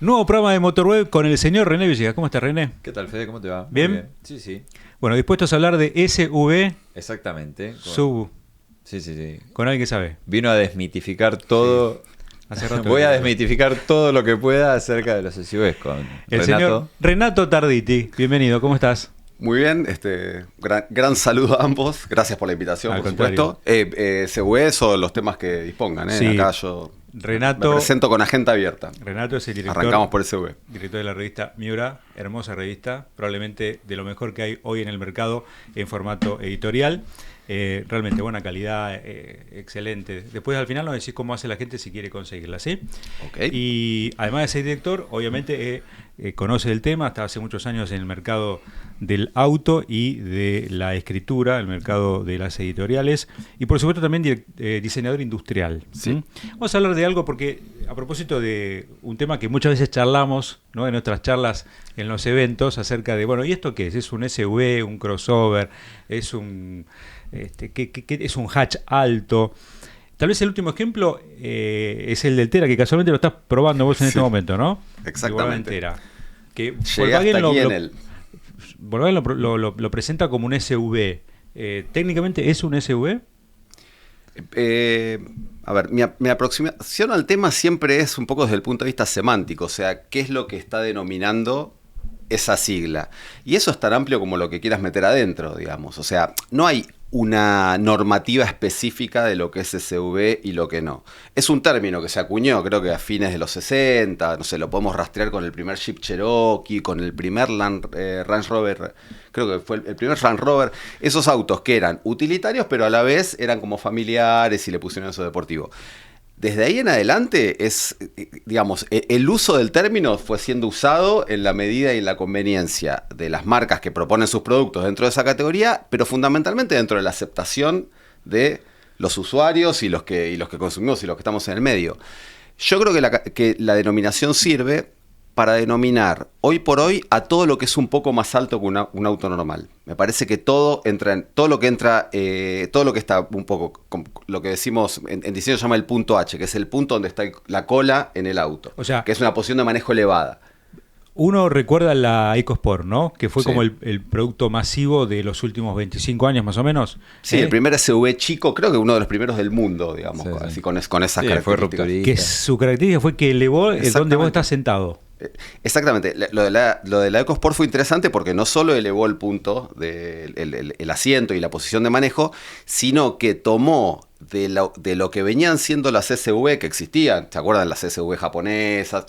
Nuevo programa de Motorweb con el señor René Villegas. ¿Cómo está, René? ¿Qué tal, Fede? ¿Cómo te va? ¿Bien? Muy bien. Sí, sí. Bueno, dispuestos a hablar de SV Exactamente. Sub Sí, sí, sí. con alguien que sabe. Vino a desmitificar todo. Hace rato Voy que a no. desmitificar todo lo que pueda acerca de los SUVs con El Renato. señor Renato Tarditi. Bienvenido, ¿cómo estás? Muy bien, gran saludo a ambos. Gracias por la invitación, Al por contrario. supuesto. CUE son los temas que dispongan. Sí. Acá yo Renato- me presento con agenda abierta. Renato es el director, Arrancamos por CUE. director de la revista Miura, hermosa revista, probablemente de lo mejor que hay hoy en el mercado en formato editorial. Realmente buena calidad, excelente. Después al final nos decís cómo hace la gente si quiere conseguirla, ¿sí? Ok. Y además de ser director, obviamente conoce el tema, está hace muchos años en el mercado del auto y de la escritura, el mercado de las editoriales, y por supuesto también diseñador industrial. Sí. ¿Mm? Vamos a hablar de algo porque, a propósito de un tema que muchas veces charlamos, ¿no?, en nuestras charlas en los eventos, acerca de, bueno, ¿y esto qué es? ¿Es un SUV, un crossover? ¿Es un, qué es un hatch alto? Tal vez el último ejemplo es el del Tera, que casualmente lo estás probando vos en este Sí. momento, ¿no? Exactamente. El Volkswagen Tera. Que Llegué hasta aquí en el... Volkswagen lo presenta como un SUV. ¿Técnicamente es un SUV? A ver, mi aproximación al tema siempre es un poco desde el punto de vista semántico, o sea, ¿qué es lo que está denominando esa sigla? Y eso es tan amplio como lo que quieras meter adentro, digamos. O sea, no hay una normativa específica de lo que es SUV y lo que no. Es un término que se acuñó, creo que a fines de los 60, no sé, lo podemos rastrear con el primer Jeep Cherokee, con el primer Range Rover, creo que fue el primer Range Rover, esos autos que eran utilitarios, pero a la vez eran como familiares y le pusieron eso deportivo. Desde ahí en adelante es, digamos, el uso del término fue siendo usado en la medida y en la conveniencia de las marcas que proponen sus productos dentro de esa categoría, pero fundamentalmente dentro de la aceptación de los usuarios y los que consumimos y los que estamos en el medio. Yo creo que la denominación sirve para denominar hoy por hoy a todo lo que es un poco más alto que un auto normal. Me parece que todo lo que está un poco, lo que decimos en diseño se llama el punto H, que es el punto donde está la cola en el auto, O sea, que es una posición de manejo elevada. uno recuerda la EcoSport, ¿no? Que fue Sí. como el producto masivo de los últimos 25 años más o menos. Sí, el primer SUV chico, creo que uno de los primeros del mundo, digamos, Sí, sí. así con esas Sí, fue características. rupturista. Que su característica fue que elevó el donde vos Exactamente. estás sentado. Exactamente, lo de la EcoSport fue interesante porque no solo elevó el punto del el asiento y la posición de manejo, sino que tomó de lo que venían siendo las SUV que existían, ¿se acuerdan? Las SUV japonesas.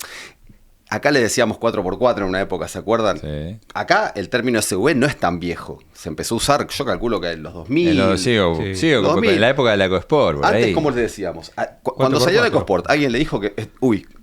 Acá le decíamos 4x4 en una época, ¿se acuerdan? Sí. Acá el término SUV no es tan viejo. Se empezó a usar, yo calculo que en los 2000. Sigo Sí. como 2000. en la época de la EcoSport, por Antes, ahí. ¿cómo les decíamos? Cuando salió la 4x4. EcoSport, ¿alguien le dijo que,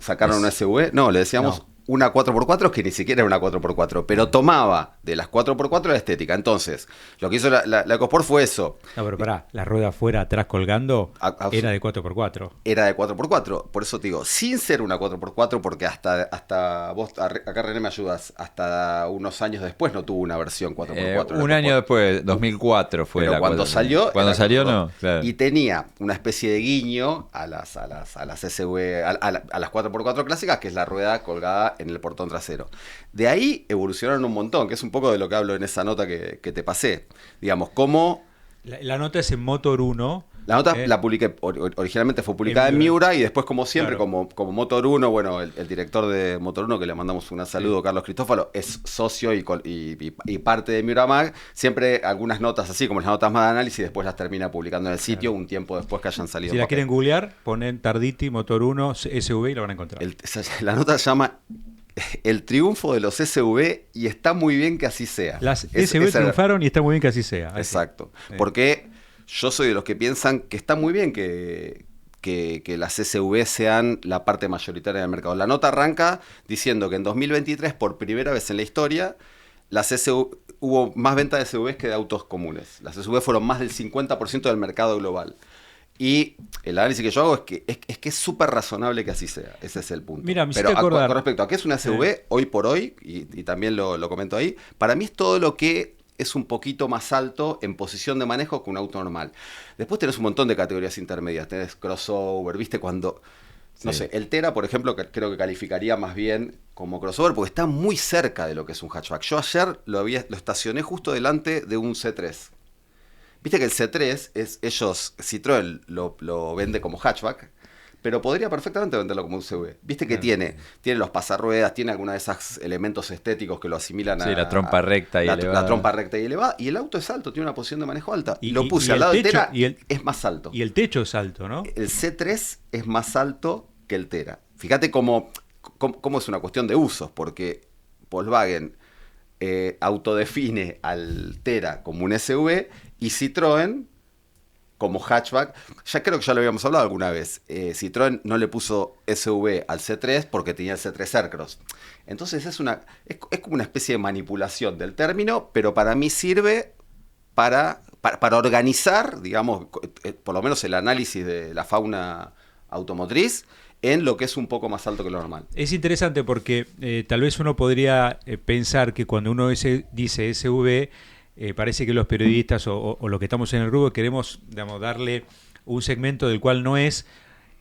sacaron una SUV? No, le decíamos No. una 4x4 que ni siquiera era una 4x4, pero tomaba de las 4x4 la estética. Entonces, lo que hizo la EcoSport fue eso. No, pero pará, la rueda afuera, atrás colgando, era de 4x4. Era de 4x4, por eso te digo, sin ser una 4x4, porque hasta vos, acá René me ayudas, hasta unos años después no tuvo una versión 4x4. Un año después, 2004 fue Pero la cuando 4x4. salió. Cuando era salió, 4x4. no. Claro. Y tenía una especie de guiño a las SUV, a las 4x4 clásicas, que es la rueda colgada en el portón trasero. De ahí evolucionaron un montón, que es un poco de lo que hablo en esa nota que te pasé. Digamos, cómo. La nota es en Motor 1. La nota la publiqué, originalmente fue publicada en Miura y después, como siempre, Claro. como Motor 1, bueno, el director de Motor 1, que le mandamos un saludo, Carlos Cristófalo, es socio y parte de Miura Mag. Siempre algunas notas así, como las notas más de análisis, después las termina publicando en el sitio un tiempo después que hayan salido. Si en la papel. quieren googlear, ponen Tarditi, Motor 1, SUV y la van a encontrar. La nota se llama El triunfo de los SUV y está muy bien que así sea. Las Es- SUV esa- triunfaron y está muy bien que así sea. Ahí sí. Exacto. Sí. Porque yo soy de los que piensan que está muy bien que las SUV sean la parte mayoritaria del mercado. La nota arranca diciendo que en 2023, por primera vez en la historia, hubo más venta de SUVs que de autos comunes. Las SUV fueron más del 50% del mercado global. Y el análisis que yo hago es que es súper razonable que así sea. Ese es el punto. Mira, me Pero hiciste acordar. con respecto a qué es una SUV, hoy por hoy, y también lo comento ahí, para mí es todo lo que es un poquito más alto en posición de manejo que un auto normal. Después tenés un montón de categorías intermedias. Tenés crossover, ¿viste? Cuando no sé, el Tera, por ejemplo, que creo que calificaría más bien como crossover porque está muy cerca de lo que es un hatchback. Yo ayer lo estacioné justo delante de un C3. Viste que el C3 Citroën lo vende como hatchback, pero podría perfectamente venderlo como un CV. Viste que tiene los pasarruedas, tiene algunos de esos elementos estéticos que lo asimilan a... la trompa recta y elevada. La trompa recta y elevada. Y el auto es alto, tiene una posición de manejo alta. Y lo puse y al lado del techo, Tera, es más alto. Y el techo es alto, ¿no? El C3 es más alto que el Tera. Fíjate cómo es una cuestión de usos, porque Volkswagen autodefine al Tera como un SUV y Citroën como hatchback. Ya creo que ya lo habíamos hablado alguna vez. Citroën no le puso SUV al C3 porque tenía el C3 Aircross. Entonces es como una especie de manipulación del término, pero para mí sirve para organizar, digamos, por lo menos el análisis de la fauna automotriz en lo que es un poco más alto que lo normal. Es interesante porque tal vez uno podría pensar que cuando uno dice SUV, parece que los periodistas o los que estamos en el rubro queremos, digamos, darle un segmento del cual no es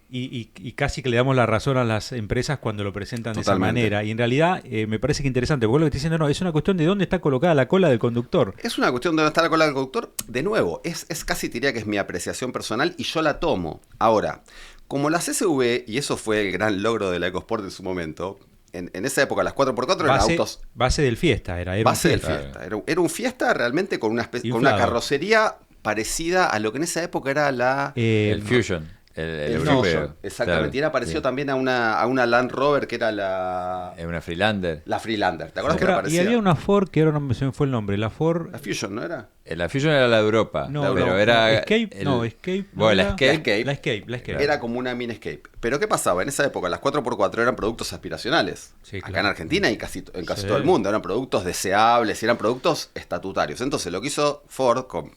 y casi que le damos la razón a las empresas cuando lo presentan Totalmente. de esa manera. Y en realidad me parece que interesante, porque lo que estoy diciendo es una cuestión de dónde está colocada la cola del conductor. Es una cuestión de dónde está la cola del conductor. De nuevo, es casi diría que es mi apreciación personal y yo la tomo. Ahora, como las SUV, y eso fue el gran logro de la EcoSport en su momento, en esa época las 4x4 eran autos... Base del Fiesta era base un del Fiesta. Era un Fiesta realmente con una carrocería parecida a lo que en esa época era el Fusion. El europeo. Fusion, exactamente. Claro, y era parecido también a una Land Rover que era una Freelander. La Freelander. ¿Te acuerdas que era parecida? Y había una Ford que ahora no se me fue el nombre. La Ford... La Fusion, ¿no era? La Fusion era la de Europa. No, pero era... Escape. Escape. Bueno, la Escape. Era como una mini Escape. Pero ¿qué pasaba? En esa época las 4x4 eran productos aspiracionales. Sí, Acá claro. en Argentina y en casi todo el mundo. Eran productos deseables y eran productos estatutarios. Entonces lo que hizo Ford con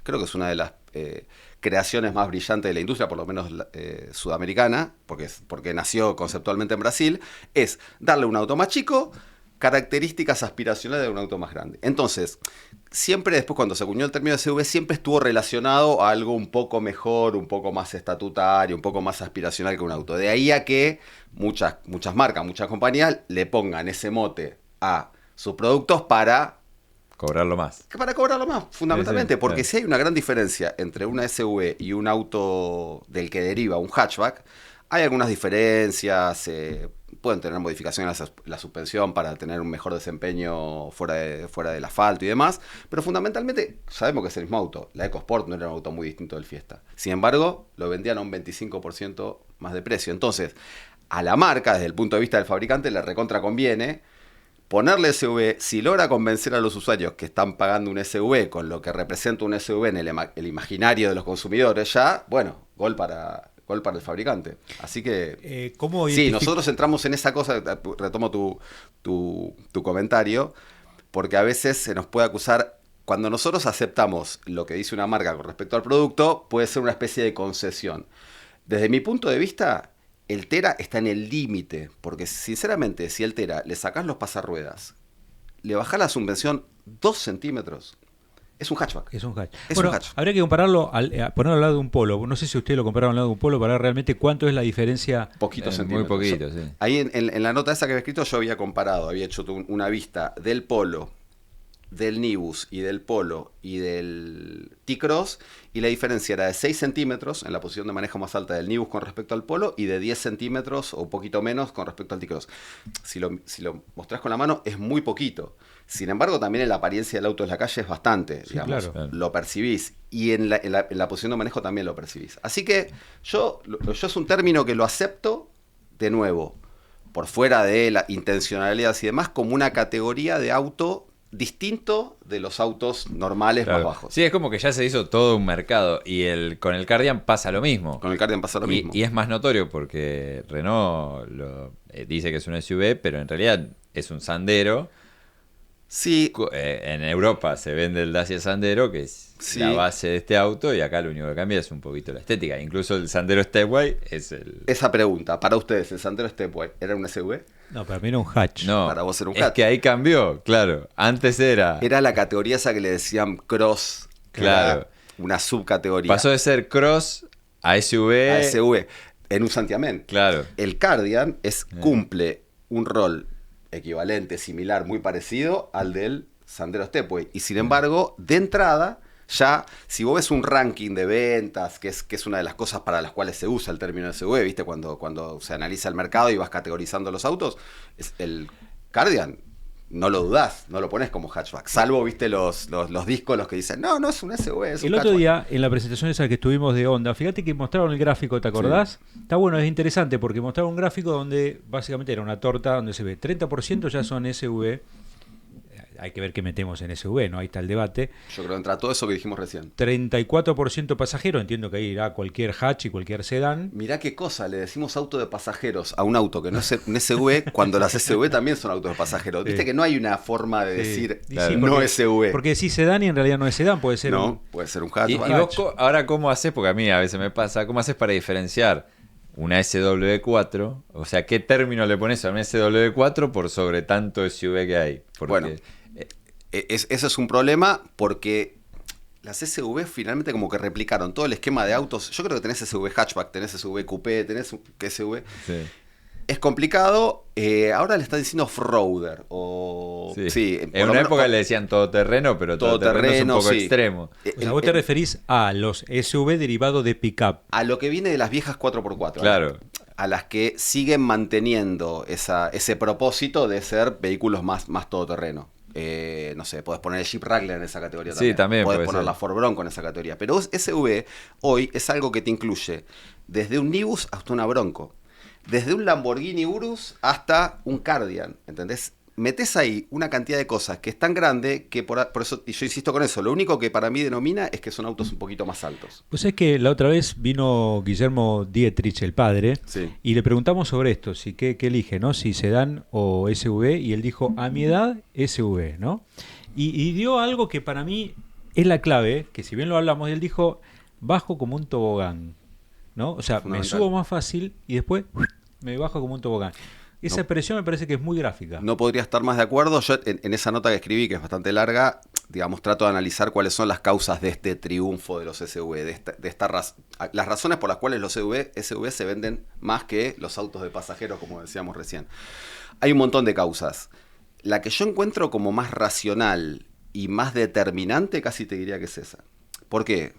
creo que es una de las creaciones más brillantes de la industria, por lo menos sudamericana, porque nació conceptualmente en Brasil, es darle un auto más chico, características aspiracionales de un auto más grande. Entonces, siempre después cuando se acuñó el término de SUV, siempre estuvo relacionado a algo un poco mejor, un poco más estatutario, un poco más aspiracional que un auto. De ahí a que muchas marcas, muchas compañías le pongan ese mote a sus productos para cobrarlo más. Fundamentalmente, Sí, porque sí. si hay una gran diferencia entre una SUV y un auto del que deriva un hatchback, hay algunas diferencias, pueden tener modificaciones en la suspensión para tener un mejor desempeño fuera del asfalto y demás, pero fundamentalmente sabemos que es el mismo auto. La EcoSport no era un auto muy distinto del Fiesta. Sin embargo, lo vendían a un 25% más de precio. Entonces, a la marca, desde el punto de vista del fabricante, le recontra conviene ponerle SUV. Si logra convencer a los usuarios que están pagando un SUV con lo que representa un SUV en el imaginario de los consumidores, ya, bueno, gol para el fabricante. Así que sí, nosotros entramos en esa cosa, retomo tu comentario, porque a veces se nos puede acusar, cuando nosotros aceptamos lo que dice una marca con respecto al producto, puede ser una especie de concesión. Desde mi punto de vista, el Tera está en el límite, porque sinceramente, si el Tera le sacás los pasarruedas, le bajás la suspensión 2 centímetros, es un hatchback. Es un hatch. Es un hatch. Habría que compararlo, ponerlo al lado de un Polo. No sé si ustedes lo compararon al lado de un Polo para ver realmente cuánto es la diferencia. Poquitos Muy centímetros. poquito, sí. Ahí en la nota esa que había escrito yo había comparado, había hecho una vista del Polo, del Nibus y del Polo y del T-Cross, y la diferencia era de 6 centímetros en la posición de manejo más alta del Nibus con respecto al Polo y de 10 centímetros o un poquito menos con respecto al T-Cross. Si lo mostrás con la mano es muy poquito. Sin embargo, también en la apariencia del auto en la calle es bastante, Sí, digamos, claro. lo percibís. Y en la posición de manejo también lo percibís. Así que yo es un término que lo acepto, de nuevo, por fuera de la intencionalidad y demás, como una categoría de auto distinto de los autos normales Claro. más bajos. Sí, es como que ya se hizo todo un mercado y con el Cardian pasa lo mismo. Con el Cardian pasa lo mismo. Y es más notorio porque Renault dice que es un SUV, pero en realidad es un Sandero. Sí, En Europa se vende el Dacia Sandero, que es Sí. la base de este auto, y acá lo único que cambia es un poquito la estética. Incluso el Sandero Stepway es el... esa pregunta, para ustedes, ¿el Sandero Stepway era un SUV? No, para mí era un hatch. No, Para vos era un es hatch. que ahí cambió, claro. Antes era Era la categoría esa que le decían cross, que Claro. era una subcategoría. pasó de ser cross a SUV. a SUV. en un santiamén. Claro. El Cardian cumple un rol equivalente, similar, muy parecido al del Sandero Stepway. Y sin embargo, de entrada, ya, si vos ves un ranking de ventas, que es una de las cosas para las cuales se usa el término SUV, ¿viste? Cuando se analiza el mercado y vas categorizando los autos, el Cardian, no lo dudás, no lo pones como hatchback. Salvo, viste, los discos los que dicen, no es un SUV, es un El otro hatchback. día, en la presentación esa que estuvimos de Honda, fíjate que mostraron el gráfico, ¿te acordás? Sí. Está bueno, es interesante porque mostraron un gráfico donde básicamente era una torta donde se ve 30% ya son SUV. Hay que ver qué metemos en SUV, ¿no? Ahí está el debate. Yo creo que entra todo eso que dijimos recién. 34% pasajero, entiendo que ahí irá cualquier hatch y cualquier sedán. Mirá qué cosa, le decimos auto de pasajeros a un auto que no es un SUV, cuando las SUV también son autos de pasajeros. Viste que no hay una forma de decir no SUV. Porque sí sedán y en realidad no es sedán, puede ser puede ser un hatch. ¿Y vos ahora cómo haces? Porque a mí a veces me pasa, ¿cómo haces para diferenciar una SW4? O sea, ¿qué término le pones a una SW4 por sobre tanto SUV que hay? Porque bueno, eso es un problema porque las SUV finalmente como que replicaron todo el esquema de autos. Yo creo que tenés SUV hatchback, tenés SUV coupé, tenés SUV. Sí. Es complicado. Ahora le están diciendo off-roader. Sí, en una época le decían todoterreno, pero todoterreno es un poco extremo. O sea, vos te referís a los SUV derivados de pickup. A lo que viene de las viejas 4x4. Claro. A las que siguen manteniendo ese propósito de ser vehículos más todoterreno. No sé, podés poner el Jeep Wrangler en esa categoría también. Sí, también podés puede poner ser. la Ford Bronco en esa categoría. Pero SUV hoy es algo que te incluye desde un Nivus hasta una Bronco. Desde un Lamborghini Urus hasta un Cardian, ¿entendés? Metés ahí una cantidad de cosas que es tan grande que por eso, y yo insisto con eso, lo único que para mí denomina es que son autos un poquito más altos. Pues es que la otra vez vino Guillermo Dietrich, el padre, sí. Y le preguntamos sobre esto, si qué elige, ¿no? Si sedán o SUV, y él dijo, a mi edad, SUV, ¿no? Y dio algo que para mí es la clave, que si bien lo hablamos, él dijo, bajo como un tobogán, ¿no? O sea, me subo más fácil y después me bajo como un tobogán. Esa expresión me parece que es muy gráfica. No podría estar más de acuerdo. Yo en esa nota que escribí, que es bastante larga, digamos, trato de analizar cuáles son las causas de este triunfo de los SUV, las razones por las cuales los SUV se venden más que los autos de pasajeros, como decíamos recién. Hay un montón de causas. La que yo encuentro como más racional y más determinante, casi te diría que es esa. ¿Por qué?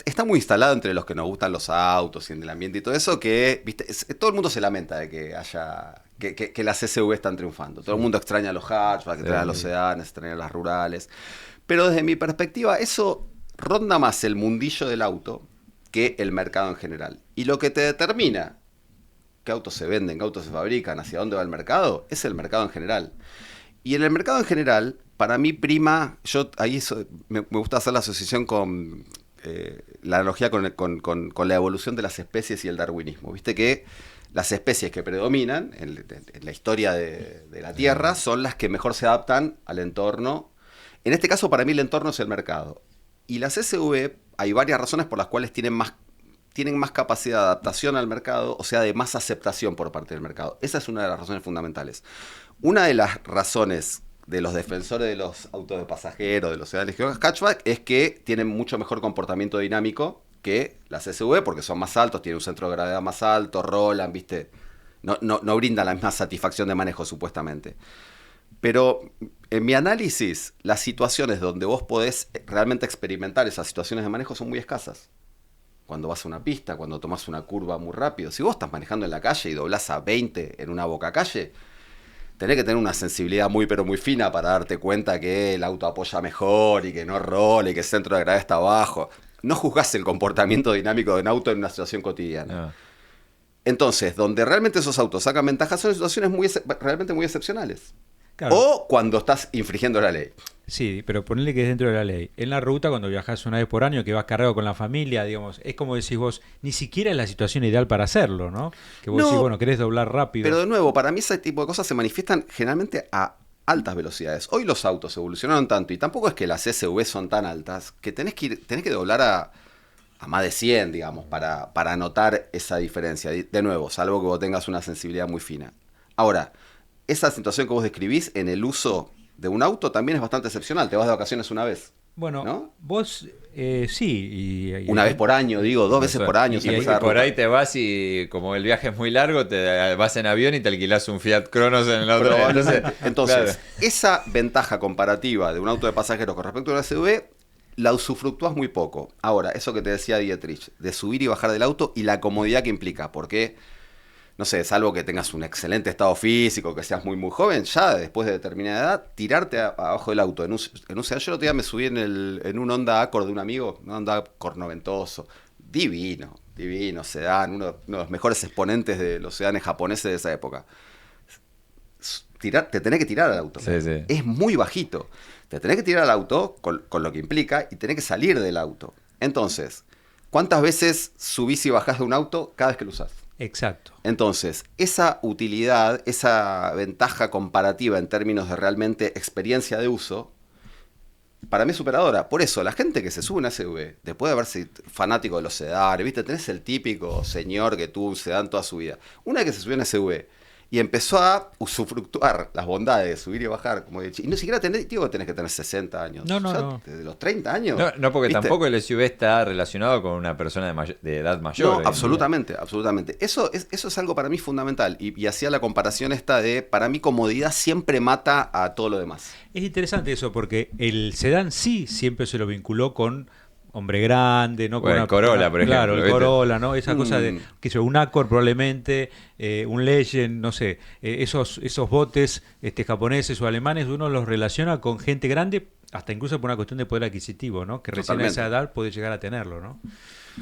Está muy instalado entre los que nos gustan los autos y en el ambiente y todo eso, que ¿viste? Todo el mundo se lamenta de que haya que las SUV están triunfando. Todo el mundo extraña los hatchbacks, extraña los sedanes, extraña las rurales. Pero desde mi perspectiva, eso ronda más el mundillo del auto que el mercado en general. Y lo que te determina qué autos se venden, qué autos se fabrican, hacia dónde va el mercado, es el mercado en general. Y en el mercado en general, para mí prima, me gusta hacer la asociación con la analogía con la evolución de las especies y el darwinismo. Viste que las especies que predominan en la historia de la Tierra son las que mejor se adaptan al entorno. En este caso, para mí, el entorno es el mercado. Y las SUV, hay varias razones por las cuales tienen más capacidad de adaptación al mercado, o sea, de más aceptación por parte del mercado. Esa es una de las razones fundamentales. Una de las razones de los defensores de los autos de pasajeros, de los sedanes hatchback, es que tienen mucho mejor comportamiento dinámico que las SUV, porque son más altos, tienen un centro de gravedad más alto, rolan, ¿viste? No brindan la misma satisfacción de manejo, supuestamente. Pero en mi análisis, las situaciones donde vos podés realmente experimentar esas situaciones de manejo son muy escasas. Cuando vas a una pista, cuando tomás una curva muy rápido. Si vos estás manejando en la calle y doblás a 20 en una boca calle, tenés que tener una sensibilidad muy pero muy fina para darte cuenta que el auto apoya mejor y que no rola y que el centro de gravedad está bajo. No juzgás el comportamiento dinámico de un auto en una situación cotidiana. No. Entonces, donde realmente esos autos sacan ventajas son en situaciones realmente muy excepcionales. Claro. O cuando estás infringiendo la ley. Sí, pero ponele que es dentro de la ley. En la ruta, cuando viajás una vez por año, que vas cargado con la familia, digamos, es como decís vos, ni siquiera es la situación ideal para hacerlo, ¿no? Que vos decís, bueno, querés doblar rápido. Pero de nuevo, para mí ese tipo de cosas se manifiestan generalmente a altas velocidades. Hoy los autos evolucionaron tanto, y tampoco es que las SUV son tan altas, que tenés que doblar a más de 100, digamos, para notar esa diferencia. De nuevo, salvo que vos tengas una sensibilidad muy fina. Ahora, esa situación que vos describís en el uso de un auto también es bastante excepcional. Te vas de vacaciones una vez. Bueno, ¿no? vos Sí. Una vez por año, digo, 2 veces por año. Y, se y empieza a dar por ruta. ahí te vas y como el viaje es muy largo, te vas en avión y te alquilás un Fiat Cronos en el otro. Probablemente. Entonces, claro. esa ventaja comparativa de un auto de pasajeros con respecto a una SUV la usufructúas muy poco. Ahora, eso que te decía Dietrich, de subir y bajar del auto y la comodidad que implica, porque, no sé, salvo que tengas un excelente estado físico, que seas muy joven, ya después de determinada edad, tirarte abajo del auto en un sedán. Yo el otro día me subí en un Honda Accord de un amigo, un Honda Accord noventoso, divino, sedán, uno de los mejores exponentes de los sedanes japoneses de esa época. Te tenés que tirar al auto. Sí, sí. Es muy bajito. Te tenés que tirar al auto con lo que implica y tenés que salir del auto. Entonces, ¿cuántas veces subís y bajás de un auto cada vez que lo usás? Exacto. Entonces, esa utilidad, esa ventaja comparativa en términos de realmente experiencia de uso, para mí es superadora. Por eso, la gente que se sube a una SUV, después de haberse fanático de los sedanes, ¿viste? Tenés el típico señor que tuvo un sedán toda su vida. Una vez que se subió a una SUV y empezó a usufructuar las bondades de subir y bajar, como de, y no siquiera tenés que tener 60 años. No. Desde los 30 años. No, porque ¿viste? tampoco el SUV está relacionado con una persona de edad mayor. No, absolutamente. Eso es algo para mí fundamental. Y hacía la comparación esta de, para mí, comodidad siempre mata a todo lo demás. Es interesante eso porque el sedán sí siempre se lo vinculó con hombre grande, ¿no? Bueno, Con el Corolla, por ejemplo, Claro, el ¿viste? Corolla, ¿no? Esa cosa de, que sea un Accord probablemente, un Legend, no sé, esos botes japoneses o alemanes, uno los relaciona con gente grande, hasta incluso por una cuestión de poder adquisitivo, ¿no? Que recién a esa edad puede llegar a tenerlo, ¿no?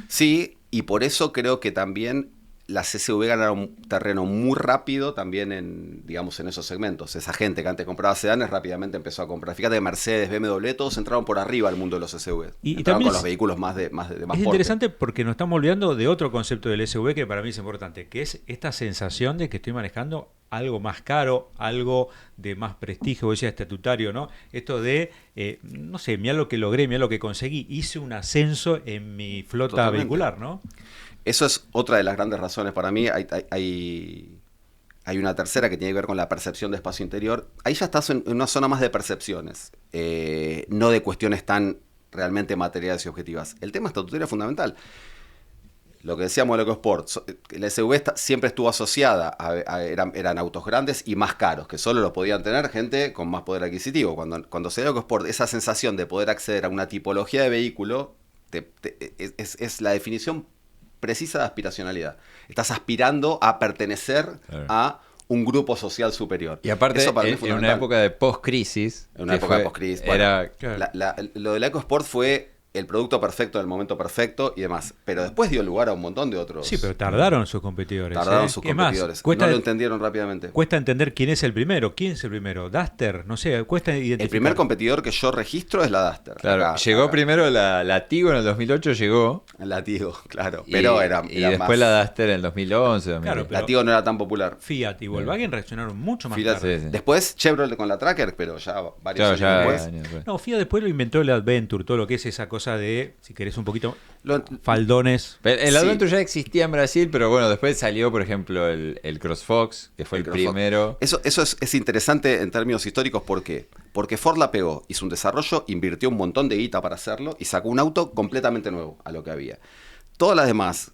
Sí, y por eso creo que también las SUV ganaron terreno muy rápido también en esos segmentos. Esa gente que antes compraba sedanes rápidamente empezó a comprar. Fíjate, Mercedes, BMW, todos entraron por arriba al mundo de los SUV. Y entraron también con los vehículos más es porte. interesante porque nos estamos olvidando de otro concepto del SUV que para mí es importante, que es esta sensación de que estoy manejando algo más caro, algo de más prestigio, vos decías estatutario, ¿no? Esto de, no sé, mirá lo que logré, mirá lo que conseguí, hice un ascenso en mi flota Totalmente. vehicular, ¿no? Eso es otra de las grandes razones para mí. Hay una tercera que tiene que ver con la percepción de espacio interior. Ahí ya estás en una zona más de percepciones, no de cuestiones tan realmente materiales y objetivas. El tema estatutario es fundamental. Lo que decíamos de EcoSport, la SUV siempre estuvo asociada eran autos grandes y más caros, que solo los podían tener gente con más poder adquisitivo. Cuando se dio EcoSport, esa sensación de poder acceder a una tipología de vehículo es la definición precisa de aspiracionalidad. Estás aspirando a pertenecer a un grupo social superior. Y aparte, eso para mí es en una fundamental. época de post-crisis. En una época de post-crisis. Era... Lo de la EcoSport fue el producto perfecto en el momento perfecto y demás. Pero después dio lugar a un montón de otros. Sí, pero tardaron sus competidores. Tardaron sus Es más, competidores. cuesta, no lo entendieron rápidamente. Cuesta entender quién es el primero. ¿Quién es el primero? ¿Duster? No sé, cuesta identificar. El primer competidor que yo registro es la Duster. Claro, llegó primero la Tigo en el 2008, llegó. La Tigo, claro. Pero era después más... la Duster en el 2011, 2010. Claro, pero La Tigo no era tan popular. Fiat y Volkswagen reaccionaron mucho más Fiat, tarde. sí. Después Chevrolet con la Tracker, pero ya varios años después. No, Fiat después lo inventó el Adventure, todo lo que es esa cosa de, si querés un poquito, faldones. El Adventure ya existía en Brasil, pero bueno, después salió, por ejemplo, el CrossFox, que fue el primero. Eso es interesante en términos históricos, ¿por qué? Porque Ford la pegó, hizo un desarrollo, invirtió un montón de guita para hacerlo y sacó un auto completamente nuevo a lo que había. Todas las demás,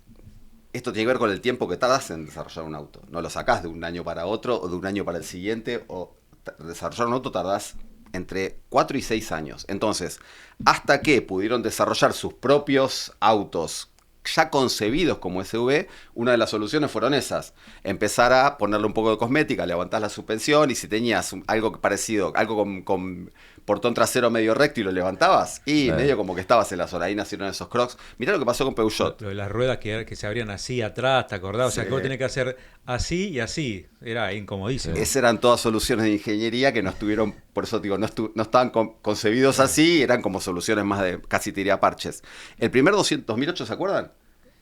esto tiene que ver con el tiempo que tardas en desarrollar un auto. No lo sacás de un año para otro o de un año para el siguiente, o desarrollar un auto tardás entre 4 y 6 años. Entonces, hasta que pudieron desarrollar sus propios autos ya concebidos como SUV, una de las soluciones fueron esas. Empezar a ponerle un poco de cosmética, levantás la suspensión y si tenías algo parecido, algo con portón trasero medio recto y lo levantabas, y medio como que estabas en la zona. Ahí nacieron esos Crocs. Mirá lo que pasó con Peugeot. Lo de las ruedas que se abrían así atrás, ¿te acordás? O sea, que vos tenés que hacer así y así. Era incomodísimo. Esas eran todas soluciones de ingeniería que no estuvieron, por eso digo, no estaban concebidos así, eran como soluciones más de, casi te diría, parches. El primer 2008, ¿se acuerdan?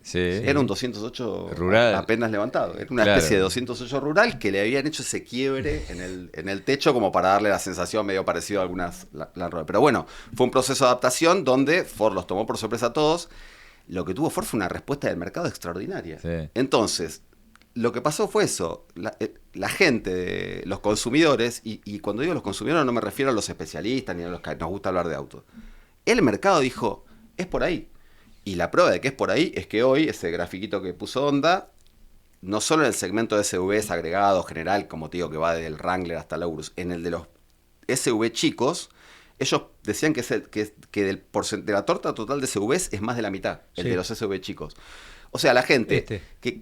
Sí. Era un 208 rural, apenas levantado. Era una especie de 208 rural que le habían hecho ese quiebre en el techo como para darle la sensación medio parecido a algunas Land Rover. Pero bueno, fue un proceso de adaptación donde Ford los tomó por sorpresa a todos. Lo que tuvo Ford fue una respuesta del mercado extraordinaria. Sí. Entonces, lo que pasó fue eso. La gente, los consumidores, y cuando digo los consumidores no me refiero a los especialistas ni a los que nos gusta hablar de autos. El mercado dijo, Es por ahí. Y la prueba de que es por ahí es que hoy, ese grafiquito que puso Honda, no solo en el segmento de SUVs agregado general, como te digo, que va desde el Wrangler hasta el Aurus, en el de los SUV chicos, ellos decían que de la torta total de SUVs es más de la mitad, el Sí. de los SUV chicos. O sea, la gente Este. que...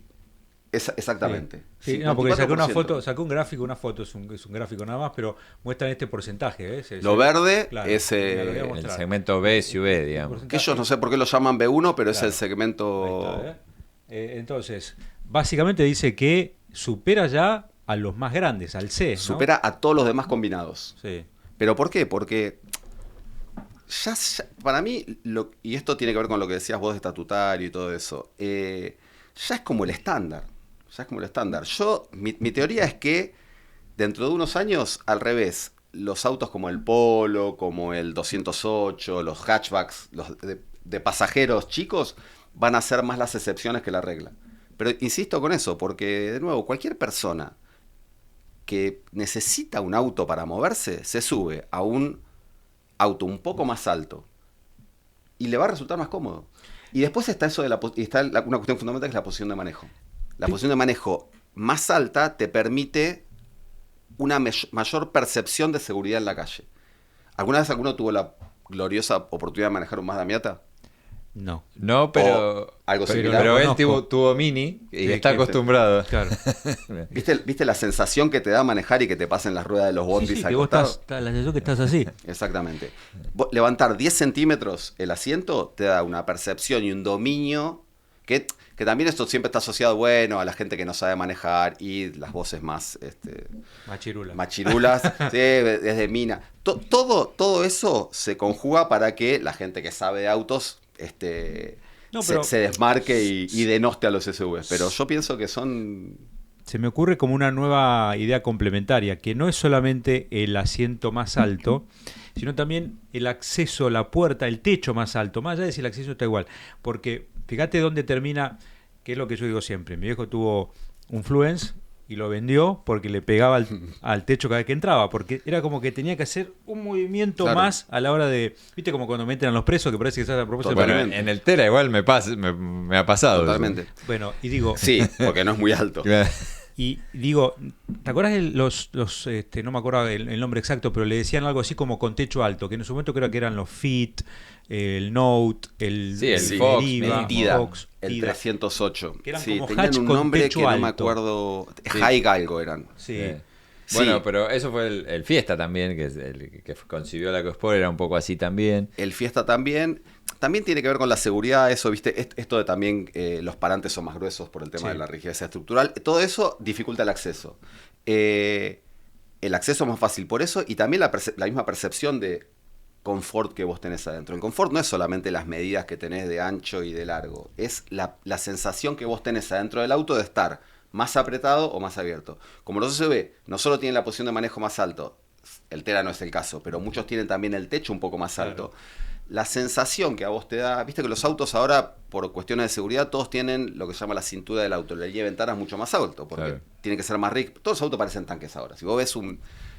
exactamente. Sí, no, porque sacó una 54%. foto, sacó un gráfico, una foto es un gráfico nada más, pero muestran este porcentaje. ¿Ves? Lo verde claro, es mira, lo voy a El mostrar. segmento B, SUV, digamos. que ellos no sé por qué lo llaman B1, pero es Claro. el segmento... Ahí está, entonces, básicamente dice que supera ya a los más grandes, al C. ¿no? Supera a todos los demás combinados. Sí. ¿Pero por qué? Porque ya para mí, y esto tiene que ver con lo que decías vos de estatutario y todo eso, ya es como el estándar. Ya es como el estándar. Mi teoría es que dentro de unos años, al revés, los autos como el Polo, como el 208, los hatchbacks, los de pasajeros chicos, van a ser más las excepciones que la regla. Pero insisto con eso, porque de nuevo, cualquier persona que necesita un auto para moverse, se sube a un auto un poco más alto y le va a resultar más cómodo. Y después está eso de una cuestión fundamental que es la posición de manejo. La posición de manejo más alta te permite una mayor percepción de seguridad en la calle. ¿Alguna vez alguno tuvo la gloriosa oportunidad de manejar un Mazda Miata? No. No, pero, O algo pero similar. pero él conozco. tuvo Mini y Sí, está que- acostumbrado. Claro. ¿Viste la sensación que te da manejar y que te pasen las ruedas de los Sí, bondis sí, al que vos costado? estás, la sensación que estás así. Exactamente. Levantar 10 centímetros el asiento te da una percepción y un dominio que también esto siempre está asociado, bueno, a la gente que no sabe manejar y las voces más Machirula. machirulas, sí, desde Mina. Todo eso se conjuga para que la gente que sabe de autos No, pero- se desmarque y denoste a los SUVs. Pero yo pienso que son... Se me ocurre como una nueva idea complementaria, que no es solamente el asiento más alto, sino también el acceso, la puerta, el techo más alto, más allá de si el acceso está igual. Porque fíjate dónde termina, que es lo que yo digo siempre. Mi viejo tuvo un Fluence y lo vendió porque le pegaba al techo cada vez que entraba, porque era como que tenía que hacer un movimiento Claro. más a la hora de, viste, como cuando meten a los presos, que parece que se hace a propósito. Totalmente. Bueno, en el Tera igual me ha pasado. eso. Totalmente. Bueno, y digo, Sí, porque no es muy alto. Claro. y digo, ¿te acuerdas de los no me acuerdo el nombre exacto, pero le decían algo así como con techo alto, que en su momento creo que eran los Fit, el Note, el Sí, el Deriva, Fox, El Tida, Fox, el Tida. 308. Que eran Sí, como tenían hatch un con nombre techo que no me alto. acuerdo. Sí. High algo eran. Sí. Sí. Bueno, pero eso fue el Fiesta también, que es el que concibió la EcoSport, era un poco así también. El Fiesta también. También tiene que ver con la seguridad, eso, ¿viste? Esto de también los parantes son más gruesos por el tema Sí. de la rigidez estructural. Todo eso dificulta el acceso. El acceso es más fácil por eso y también la misma percepción de confort que vos tenés adentro. El confort no es solamente las medidas que tenés de ancho y de largo, es la sensación que vos tenés adentro del auto de estar más apretado o más abierto. Como los SUV no solo tienen la posición de manejo más alto, el Tera no es el caso, pero muchos tienen también el techo un poco más alto. La sensación que a vos te da, viste que los autos ahora, por cuestiones de seguridad, todos tienen lo que se llama la cintura del auto, la línea de ventanas mucho más alto, porque Claro. tiene que ser más rico. Todos los autos parecen tanques ahora. Si vos ves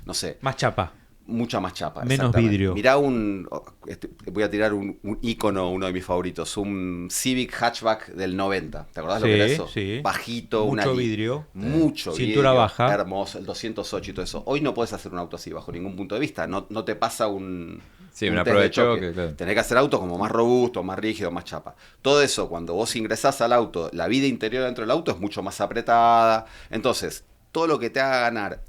no sé, Más chapa. mucha más chapa. Menos exactamente. vidrio. Mirá voy a tirar un ícono, uno de mis favoritos, un Civic hatchback del 90. ¿Te acordás lo Sí, que era eso? sí. Bajito, Mucho una vidrio. mucho Cintura vidrio, baja. hermoso, el 208 y todo eso. Hoy no puedes hacer un auto así bajo ningún punto de vista. No te pasa Sí, un una test prueba de de choque, claro. Tenés que hacer autos como más robustos, más rígidos, más chapa. Todo eso, cuando vos ingresás al auto, la vida interior dentro del auto es mucho más apretada. Entonces, todo lo que te haga ganar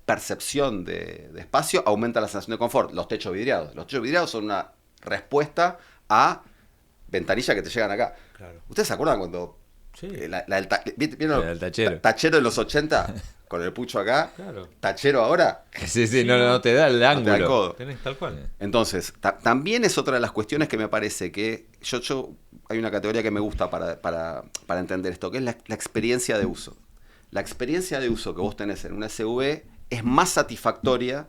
percepción de espacio aumenta la sensación de confort. Los techos vidriados. Los techos vidriados son una respuesta a ventanillas que te llegan acá. Claro. ¿Ustedes se acuerdan cuando Sí. ¿vieron El tachero. Tachero de los 80? Con el pucho acá. Claro. Tachero ahora. Sí, no te da el No te da el ángulo. codo. Tenés tal cual. Entonces, también es otra de las cuestiones que me parece que hay una categoría que me gusta para entender esto, que es la experiencia de uso. La experiencia de uso que vos tenés en un SUV es más satisfactoria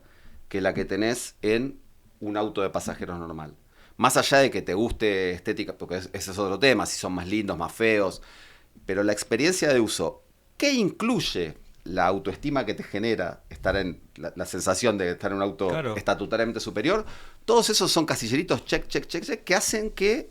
que la que tenés en un auto de pasajeros normal. Más allá de que te guste estética, porque ese es otro tema, si son más lindos, más feos, pero la experiencia de uso, ¿qué incluye la autoestima que te genera estar en la sensación de estar en un auto Claro. estatutariamente superior? Todos esos son casilleritos check, check, check, check, que hacen que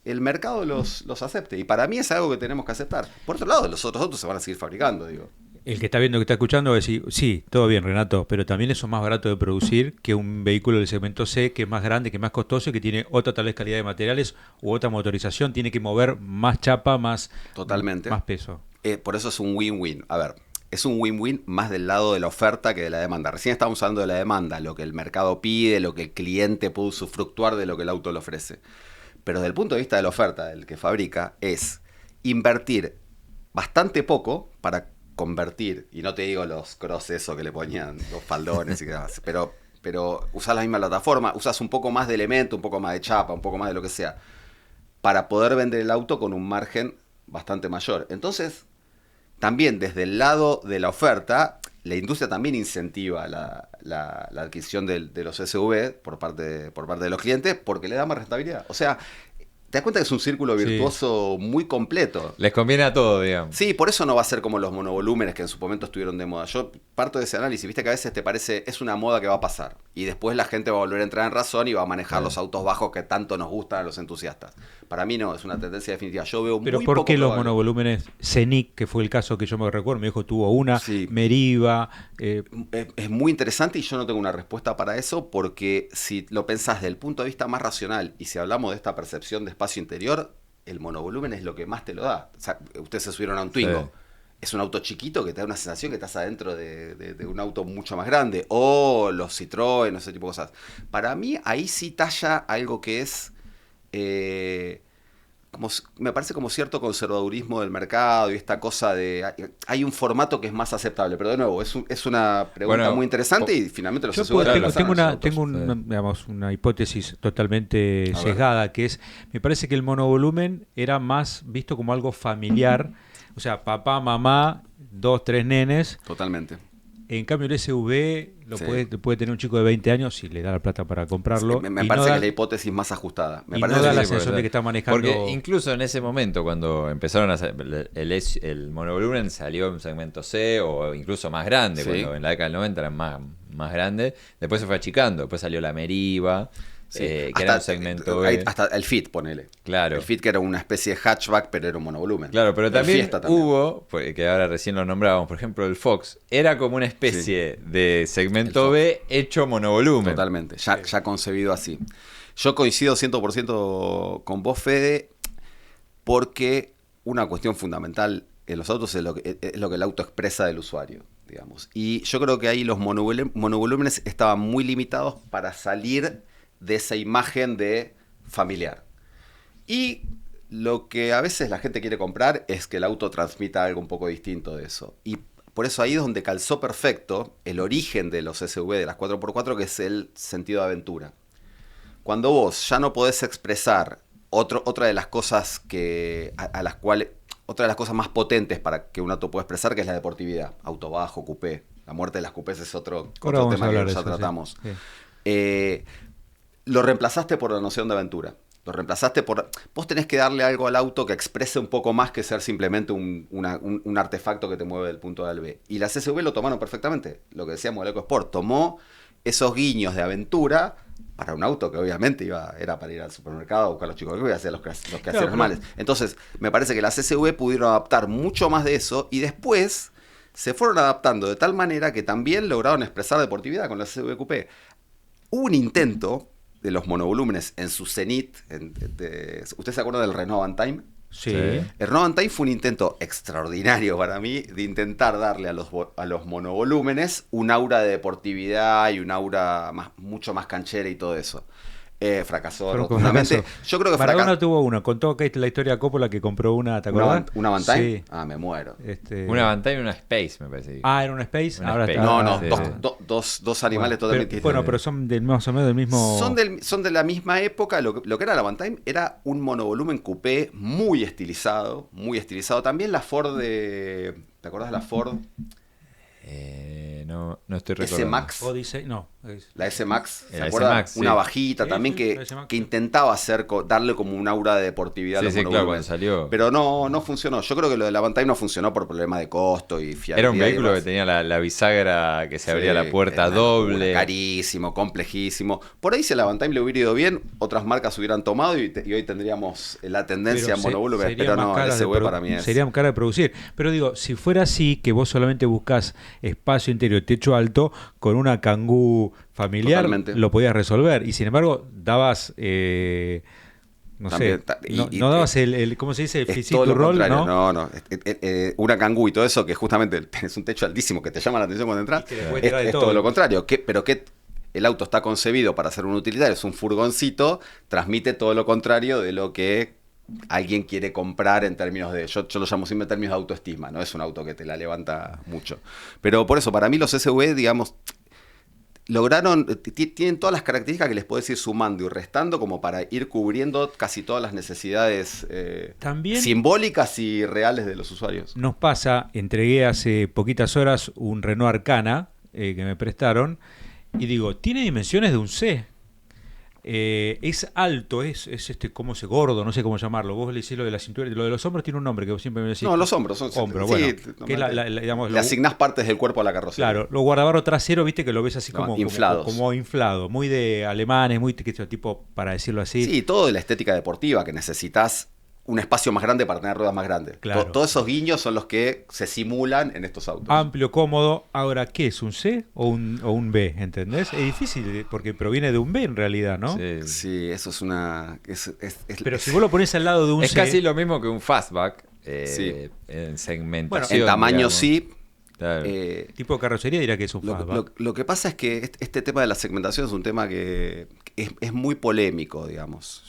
el mercado los acepte. Y para mí es algo que tenemos que aceptar. Por otro lado, los otros autos se van a seguir fabricando, digo. El que está viendo, que está escuchando, va a decir, sí, todo bien, Renato, pero también eso es más barato de producir que un vehículo del segmento C, que es más grande, que es más costoso y que tiene otra tal vez calidad de materiales u otra motorización, tiene que mover más chapa, más, Totalmente. más peso. Por eso es un win-win. A ver, es un win-win más del lado de la oferta que de la demanda. Recién estábamos hablando de la demanda, lo que el mercado pide, lo que el cliente puede usufructuar de lo que el auto le ofrece. Pero desde el punto de vista de la oferta, del que fabrica, es invertir bastante poco para convertir, y no te digo los cross eso que le ponían, los faldones y qué más, pero usás la misma plataforma, usás un poco más de elemento, un poco más de chapa, un poco más de lo que sea, para poder vender el auto con un margen bastante mayor. Entonces, también desde el lado de la oferta, la industria también incentiva la adquisición de los SUV por parte de los clientes porque le da más rentabilidad. O sea, te das cuenta que es un círculo virtuoso muy completo. Les conviene a todo, digamos. Sí, por eso no va a ser como los monovolúmenes que en su momento estuvieron de moda. Yo parto de ese análisis, viste que a veces te parece, es una moda que va a pasar. Y después la gente va a volver a entrar en razón y va a manejar los autos bajos que tanto nos gustan a los entusiastas. Para mí no, es una tendencia definitiva. Yo veo Pero muy ¿por poco qué los probable. monovolúmenes Scenic, que fue el caso que yo me recuerdo, mi hijo tuvo una, Sí. Meriva, Es muy interesante y yo no tengo una respuesta para eso porque si lo pensás desde el punto de vista más racional y si hablamos de esta percepción de espacio interior, el monovolumen es lo que más te lo da. O sea, ustedes se subieron a un Twingo. Sí. Es un auto chiquito que te da una sensación que estás adentro de un auto mucho más grande. O los Citroën, ese tipo de cosas. Para mí ahí sí talla algo que es... me parece como cierto conservadurismo del mercado y esta cosa de... Hay un formato que es más aceptable, pero de nuevo, es una pregunta Bueno, muy interesante y finalmente los yo aseguro que tengo, la sacan los autos. tengo digamos, una hipótesis totalmente sesgada, que es, me parece que el monovolumen era más visto como algo familiar, o sea, papá, mamá, 2, 3 nenes. Totalmente. En cambio el SUV Sí. puede tener un chico de 20 años si le da la plata para comprarlo. Me y parece no que es la hipótesis más ajustada. Me y parece no da que la sí, puede sensación ser. de que está manejando... Porque incluso en ese momento, cuando empezaron a hacer el monovolumen salió en un segmento C o incluso más grande, Sí. cuando en la década del 90 eran más grandes. Después se fue achicando, después salió la Meriva, sí. que era un segmento B. Hasta el Fit, ponele. Claro. El Fit que era una especie de hatchback, pero era un monovolumen. Claro, pero El también Fiesta también. hubo, que ahora recién lo nombrábamos, por ejemplo, el Fox, era como una especie de segmento El B hecho monovolumen. Totalmente, ya concebido así. Yo coincido 100% con vos, Fede, porque una cuestión fundamental en los autos es lo que el auto expresa del usuario, digamos. Y yo creo que ahí los monovolúmenes estaban muy limitados para salir de esa imagen de familiar. Y lo que a veces la gente quiere comprar es que el auto transmita algo un poco distinto de eso. Y por eso ahí es donde calzó perfecto el origen de los SUV, de las 4x4, que es el sentido de aventura. Cuando vos ya no podés expresar otra de las cosas a las cuales... Otra de las cosas más potentes para que un auto pueda expresar, que es la deportividad. Auto bajo, coupé. La muerte de las coupés es otro Ahora tema vamos a que hablar de ya eso, tratamos. sí. Lo reemplazaste por la noción de aventura. Lo reemplazaste por... Vos tenés que darle algo al auto que exprese un poco más que ser simplemente un artefacto que te mueve del punto A al B. Y las SUV lo tomaron perfectamente. Lo que decíamos del EcoSport. Tomó esos guiños de aventura para un auto que obviamente era para ir al supermercado a buscar a los chicos que hacer los quehaceres normales. Entonces, me parece que las SUV pudieron adaptar mucho más de eso y después se fueron adaptando de tal manera que también lograron expresar deportividad con las SUV Coupé. Hubo un intento de los monovolúmenes en su cenit. ¿Usted se acuerda del Renault Avantime? Sí. El Renault Avantime fue un intento extraordinario para mí de intentar darle a los monovolúmenes un aura de deportividad y un aura mucho más canchera y todo eso. Fracasó Pero rotundamente. fracaso. Yo creo que Maradona tuvo una. Contó que la historia de Coppola que compró una, ¿te acuerdas? ¿Una Avantime? Sí. Ah, me muero. Una Avantime y una Space, me parece. Era una Space. Una Ahora Space. está. No, sí. dos animales totalmente distintos. Pero son del más o menos del mismo. Son de la misma época. Lo que era la Avantime era un monovolumen coupé muy estilizado. Muy estilizado. También la Ford de... ¿Te acuerdas de la Ford? No estoy recordando. S-Max. Odyssey, no. La S-Max, ¿se La acuerdan? S-Max, sí. Una bajita Sí, también sí, que, la S-Max, que sí. intentaba darle como un aura de deportividad a los Sí, claro, monovolúmenes. cuando salió. Pero no funcionó. Yo creo que lo de la Avantime no funcionó por problemas de costo y fiabilidad. Era un y vehículo que demás. tenía la bisagra que se abría Sí, la puerta era una locura, doble. carísimo, complejísimo. Por ahí si el Avantime le hubiera ido bien, otras marcas hubieran tomado y hoy tendríamos la tendencia en monovolúmenes. Pero no, el SV para mí es... Sería más cara de producir. Pero digo, si fuera así, que vos solamente buscás espacio interior, techo alto, con una Kangoo familiar, Totalmente. lo podías resolver. Y sin embargo, dabas... no También, sé, no dabas el ¿cómo se dice? El Es physique todo to lo roll, contrario, ¿no? Una Kangoo y todo eso, que justamente tenés un techo altísimo que te llama la atención cuando entras, Y que le puede tirar de es todo. todo lo contrario. Pero que el auto está concebido para ser un utilitario, es un furgoncito, transmite todo lo contrario de lo que alguien quiere comprar en términos de... Yo lo llamo siempre en términos de autoestima, no es un auto que te la levanta mucho. Pero por eso, para mí los SUV, digamos... tienen todas las características que les puedes ir sumando y restando como para ir cubriendo casi todas las necesidades También simbólicas y reales de los usuarios. nos pasa, entregué hace poquitas horas un Renault Arcana que me prestaron y digo, tiene dimensiones de un C. Es alto, es ¿cómo se gordo? No sé cómo llamarlo. Vos le decís lo de la cintura, lo de los hombros tiene un nombre que vos siempre me decís. No, los hombros son... Hombro, sí, bueno, que es digamos, le asignás partes del cuerpo a la carrocería. Claro, los guardabarros traseros, viste que lo ves así No, como inflados. como inflado, muy de alemanes, muy tipo, para decirlo así. Sí, todo de la estética deportiva, que necesitas un espacio más grande para tener ruedas más grandes. Claro. Todos esos guiños son los que se simulan en estos autos. Amplio, cómodo. Ahora, ¿qué es? ¿Un C o un B? ¿Entendés? Es difícil porque proviene de un B en realidad, ¿no? Sí. Sí, eso es una... Pero si vos lo pones al lado de un Es C... casi lo mismo que un fastback Sí. en segmentación. en tamaño digamos. sí. Claro. tipo de carrocería dirá que es un fastback. Lo que pasa es que este tema de la segmentación es un tema que es muy polémico, digamos.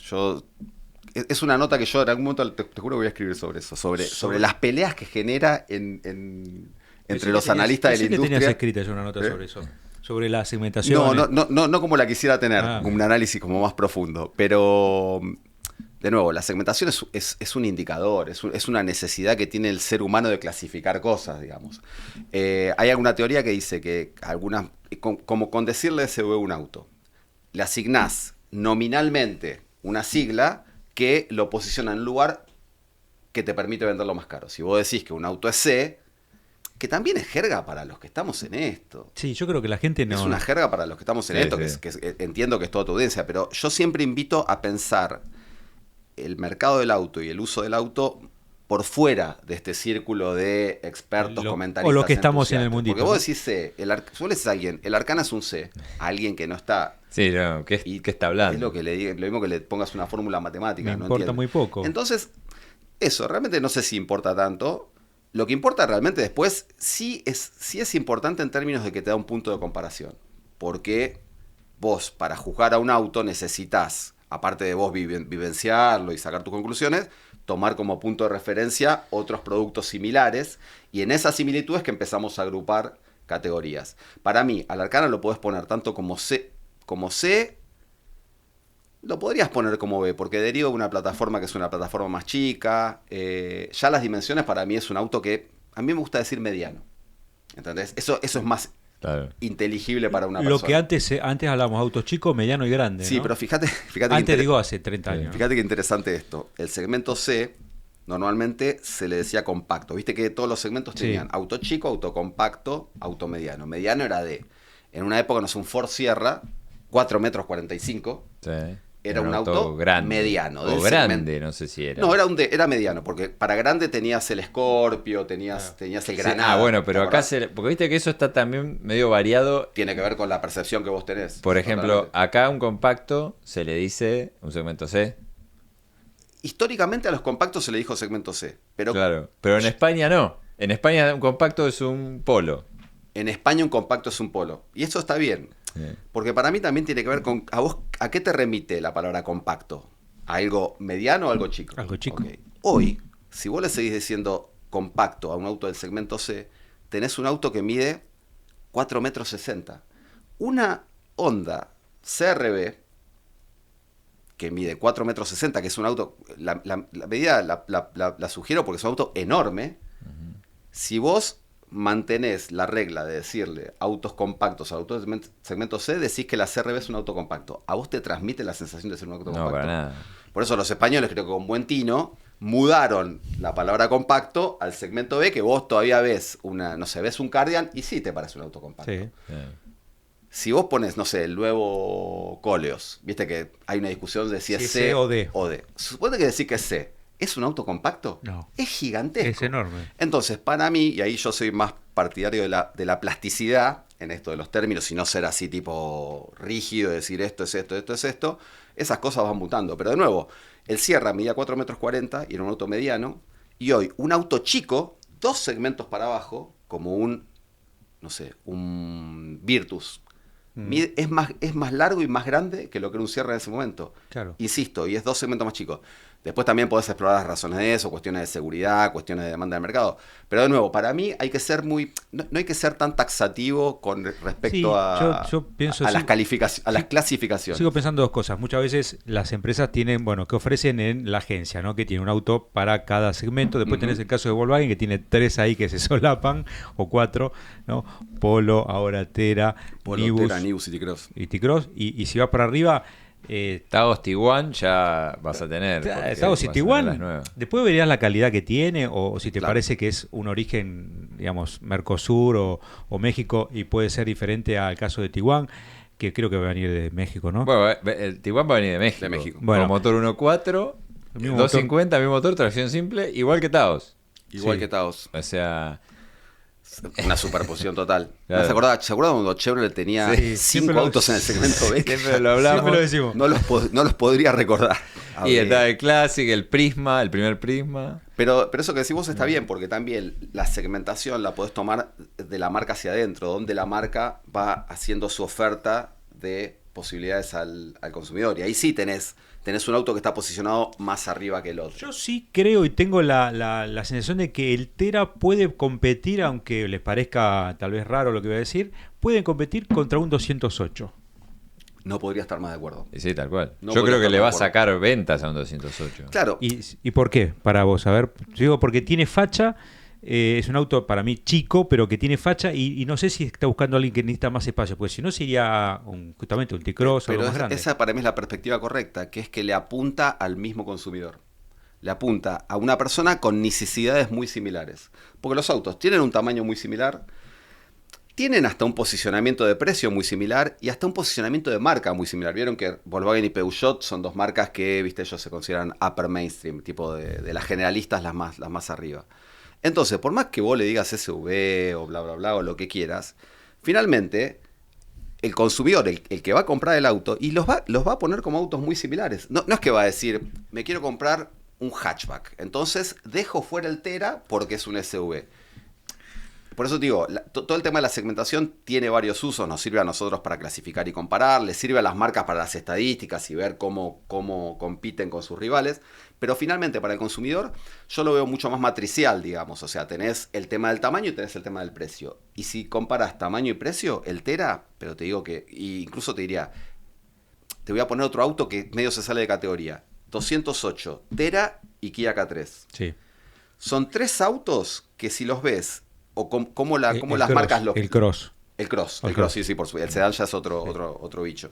Es una nota que yo en algún momento, te juro que voy a escribir sobre eso, sobre las peleas que genera entre los analistas de la industria. Tenías escrita yo una nota sobre eso, sobre la segmentación. No como la quisiera tener, Ah. un análisis como más profundo, pero de nuevo, la segmentación es un indicador, es una necesidad que tiene el ser humano de clasificar cosas, digamos. Hay alguna teoría que dice que como con decirle SV a un auto, le asignás nominalmente una sigla que lo posiciona en un lugar que te permite venderlo más caro. Si vos decís que un auto es C, que también es jerga para los que estamos en esto. Sí, yo creo que la gente no... Es una jerga para los que estamos en Sí, esto, sí. que entiendo que es toda tu audiencia, pero yo siempre invito a pensar el mercado del auto y el uso del auto por fuera de este círculo de expertos, comentaristas. O lo que estamos en el entusiastas. mundito. Porque vos ¿no? decís C, si vos le decís a alguien, el Arcana es un C, a alguien que no está... Sí, no, ¿qué está hablando? Es lo que le diga, lo mismo que le pongas una fórmula matemática. Me no importa entiendo. muy poco. Entonces, eso, realmente no sé si importa tanto. Lo que importa realmente después sí es importante en términos de que te da un punto de comparación. Porque vos, para juzgar a un auto, necesitas, aparte de vos vivenciarlo y sacar tus conclusiones, tomar como punto de referencia otros productos similares. Y en esas similitudes que empezamos a agrupar categorías. Para mí, al Arcana lo podés poner tanto como C, lo podrías poner como B, porque deriva de una plataforma que es una plataforma más chica. Ya las dimensiones para mí es un auto que a mí me gusta decir mediano. ¿Entendés? Eso es más Claro. inteligible para una Lo persona. que antes hablábamos, autos chicos, mediano y grande. Sí, ¿no? pero fíjate Antes digo hace 30 años. Fíjate qué interesante esto. El segmento C normalmente se le decía compacto. Viste que todos los segmentos Sí. tenían auto chico, auto compacto, auto mediano. Mediano era D. En una época, no sé, un Ford Sierra, 4 metros 45. Sí. Era un auto mediano, del O grande, segmento. no sé si era. No, era mediano, porque para grande tenías el Scorpio, tenías el Sí, Granada. bueno, pero ¿te acá acordás? porque viste que eso está también medio variado. Tiene que ver con la percepción que vos tenés. Por ejemplo, Totalmente. acá un compacto se le dice un segmento C. Históricamente a los compactos se le dijo segmento C, pero Claro, pero en España no. En España un compacto es un polo. en España un compacto es un polo. Y eso está bien, porque para mí también tiene que ver con... ¿A qué te remite la palabra compacto? ¿A algo mediano o algo chico? Algo chico. Ok. Hoy, si vos le seguís diciendo compacto a un auto del segmento C, tenés un auto que mide 4 metros 60. Una Honda CRV que mide 4 metros 60, que es un auto, la medida la sugiero porque es un auto enorme. Si vos mantenés la regla de decirle autos compactos al auto de segmento C, decís que la CRB es un auto compacto. ¿A vos te transmite la sensación de ser un auto compacto? No, para nada. Por eso los españoles, creo que con buen tino, mudaron la palabra compacto al segmento B, que vos todavía ves ves un Cardigan y sí te parece un auto compacto. Sí. Si vos pones, no sé, el nuevo Coleos, viste que hay una discusión de si es C o D. Supone que decís que es C. ¿Es un auto compacto? No. Es gigantesco. Es enorme. Entonces, para mí, y ahí yo soy más partidario de la plasticidad en esto de los términos, y no ser así tipo rígido, decir esto es esto, esto es esto, esas cosas van mutando. Pero de nuevo, el Sierra medía 4,40 m y era un auto mediano, y hoy un auto chico, 2 segmentos para abajo, como un Virtus, es más largo y más grande que lo que era un Sierra en ese momento. Claro. Insisto, y es 2 segmentos más chicos. Después también podés explorar las razones de eso, cuestiones de seguridad, cuestiones de demanda del mercado. Pero de nuevo, para mí hay que ser no hay que ser tan taxativo con respecto yo pienso, a las clasificaciones. Sigo pensando 2 cosas. Muchas veces las empresas tienen, que ofrecen en la agencia, ¿no? Que tiene un auto para cada segmento. Después tenés el caso de Volkswagen, que tiene 3 ahí que se solapan, o 4, ¿no? Polo, ahora Tera, Nibus y T-Cross. Y si vas para arriba... Taos Tiguan ya vas a tener. Taos y Tiguan, después verías la calidad que tiene, o si te Claro. parece que es un origen, digamos, Mercosur o México, y puede ser diferente al caso de Tiguan, que creo que va a venir de México, ¿no? Bueno, el Tiguan va a venir de México. Bueno. Con motor 1.4, El mismo 250, mismo motor, tracción simple, igual que Taos. Igual Sí. que Taos. O sea, Una superposición total. Claro. ¿Se acuerdan cuando Chevrolet tenía Sí, 5 autos en el segmento B? siempre lo hablamos. Siempre lo decimos. No los podría recordar. Y está el Classic, el Prisma, el primer Prisma. Pero eso que decís vos está bien, porque también la segmentación la podés tomar de la marca hacia adentro, donde la marca va haciendo su oferta de posibilidades al consumidor. Y ahí sí tenés un auto que está posicionado más arriba que el otro. Yo sí creo y tengo la sensación de que el Tera puede competir, aunque les parezca tal vez raro lo que voy a decir, pueden competir contra un 208. No podría estar más de acuerdo. Y sí, tal cual. No Yo podría creo que estar le de va a acuerdo. sacar ventas a un 208. Claro. ¿Y por qué? Para vos, a ver, yo digo porque tiene facha, es un auto para mí chico, pero que tiene facha, y no sé si está buscando a alguien que necesita más espacio, porque si no sería justamente un T-Cross o algo más grande. esa para mí es la perspectiva correcta, que es que le apunta al mismo consumidor. Le apunta a una persona con necesidades muy similares. Porque los autos tienen un tamaño muy similar, tienen hasta un posicionamiento de precio muy similar y hasta un posicionamiento de marca muy similar. Vieron que Volkswagen y Peugeot son 2 marcas que, viste, ellos se consideran upper mainstream, tipo de las generalistas las más arriba. Entonces, por más que vos le digas SV o bla, bla, bla, o lo que quieras, finalmente el consumidor, el que va a comprar el auto, y los va a poner como autos muy similares. No es que va a decir, me quiero comprar un hatchback, entonces dejo fuera el Tera porque es un SUV. Por eso te digo, todo el tema de la segmentación tiene varios usos, nos sirve a nosotros para clasificar y comparar, les sirve a las marcas para las estadísticas y ver cómo compiten con sus rivales, pero finalmente para el consumidor yo lo veo mucho más matricial, digamos, o sea, tenés el tema del tamaño y tenés el tema del precio. Y si comparas tamaño y precio, el Tera, pero te digo que, incluso te diría, te voy a poner otro auto que medio se sale de categoría, 208, Tera y Kia K3. Sí. Son 3 autos que si los ves, o cómo las Cross, marcas el Cross. El Cross, Cross. sí, por supuesto. El sedán ya es otro bicho.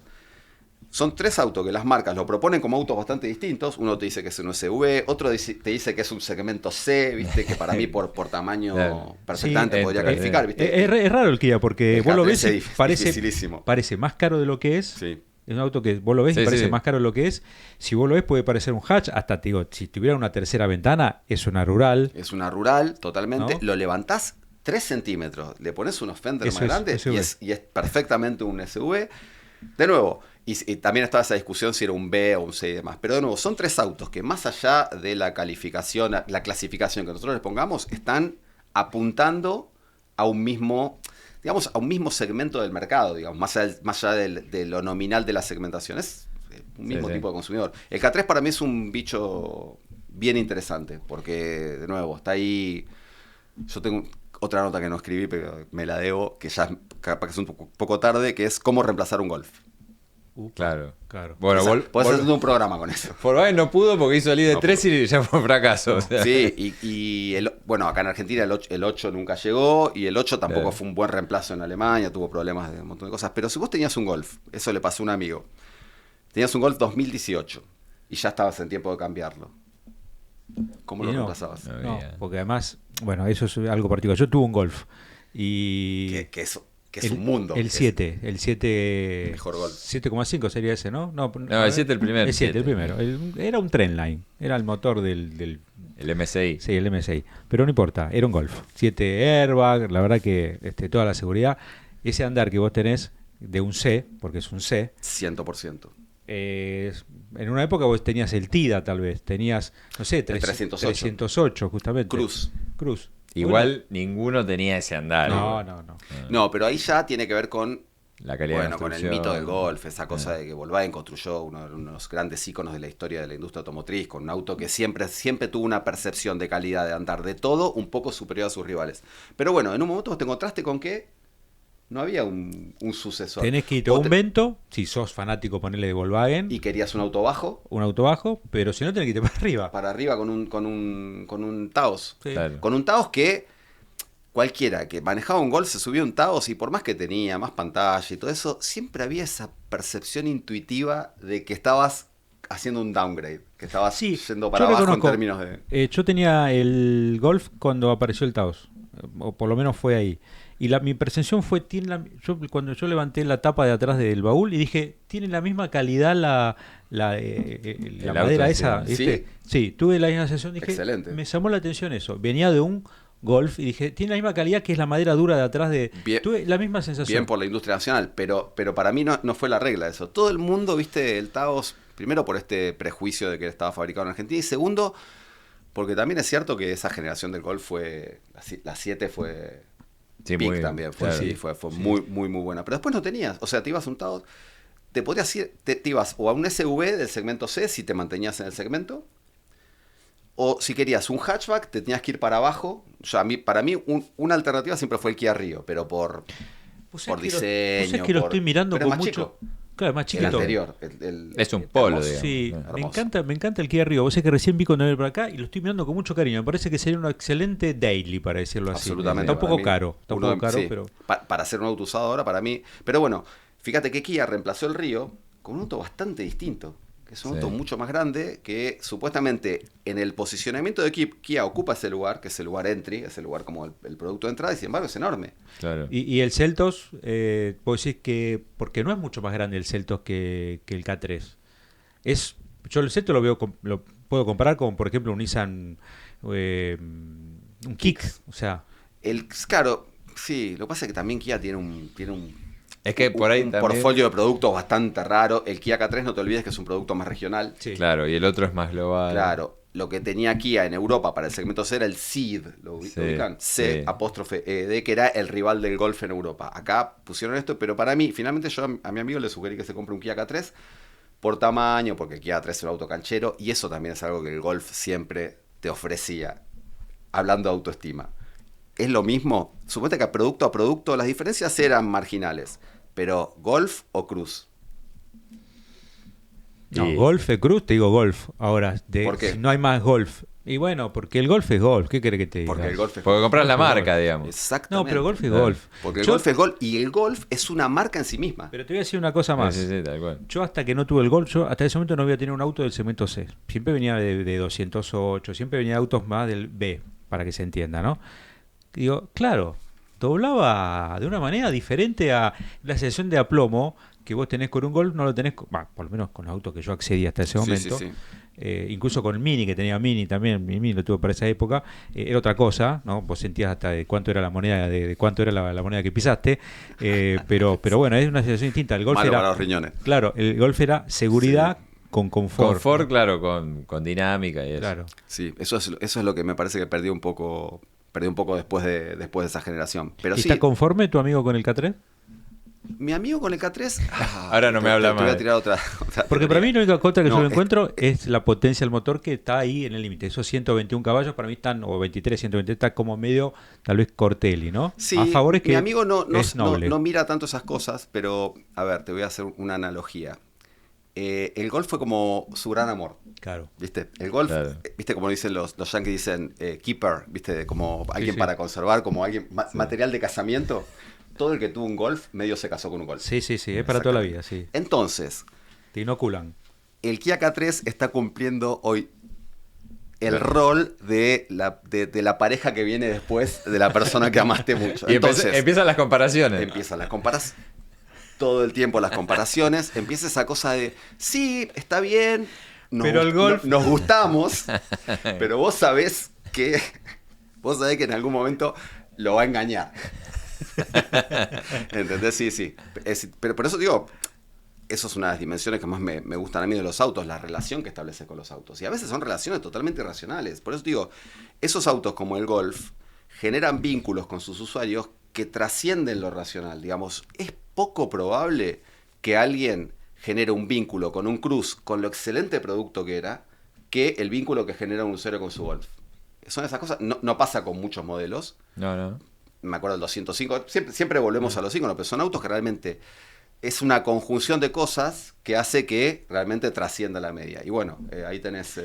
Son 3 autos que las marcas lo proponen como autos bastante distintos. Uno te dice que es un SUV, otro te dice que es un segmento C, viste, que para mí por tamaño perfectamente Sí, podría calificar, viste. Es raro el Kia, porque El vos lo ves K3 y es dificilísimo. parece más caro de lo que es. Sí. Es un auto que vos lo ves y Sí, parece sí. más caro de lo que es. Si vos lo ves puede parecer un hatch, hasta te digo, si tuviera una tercera ventana, es una rural. Es una rural, totalmente. ¿No? Lo levantás 3 centímetros, le pones unos fenders Eso más es grandes SUV. y es perfectamente un SUV. De nuevo, y también estaba esa discusión si era un B o un C y demás. Pero de nuevo, son 3 autos que más allá de la calificación, la clasificación que nosotros les pongamos, están apuntando a un mismo, digamos, a un mismo segmento del mercado, digamos, más allá de lo nominal de la segmentación. Es un mismo Sí, sí. tipo de consumidor. El K3 para mí es un bicho bien interesante, porque, de nuevo, está ahí. Yo tengo otra nota que no escribí, pero me la debo, que ya capaz que es un poco tarde, que es cómo reemplazar un Golf. Claro. Claro. Bueno, Podés hacer un programa con eso. Volkswagen no pudo porque hizo el ID3 pudo. y ya fue un fracaso. O sea. Sí, bueno, acá en Argentina el 8 nunca llegó y el 8 tampoco Claro. fue un buen reemplazo en Alemania, tuvo problemas de un montón de cosas. Pero si vos tenías un Golf, eso le pasó a un amigo, tenías un Golf 2018 y ya estabas en tiempo de cambiarlo. ¿Cómo lo Y no, reemplazabas? No. No, porque además, bueno, eso es algo particular. Yo tuve un Golf y... Que es un mundo. El Es 7, el 7... Mejor Golf. 7,5 sería ese, ¿no? No, el 7 el primero. El 7, el primero. Era un Trendline, era el motor del El MSI. sí, el M6. Pero no importa, era un Golf. 7 airbag, la verdad que toda la seguridad. Ese andar que vos tenés de un C, porque es un C, 100%. en una época vos tenías el TIDA tal vez, tenías, no sé, 308 justamente. Cruz. Igual ninguno tenía ese andar. No. No, pero ahí ya tiene que ver con, La calidad de bueno, con el construcción. mito del Golf, esa cosa de que Volkswagen construyó uno de los grandes íconos de la historia de la industria automotriz, con un auto que siempre tuvo una percepción de calidad de andar de todo un poco superior a sus rivales. Pero bueno, en un momento vos te encontraste con que no había un sucesor. Tenés que irte a Vos un Vento, si sos fanático, ponele de Volkswagen, y querías un auto bajo, un auto bajo, pero si no tenés que irte para arriba. con un Taos. Sí. Claro. Con un Taos que cualquiera que manejaba un Golf se subía a un Taos y por más que tenía más pantalla y todo eso, siempre había esa percepción intuitiva de que estabas haciendo un downgrade, que estabas Sí, yendo para yo abajo reconozco, en términos de... yo tenía el Golf cuando apareció el Taos, o por lo menos fue ahí. Y mi percepción fue, cuando yo levanté la tapa de atrás del baúl y dije, tiene la misma calidad la madera auto, esa. sí. ¿viste? Sí, tuve la misma sensación, dije, Excelente. me llamó la atención eso. Venía de un Golf y dije, tiene la misma calidad que es la madera dura de atrás de... Bien. Tuve la misma sensación. Bien por la industria nacional, pero para mí no fue la regla eso. Todo el mundo, viste, el Taos, primero por este prejuicio de que estaba fabricado en Argentina, y segundo, porque también es cierto que esa generación del Golf la 7 fue... Sí, Peak muy- también, claro. fue muy buena. Pero después no tenías, o sea, te ibas a un Taos, te podrías ir, te ibas o a un SUV del segmento C si te mantenías en el segmento, o si querías un hatchback te tenías que ir para abajo. O sea, para mí una alternativa siempre fue el Kia Rio, pero por diseño. Vos sabés que lo estoy mirando pero es con más mucho... chico. Claro, más El chiquito. anterior. Es un polo, hermoso. digamos. Sí, Hermoso. me encanta el Kia Rio. Vos sabés que recién vi cuando venía por acá y lo estoy mirando con mucho cariño. Me parece que sería un excelente daily, para decirlo así. Absolutamente. Está un para poco mí, caro, sí, pero... Para hacer un auto usado ahora, para mí. Pero bueno, fíjate que Kia reemplazó el Rio con un auto bastante distinto. Que es un Sí. auto mucho más grande, que supuestamente en el posicionamiento de Kia ocupa ese lugar, que es el lugar entry, es el lugar como el producto de entrada, y sin embargo es enorme. Claro. Y el Celtos, vos decís que... Porque no es mucho más grande el Celtos que el K3. Yo el Celtos lo puedo comparar con, por ejemplo, un Nissan... un Kick. O sea... Claro, sí, lo que pasa es que también Kia tiene un Es que por ahí un también... portfolio de productos bastante raro. El Kia K3, no te olvides que es un producto más regional. Sí. Claro, y el otro es más global. Claro, lo que tenía Kia en Europa para el segmento C era el Ceed, ¿lo Sí, ubican? C, sí. apóstrofe ED, que era el rival del Golf en Europa. Acá pusieron esto, pero para mí, finalmente yo a mi amigo le sugerí que se compre un Kia K3 por tamaño, porque el Kia K3 es un auto canchero, y eso también es algo que el Golf siempre te ofrecía, hablando de autoestima. Es lo mismo, suponete que producto a producto las diferencias eran marginales, pero Golf o Cruz. No, Y- Golf, Cruz, te digo Golf. Ahora, ¿Por qué? no hay más Golf. Y bueno, porque el Golf es Golf. ¿Qué querés que te diga? Porque el Golf es Porque compras la Golf es marca, Golf. digamos. Exactamente. No, pero Golf es Claro. Golf. Porque el Yo- Golf es Golf y el Golf es una marca en sí misma. Pero te voy a decir una cosa más. Sí, sí, tal cual. Yo hasta que no tuve el Golf, yo hasta ese momento no había tenido un auto del segmento C. Siempre venía de 208, siempre venía de autos más del B, para que se entienda, ¿no? Y digo, claro, doblaba de una manera diferente a la sensación de aplomo que vos tenés con un Golf, no lo tenés, por lo menos con los autos que yo accedí hasta ese Sí, momento. sí, sí. Incluso con el Mini, que tenía Mini también, mi Mini lo tuve para esa época, era otra cosa, ¿no? Vos sentías hasta de cuánto era la moneda, de cuánto era la moneda que pisaste, pero bueno, es una sensación distinta. El Golf Malo era, para los riñones. claro, el Golf era seguridad con confort. Confort, claro, con dinámica y eso. Claro. Sí, eso es lo que me parece que perdí un poco después de esa generación. Pero ¿Y sí, está conforme tu amigo con el K3? mi amigo con el K3... Ahora no me habla Te voy más. a tirar otra Porque para mí la única contra que No, yo le encuentro es la potencia del motor que está ahí en el límite. Esos 121 caballos para mí están, o 23, 123, está como medio, tal vez Cortelli, ¿no? Sí, a favor es que mi amigo no es noble. mira tanto esas cosas, pero a ver, te voy a hacer una analogía. el golf fue como su gran amor. Claro. ¿Viste? El golf, Claro. ¿viste? Como dicen los yankees, dicen keeper, ¿viste? Como alguien sí. para conservar, como alguien, material de casamiento. Todo el que tuvo un golf, medio se casó con un golf. Sí, es para toda la vida, sí. Entonces, Te inoculan. el Kia K3 está cumpliendo hoy el rol de la pareja que viene después de la persona que amaste mucho. Y Entonces, empiezan las comparaciones. empiezan las comparaciones. Todo el tiempo las comparaciones. Empieza esa cosa de, sí, está bien. Pero el golf- nos gustamos, pero vos sabés que en algún momento lo va a engañar. ¿Entendés? Sí. Pero por eso digo, eso es una de las dimensiones que más me gustan a mí de los autos, la relación que establece con los autos. Y a veces son relaciones totalmente irracionales. Por eso digo, esos autos como el Golf generan vínculos con sus usuarios que trascienden lo racional. Digamos, es poco probable que alguien genere un vínculo con un Cruze, con lo excelente producto que era, que el vínculo que genera un usuario con su Golf. Son esas cosas, no pasa con muchos modelos. No. Me acuerdo del 205, siempre volvemos a los íconos, pero son autos que realmente es una conjunción de cosas que hace que realmente trascienda la media. Y bueno, ahí tenés...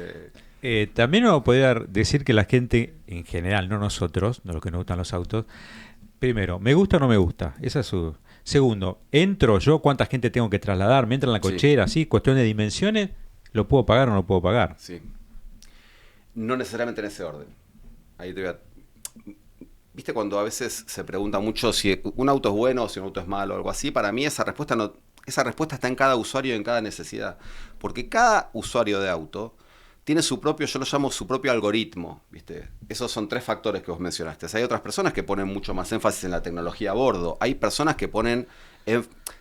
También uno podría decir que la gente, en general, no nosotros, no los que nos gustan los autos, primero, ¿me gusta o no me gusta? Esa es su... Segundo, ¿entro yo? ¿Cuánta gente tengo que trasladar? ¿Me entra en la cochera? ¿Sí? Cuestión de dimensiones, ¿lo puedo pagar o no lo puedo pagar? Sí. No necesariamente en ese orden. Ahí te voy a... ¿Viste cuando a veces se pregunta mucho si un auto es bueno o si un auto es malo o algo así? Para mí esa respuesta está en cada usuario y en cada necesidad. Porque cada usuario de auto tiene su propio, yo lo llamo su propio algoritmo, ¿viste? Esos son 3 factores que vos mencionaste. Hay otras personas que ponen mucho más énfasis en la tecnología a bordo. Hay personas que ponen,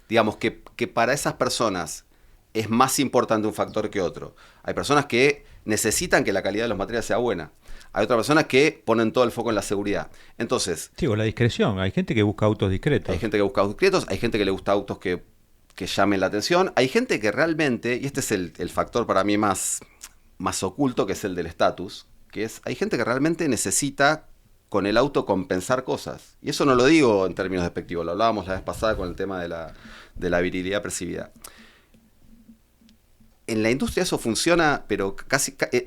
digamos, que para esas personas es más importante un factor que otro. Hay personas que necesitan que la calidad de los materiales sea buena. Hay otras personas que ponen todo el foco en la seguridad. Entonces... Sí, o la discreción. Hay gente que busca autos discretos. Hay gente que busca autos discretos, hay gente que le gusta autos que llamen la atención. Hay gente que realmente, y este es el factor para mí más oculto, que es el del estatus, hay gente que realmente necesita con el auto compensar cosas. Y eso no lo digo en términos despectivos, lo hablábamos la vez pasada con el tema de la virilidad percibida. En la industria eso funciona, pero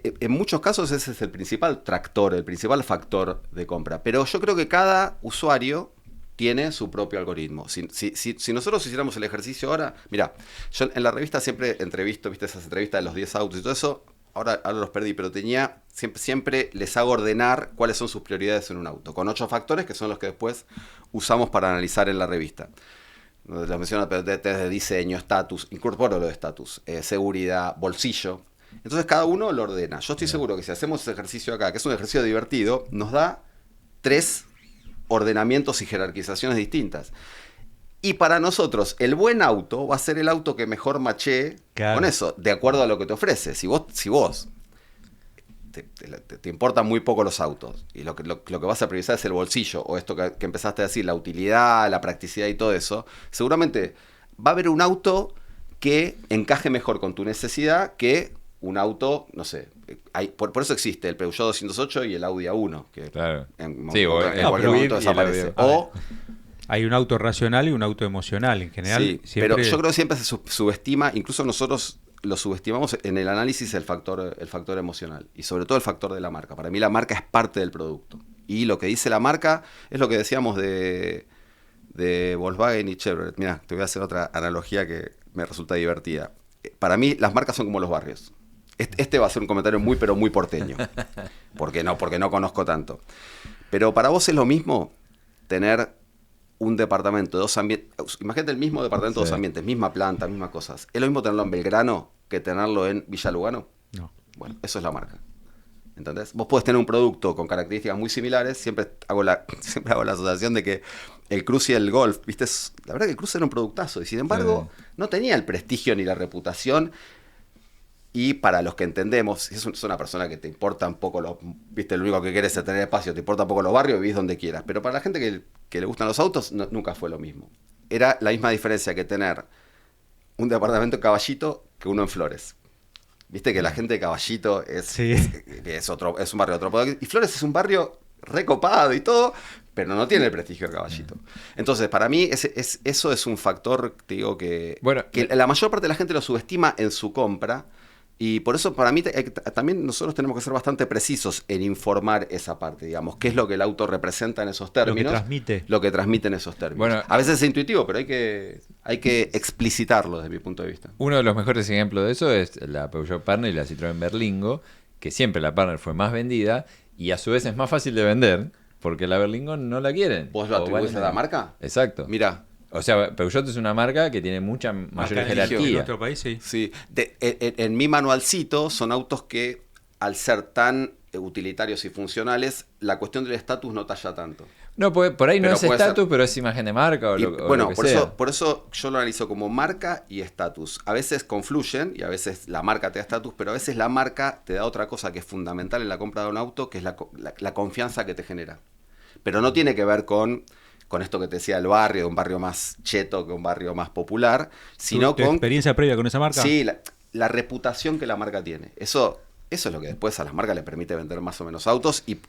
en muchos casos ese es el principal tractor, el principal factor de compra. Pero yo creo que cada usuario tiene su propio algoritmo. Si nosotros hiciéramos el ejercicio ahora, mira, yo en la revista siempre entrevisto, viste esas entrevistas de los 10 autos y todo eso, ahora los perdí, pero siempre les hago ordenar cuáles son sus prioridades en un auto, con 8 factores que son los que después usamos para analizar en la revista. Las menciono desde diseño, estatus, incorporo lo de estatus, seguridad, bolsillo. Entonces cada uno lo ordena. Yo estoy seguro que si hacemos ese ejercicio acá, que es un ejercicio divertido, nos da 3 ordenamientos y jerarquizaciones distintas. Y para nosotros, el buen auto va a ser el auto que mejor machee con eso, de acuerdo a lo que te ofrece. Si vos te importan muy poco los autos y lo que vas a priorizar es el bolsillo o esto que empezaste a decir, la utilidad, la practicidad y todo eso, seguramente va a haber un auto que encaje mejor con tu necesidad que un auto, no sé, por eso existe el Peugeot 208 y el Audi A1, que claro. en el cualquier momento desaparece. O hay un auto racional y un auto emocional en general. Sí, siempre... pero yo creo que siempre se subestima, incluso nosotros lo subestimamos en el análisis el factor emocional y sobre todo el factor de la marca. Para mí la marca es parte del producto y lo que dice la marca es lo que decíamos de Volkswagen y Chevrolet. Mira, te voy a hacer otra analogía que me resulta divertida. Para mí las marcas son como los barrios. Este va a ser un comentario pero muy porteño, porque no conozco tanto. Pero para vos es lo mismo tener un departamento de 2 ambientes. Imagínate el mismo departamento de 2 ambientes, misma planta, mismas cosas. ¿Es lo mismo tenerlo en Belgrano que tenerlo en Villa Lugano? No. Bueno, eso es la marca. ¿Entendés? Vos podés tener un producto con características muy similares. Siempre hago la asociación de que el Cruze y el Golf, ¿viste? La verdad que el Cruze era un productazo y sin embargo no tenía el prestigio ni la reputación. Y para los que entendemos, si es una persona que te importa un poco, viste, lo único que quieres es tener espacio, te importa un poco los barrios, vivís donde quieras. Pero para la gente que le gustan los autos, nunca fue lo mismo. Era la misma diferencia que tener un departamento en Caballito que uno en Flores. Viste que la gente de Caballito es un barrio de otro. Y Flores es un barrio recopado y todo, pero no tiene el prestigio del Caballito. Entonces, para mí, eso es un factor, te digo, que la mayor parte de la gente lo subestima en su compra. Y por eso, para mí, también nosotros tenemos que ser bastante precisos en informar esa parte, digamos, qué es lo que el auto representa en esos términos. Lo que transmite en esos términos. Bueno, a veces es intuitivo, pero hay que explicitarlo desde mi punto de vista. Uno de los mejores ejemplos de eso es la Peugeot Partner y la Citroën Berlingo, que siempre la Partner fue más vendida y a su vez es más fácil de vender porque la Berlingo no la quieren. ¿Vos lo atribuís a la marca? Exacto. Mirá. O sea, Peugeot es una marca que tiene mucha mayor jerarquía. En nuestro país, sí. Sí. En mi manualcito son autos que, al ser tan utilitarios y funcionales, la cuestión del estatus no talla tanto. No, por ahí no es estatus, pero es imagen de marca o lo que sea. Por eso yo lo analizo como marca y estatus. A veces confluyen y a veces la marca te da estatus, pero a veces la marca te da otra cosa que es fundamental en la compra de un auto, que es la confianza que te genera. Pero no tiene que ver con esto que te decía el barrio, un barrio más cheto que un barrio más popular, sino ¿Tu con experiencia previa con esa marca? Sí, la reputación que la marca tiene. Eso es lo que después a las marcas le permite vender más o menos autos y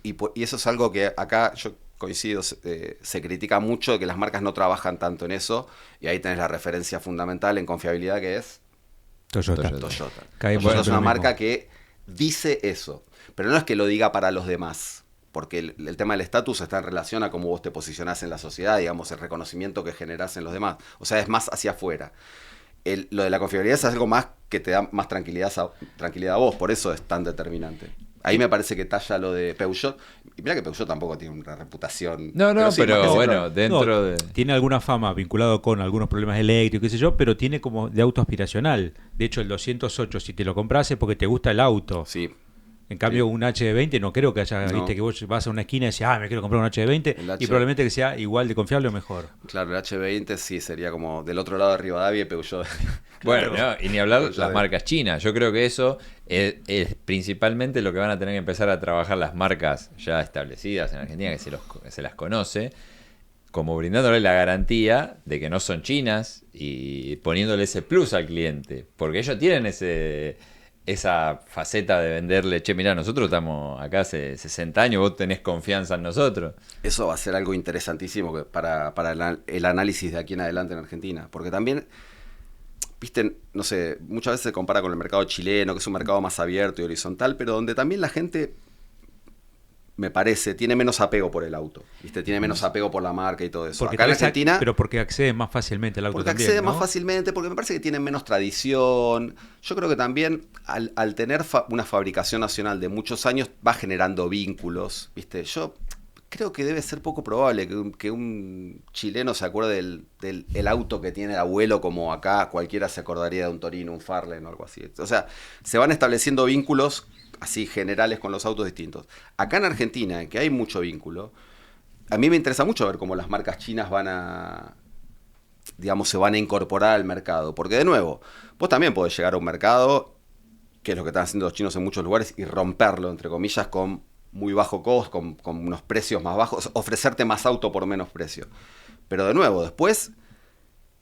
eso es algo que acá yo coincido, se critica mucho, que las marcas no trabajan tanto en eso, y ahí tenés la referencia fundamental en confiabilidad, que es Toyota. Toyota es una marca que dice eso, pero no es que lo diga para los demás, porque el tema del estatus está en relación a cómo vos te posicionás en la sociedad, digamos, el reconocimiento que generás en los demás. O sea, es más hacia afuera. Lo de la confiabilidad es algo más que te da más tranquilidad a vos, por eso es tan determinante. Ahí me parece que talla lo de Peugeot. Y mira que Peugeot tampoco tiene una reputación. No, sí, pero bueno, dentro de. Tiene alguna fama vinculado con algunos problemas eléctricos, qué sé yo, pero tiene como de auto aspiracional. De hecho, el 208, si te lo compras es porque te gusta el auto. Sí. En cambio, un HB20 no creo que haya, viste, que vos vas a una esquina y decís, me quiero comprar un HB20, y probablemente que sea igual de confiable o mejor. Claro, el H20 sí sería como del otro lado de Rivadavia y Peugeot. Bueno, y ni hablar las marcas chinas. Yo creo que eso es principalmente lo que van a tener que empezar a trabajar las marcas ya establecidas en Argentina, que se las conoce, como brindándole la garantía de que no son chinas y poniéndole ese plus al cliente, porque ellos tienen esa faceta de venderle, che, mirá, nosotros estamos acá hace 60 años, vos tenés confianza en nosotros. Eso va a ser algo interesantísimo para el análisis de aquí en adelante en Argentina, porque también, viste, no sé, muchas veces se compara con el mercado chileno, que es un mercado más abierto y horizontal, pero donde también la gente, me parece, tiene menos apego por el auto, ¿viste? Tiene menos apego por la marca y todo eso. Porque acá en Argentina... Pero porque accede más fácilmente al auto porque también, accede ¿no? más fácilmente, porque me parece que tienen menos tradición. Yo creo que también al tener una fabricación nacional de muchos años va generando vínculos, ¿viste? Yo creo que debe ser poco probable que un chileno se acuerde del auto que tiene el abuelo, como acá cualquiera se acordaría de un Torino, un Farlane o algo así. O sea, se van estableciendo vínculos así generales con los autos distintos. Acá en Argentina, en que hay mucho vínculo, a mí me interesa mucho ver cómo las marcas chinas se van a incorporar al mercado. Porque, de nuevo, vos también podés llegar a un mercado, que es lo que están haciendo los chinos en muchos lugares, y romperlo, entre comillas, con muy bajo costo, con unos precios más bajos, ofrecerte más auto por menos precio. Pero, de nuevo, después,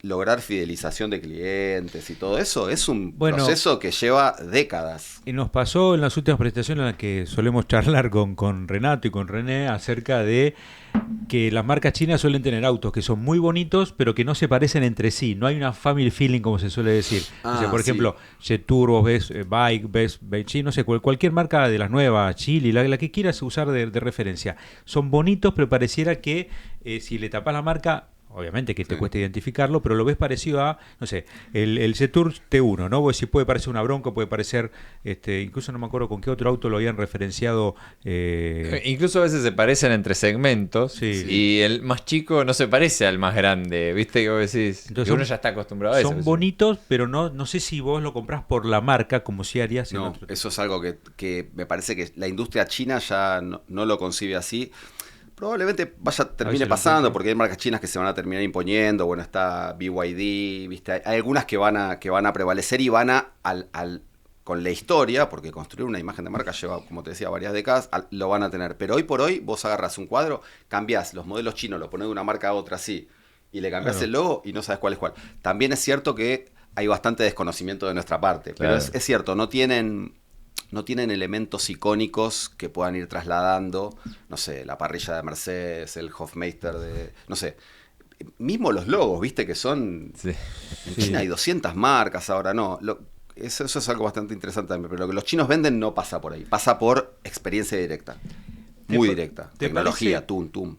lograr fidelización de clientes y todo eso es un proceso que lleva décadas. Y nos pasó en las últimas presentaciones en las que solemos charlar con Renato y con René acerca de que las marcas chinas suelen tener autos que son muy bonitos, pero que no se parecen entre sí. No hay una family feeling, como se suele decir. O sea, por ejemplo, Jet-Turbo, ves Bike, ves Beijing, no sé, cualquier marca de las nuevas, Chili, la que quieras usar de referencia. Son bonitos, pero pareciera que si le tapas la marca... Obviamente que te cuesta identificarlo, pero lo ves parecido a, no sé, el Jetour T1, ¿no? Vos si puede parecer una Bronco, puede parecer, incluso no me acuerdo con qué otro auto lo habían referenciado. Incluso a veces se parecen entre segmentos, y el más chico no se parece al más grande, ¿viste? Que vos decís, entonces uno ya está acostumbrado a eso. Son bonitos, pero no sé si vos lo comprás por la marca, como si harías en otro. Eso es algo que me parece que la industria china ya no lo concibe así. Probablemente termine pasando, porque hay marcas chinas que se van a terminar imponiendo. Bueno, está BYD, ¿viste? Hay algunas que van a prevalecer y van con la historia, porque construir una imagen de marca lleva, como te decía, varias décadas, lo van a tener. Pero hoy por hoy vos agarras un cuadro, cambiás los modelos chinos, lo ponés de una marca a otra así, y le cambiás el logo y no sabes cuál es cuál. También es cierto que hay bastante desconocimiento de nuestra parte, pero es cierto, no tienen... no tienen elementos icónicos que puedan ir trasladando, no sé, la parrilla de Mercedes, el Hofmeister de, no sé, mismo los logos, viste que son, Sí. en China hay 200 marcas ahora, no, eso es algo bastante interesante también, pero lo que los chinos venden no pasa por ahí, pasa por experiencia directa, muy directa, tecnología, tum.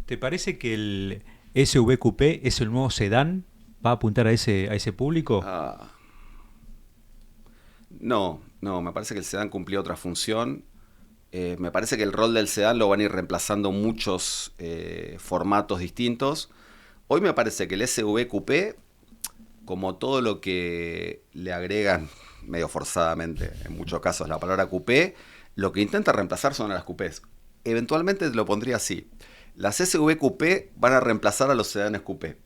¿Te parece que el SUV Coupé es el nuevo sedán? ¿Va a apuntar a ese público? No, me parece que el sedán cumplió otra función. Me parece que el rol del sedán lo van a ir reemplazando muchos formatos distintos. Hoy me parece que el SUV Coupé, como todo lo que le agregan medio forzadamente, en muchos casos, la palabra coupé, lo que intenta reemplazar son a las coupés. Eventualmente lo pondría así. Las SUV Coupé van a reemplazar a los sedanes Coupé.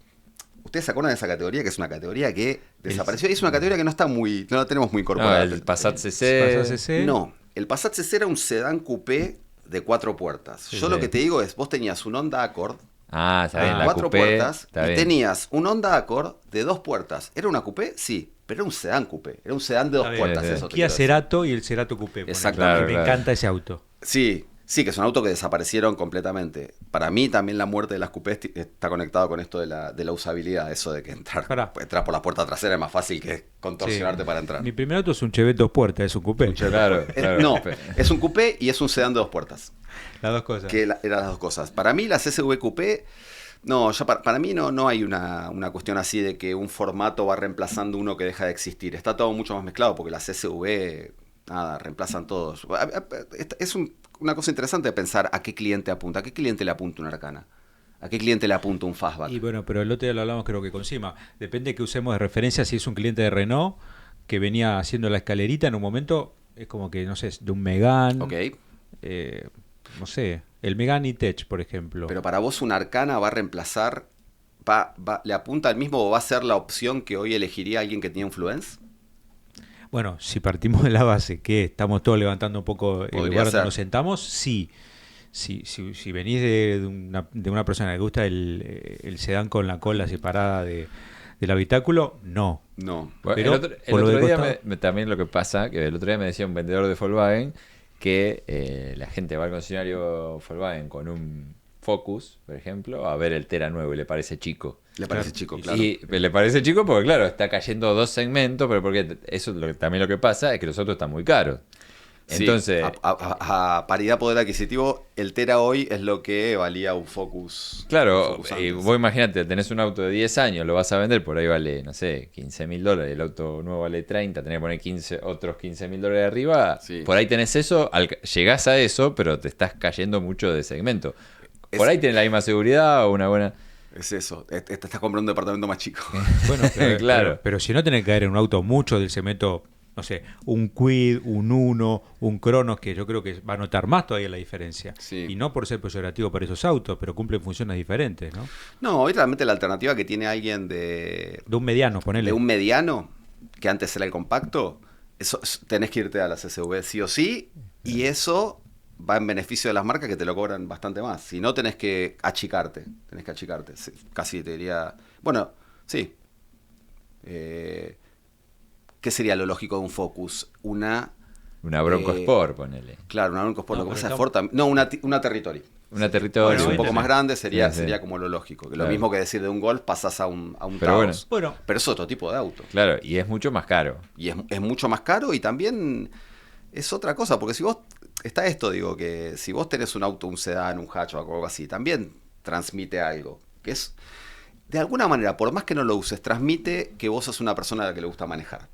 ¿Ustedes se acuerdan de esa categoría? Que es una categoría que desapareció. Y es una categoría que no la tenemos muy incorporada. No, el Passat CC. No, el Passat CC era un sedán coupé de 4 puertas. Sí, Yo lo que te digo es, vos tenías un Honda Accord Está bien, de la 4 coupé, puertas está y bien. tenías un Honda Accord de 2 puertas. ¿Era una coupé? Sí, pero era un sedán coupé. Era un sedán de 2 Está bien, puertas. sí. Eso te Kia quiero decir. Cerato y el Cerato Coupé. ponele. Exactamente. Me Claro. encanta ese auto. Sí, que es un auto que desaparecieron completamente. Para mí también la muerte de las coupés está conectado con esto de la usabilidad, eso de que entrar por la puerta trasera es más fácil que contorsionarte Sí. para entrar. Mi primer auto es un Chevette 2 puertas, es un Coupé. Claro. No, es un coupé y es un sedán de 2 puertas. Las dos cosas. Que eran las dos cosas. Para mí las SUV Coupé, no, ya para mí no hay una cuestión así de que un formato va reemplazando uno que deja de existir. Está todo mucho más mezclado porque las SUV, nada, reemplazan todos. Es una cosa interesante de pensar a qué cliente apunta, a qué cliente le apunta una Arcana, a qué cliente le apunta un Fastback. Y bueno, pero el otro día lo hablamos creo que con Sima. Depende que usemos de referencia. Si es un cliente de Renault que venía haciendo la escalerita en un momento, es como que, no sé, de un Megane. Ok, No sé, el Megane E-Tech, por ejemplo. pero para vos una Arcana va a reemplazar, le apunta al mismo o va a ser la opción que hoy elegiría alguien que tenía un Fluence. Bueno, si partimos de la base que estamos todos levantando un poco el Podría lugar donde ser. nos sentamos, sí. Si venís de una persona que le gusta el sedán con la cola separada del habitáculo, no. No. Bueno, Pero, el por lo otro de día costado- también lo que pasa, que el otro día me decía un vendedor de Volkswagen que la gente va al concesionario Volkswagen con un Focus, por ejemplo, a ver el Tera nuevo y le parece chico. Le parece chico, claro. Y le parece chico porque, claro, está cayendo 2 segmentos, pero porque eso también lo que pasa es que los otros están muy caros. Sí, Entonces, a paridad poder adquisitivo, el Tera hoy es lo que valía un Focus. claro, un Focus antes. vos imagínate, tenés un auto de 10 años, lo vas a vender, por ahí vale, no sé, $15.000, el auto nuevo vale 30, tenés que poner otros $15.000 arriba, Sí. por ahí tenés eso, llegás a eso, pero te estás cayendo mucho de segmento. Por ahí tenés la misma seguridad o una buena... Es eso, te estás comprando un departamento más chico. Bueno, pero, Claro. pero si no tenés que caer en un auto mucho del segmento, no sé, un Kwid, un Uno, un Cronos, que yo creo que va a notar más todavía la diferencia. Sí. Y no por ser peyorativo para esos autos, pero cumplen funciones diferentes, ¿no? No, hoy realmente la alternativa que tiene alguien De un mediano, ponele. de un mediano, que antes era el compacto, tenés que irte a las SUV sí o sí, y eso va en beneficio de las marcas que te lo cobran bastante más. Si no, tenés que achicarte. Sí, casi te diría... Bueno, sí. ¿Qué sería lo lógico de un Focus? Una Bronco Sport, ponele. Claro, una Bronco Sport. No, Lo que pero pasa es estamos- Ford no, una Territory. Una Territorio. Bueno, un poco bueno. más grande sería, Sí, sí. sería como lo lógico. Que Claro. Lo mismo que decir de un Golf pasas a un Pero Taos. Bueno, Pero es otro tipo de auto. Claro, y es mucho más caro. Y es mucho más caro y también es otra cosa. Porque si vos, está esto, digo, que si vos tenés un auto, un sedán, un hatchback o algo así, también transmite algo. Que es, de alguna manera, por más que no lo uses, transmite que vos sos una persona a la que le gusta manejar.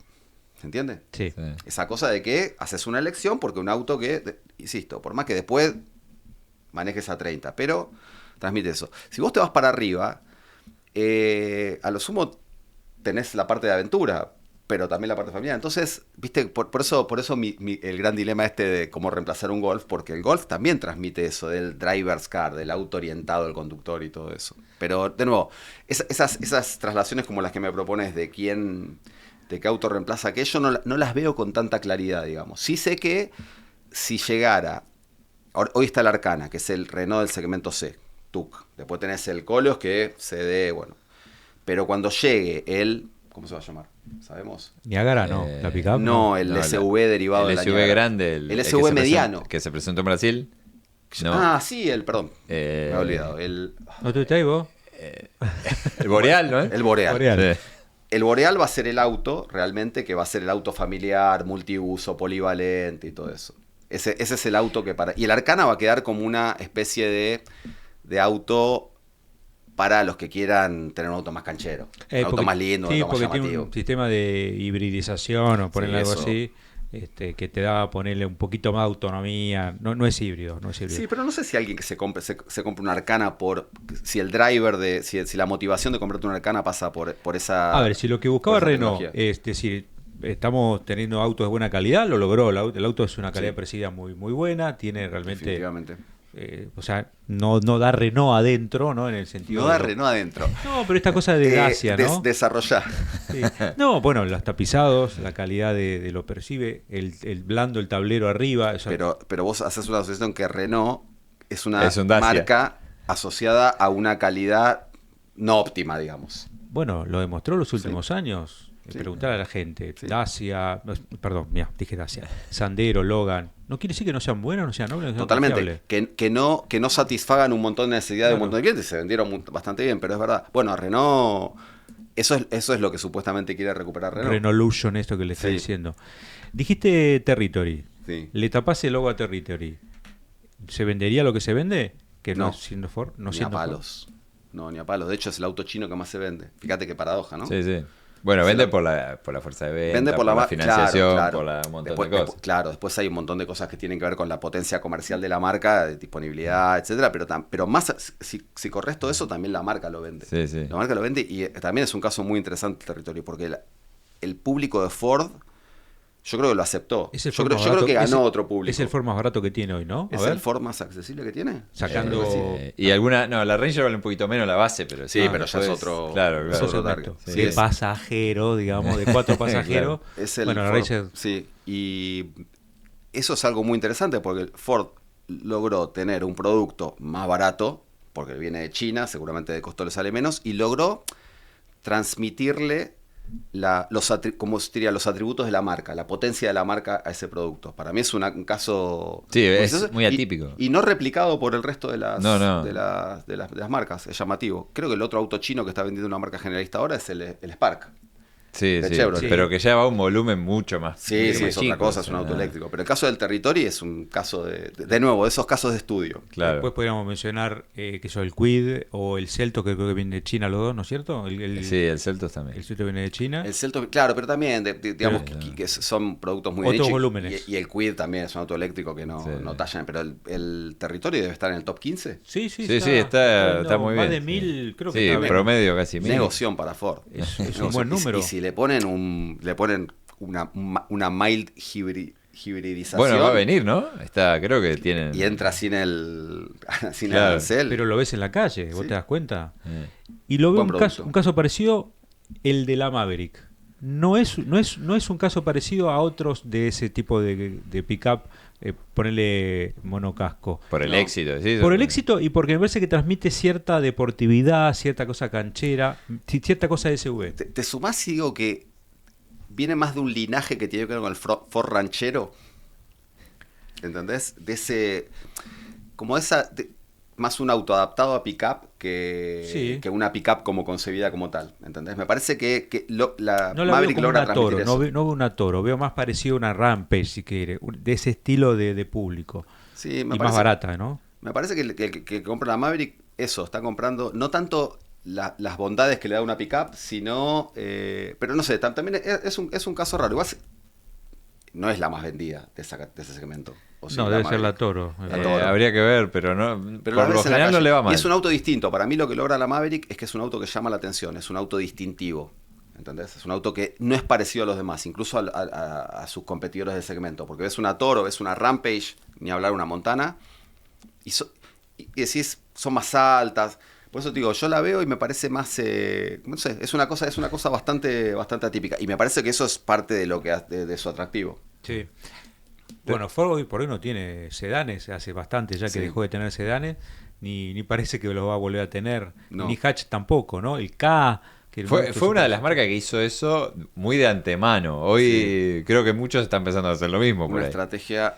¿Se entiende? sí. Sí. Esa cosa de que haces una elección porque un auto que, insisto, por más que después manejes a 30, pero transmite eso. Si vos te vas para arriba, a lo sumo tenés la parte de aventura, pero también la parte familiar. Entonces, viste, por eso el gran dilema de cómo reemplazar un Golf, porque el Golf también transmite eso del driver's car, del auto orientado del conductor y todo eso. Pero, de nuevo, esas traslaciones como las que me propones de qué auto reemplaza qué, yo no las veo con tanta claridad, digamos. Sí sé que si llegara, hoy está el Arcana, que es el Renault del segmento C, TUC. Después tenés el Koleos, que CD, bueno. Pero cuando llegue el, ¿cómo se va a llamar? ¿Sabemos? Niagara no, la pick-up. No, el SUV derivado de la SUV Niagara. grande, El SUV mediano. Que se presentó en Brasil. No. Ah, sí, perdón. Me he olvidado. ¿No te ahí vos? El Boreal, ¿no? El Boreal. Boreal. Sí. El Boreal va a ser el auto, realmente, que va a ser el auto familiar, multiuso, polivalente y todo eso. Ese es el auto que para... Y el Arcana va a quedar como una especie de auto para los que quieran tener un auto más canchero. Un auto más lindo, un auto más porque llamativo. tiene un sistema de hibridización o ponerle algo eso. así, que te da a ponerle un poquito más de autonomía. No es híbrido, no es híbrido. Sí, pero no sé si alguien que se compre una Arcana por... Si el driver de... Si la motivación de comprarte una Arcana pasa por esa... A ver, si lo que buscaba por esa Renault tecnología. es decir, estamos teniendo autos de buena calidad, lo logró. El auto es una calidad Sí. presida muy, muy buena, tiene realmente... Definitivamente. O sea, no da Renault adentro, ¿no? En el sentido No da de lo- Renault adentro. No, pero esta cosa de Dacia, ¿no? Desarrollar. Sí. No, bueno, los tapizados, la calidad de lo percibe, el blando, el tablero arriba. Eso, Pero vos haces una asociación que Renault es Es una un Dacia. marca asociada a una calidad no óptima, digamos. bueno, lo demostró los últimos años. Sí. Preguntar a la gente. Sí. Dacia, perdón, mira, dije Dacia. Sandero, Logan. No quiere decir que no sean buenas, no sean nobles, no sean Totalmente. confiables. Que no satisfagan un montón de necesidades de un Claro. montón de clientes. Se vendieron bastante bien, pero es verdad. Bueno, a Renault... Eso es lo que supuestamente quiere recuperar Renault. Renaulution, esto que le está Sí. diciendo. Dijiste Territory. Sí. Le tapás el logo a Territory. ¿Se vendería lo que se vende? Que no, No. siendo Ford. No Ni a siendo Ford. palos. No, ni a palos. De hecho, es el auto chino que más se vende. Fíjate qué paradoja, ¿no? Sí, sí. Bueno, Se vende lo- por la fuerza de venta, Vende por la financiación, claro. por un montón Después, de cosas. Claro, después hay un montón de cosas que tienen que ver con la potencia comercial de la marca, de disponibilidad, etcétera. Pero más, si corres todo eso, también la marca lo vende. Sí, sí. La marca lo vende y también es un caso muy interesante el territorio, porque el público de Ford, yo creo que lo aceptó. Es el Yo Ford creo, más yo creo barato- que ganó es el- otro público. Es el Ford más barato que tiene hoy, ¿no? A ¿Es ver. el Ford más accesible que tiene? Sacando- Y alguna... No, la Ranger vale un poquito menos la base, pero Sí, pero ya es después- otro... Claro, es claro. otro segmento. target. Sí, De es- pasajero, digamos, de 4 pasajeros. Es el bueno, la Ford, Ranger sí, y eso es algo muy interesante porque el Ford logró tener un producto más barato, porque viene de China, seguramente de costo le sale menos, y logró transmitirle como se diría, los atributos de la marca, la potencia de la marca a ese producto. Para mí es un caso... Sí, es exitoso muy atípico. Y no replicado por el resto de las, No. De las marcas, es llamativo. Creo que el otro auto chino que está vendiendo una marca generalista ahora es el Spark. Sí, de sí, Chevrolet. pero que ya va a un volumen mucho más. Sí, mucho sí, más es otra chico, cosa, o es un sea, auto eléctrico. Pero el caso del Territory es un caso de nuevo, de esos casos de estudio. Claro. Después podríamos mencionar que eso, el Kwid o el Celto, que creo que viene de China los dos, ¿no es cierto? Sí, el Celtos también. El Celto viene de China. El Celto, claro, pero también, digamos, Pero- que son productos muy Otros nicho, volúmenes. Y el Quid también es un auto eléctrico que Sí. no tallan. Pero el Territory debe estar en el top 15. Sí, Sí, está muy más bien. de 1000, creo que Sí, está bien. promedio casi 1000. Negoción para Ford. Es un Negoción. buen número. Y si le ponen una mild hibridización Bueno, va a venir, ¿no? Creo que tienen... y entra sin el Claro. arancel. Pero lo ves en la calle, ¿vos Sí. te das cuenta? Eh, Y lo veo Buen un caso parecido, el de la Maverick. No es un caso parecido a otros de ese tipo de pick-up, ponerle monocasco. por el No. éxito, ¿sí? Por el éxito y porque me parece que transmite cierta deportividad, cierta cosa canchera, cierta cosa de SUV. Te sumás y digo que viene más de un linaje que tiene que ver con el Ford ranchero. ¿Entendés? De ese. Como más un auto adaptado a pickup Sí. que una pickup como concebida como tal. ¿Entendés? Me parece que la No la veo Maverick como logra una transmitir Toro, eso. no veo una Toro, veo más parecido a una Rampage, si quiere, de ese estilo de público. Sí, Y más barata, ¿no? Me parece que el que compra la Maverick, eso, está comprando no tanto las bondades que le da una pickup, sino. Pero no sé, también es un caso raro. Igual no es la más vendida de ese segmento. ¿O sí, No, debe ser Maverick? la Toro. La Toro. habría que ver, pero no. Pero por la lo ves en la general no calle. le va mal. Y es un auto distinto. Para mí lo que logra la Maverick es que es un auto que llama la atención, es un auto distintivo. ¿Entendés? Es un auto que no es parecido a los demás, incluso a sus competidores del segmento. Porque ves una Toro, ves una Rampage, ni hablar una Montana, y decís, son más altas. Por eso te digo, yo la veo y me parece más, no sé, es una cosa bastante atípica. Y me parece que eso es parte de lo que de su atractivo. Sí. Bueno, Ford hoy por hoy no tiene sedanes, hace bastante ya que Sí. dejó de tener sedanes, ni parece que lo va a volver a tener, No. ni hatch tampoco, ¿no? El K, Fue una de las marcas que hizo eso muy de antemano. Hoy creo que muchos están empezando a hacer lo mismo. Una por ahí. estrategia...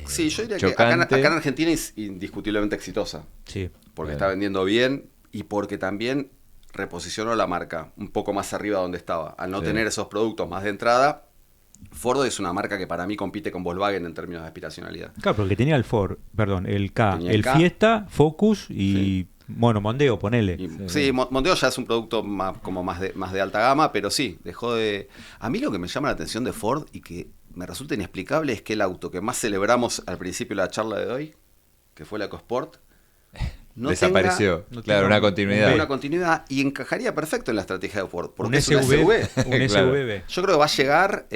Sí, yo diría chocante. que acá en Argentina es indiscutiblemente exitosa. Sí. Porque está vendiendo bien y porque también reposicionó la marca un poco más arriba donde estaba. Al no tener esos productos más de entrada, Ford es una marca que para mí compite con Volkswagen en términos de aspiracionalidad. Claro, porque tenía el Ford, perdón, el K, Tenía el K. Fiesta, Focus y, bueno, Mondeo, ponele. Sí, Mondeo ya es un producto más de alta gama, pero sí, dejó de... A mí lo que me llama la atención de Ford y que me resulta inexplicable es que el auto que más celebramos al principio de la charla de hoy, que fue la EcoSport, no desapareció. no Claro, tenga una continuidad. una continuidad y encajaría perfecto en la estrategia de Ford. Porque Un es un SUV. SUV. Un Claro. SUV. Yo creo que va a llegar,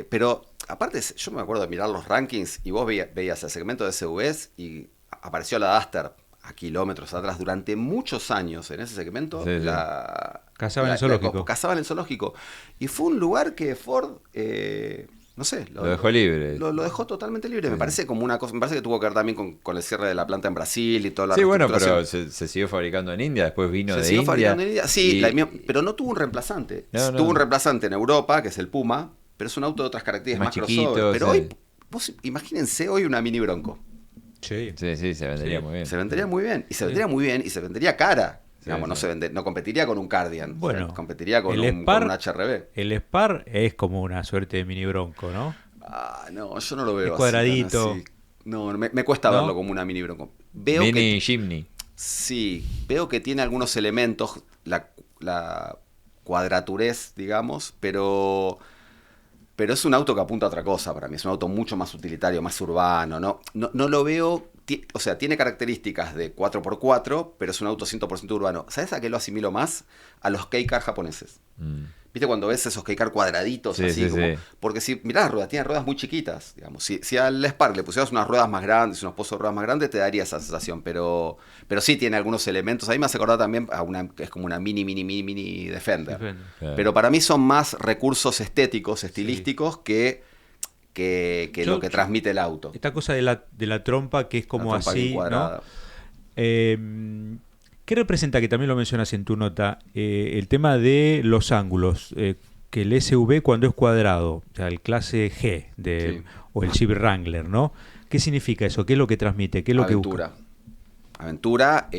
pero aparte, yo me acuerdo de mirar los rankings y vos veías el segmento de SUVs y apareció la Duster a kilómetros atrás durante muchos años en ese segmento. Sí, sí. Cazaba en el zoológico. Cazaba en el zoológico. Y fue un lugar que Ford, no sé, Lo dejó libre. Lo dejó totalmente libre. Me parece como una cosa, me parece que tuvo que ver también con el cierre de la planta en Brasil y toda la Sí, bueno, reestructuración. pero se siguió fabricando en India, después vino Se de siguió India. fabricando en India. Sí, y- pero no tuvo un reemplazante. No, no. Tuvo un reemplazante en Europa, que es el Puma, pero es un auto de otras características, más chiquito, crossover. Pero sí. hoy, vos imagínense hoy una Mini Bronco. Sí. Sí, se vendería Sí. muy bien. Se vendería muy bien, y se vendería muy bien, y se vendería cara. Sí, Digamos, sí. no competiría con un Cardian, Bueno, o sea, competiría con el un Spar- con un HRB. El Spar es como una suerte de mini Bronco, ¿no? Ah, no, yo no lo veo Es así, cuadradito. tan así. No, me cuesta ¿No? verlo como una Mini Bronco. Veo Mini que Jimny. sí, veo que tiene algunos elementos, la cuadraturez, digamos, pero es un auto que apunta a otra cosa para mí. Es un auto mucho más utilitario, más urbano. No lo veo, o sea, tiene características de 4x4, pero es un auto 100% urbano. ¿Sabes a qué lo asimilo más? A los K-Car japoneses. ¿Viste cuando ves esos K-Car cuadraditos Sí, así? sí, Como, sí. porque si mirás las ruedas, tiene ruedas muy chiquitas. Digamos. Si al Spark le pusieras unas ruedas más grandes, unos pozos de ruedas más grandes, te daría esa sensación. Pero sí tiene algunos elementos. Ahí me hace acordar también a una que es como una mini Defender. Claro. Pero para mí son más recursos estéticos, estilísticos, que Yo- lo que transmite el auto. Esta cosa de la trompa que es como La trompa bien así, ¿no? cuadrada. ¿Qué representa, que también lo mencionas en tu nota, el tema de los ángulos? Que el SUV cuando es cuadrado, o sea, el clase G Sí. o el Jeep Wrangler, ¿no? ¿Qué significa eso? ¿Qué es lo que transmite? ¿Qué es lo que busca? Aventura,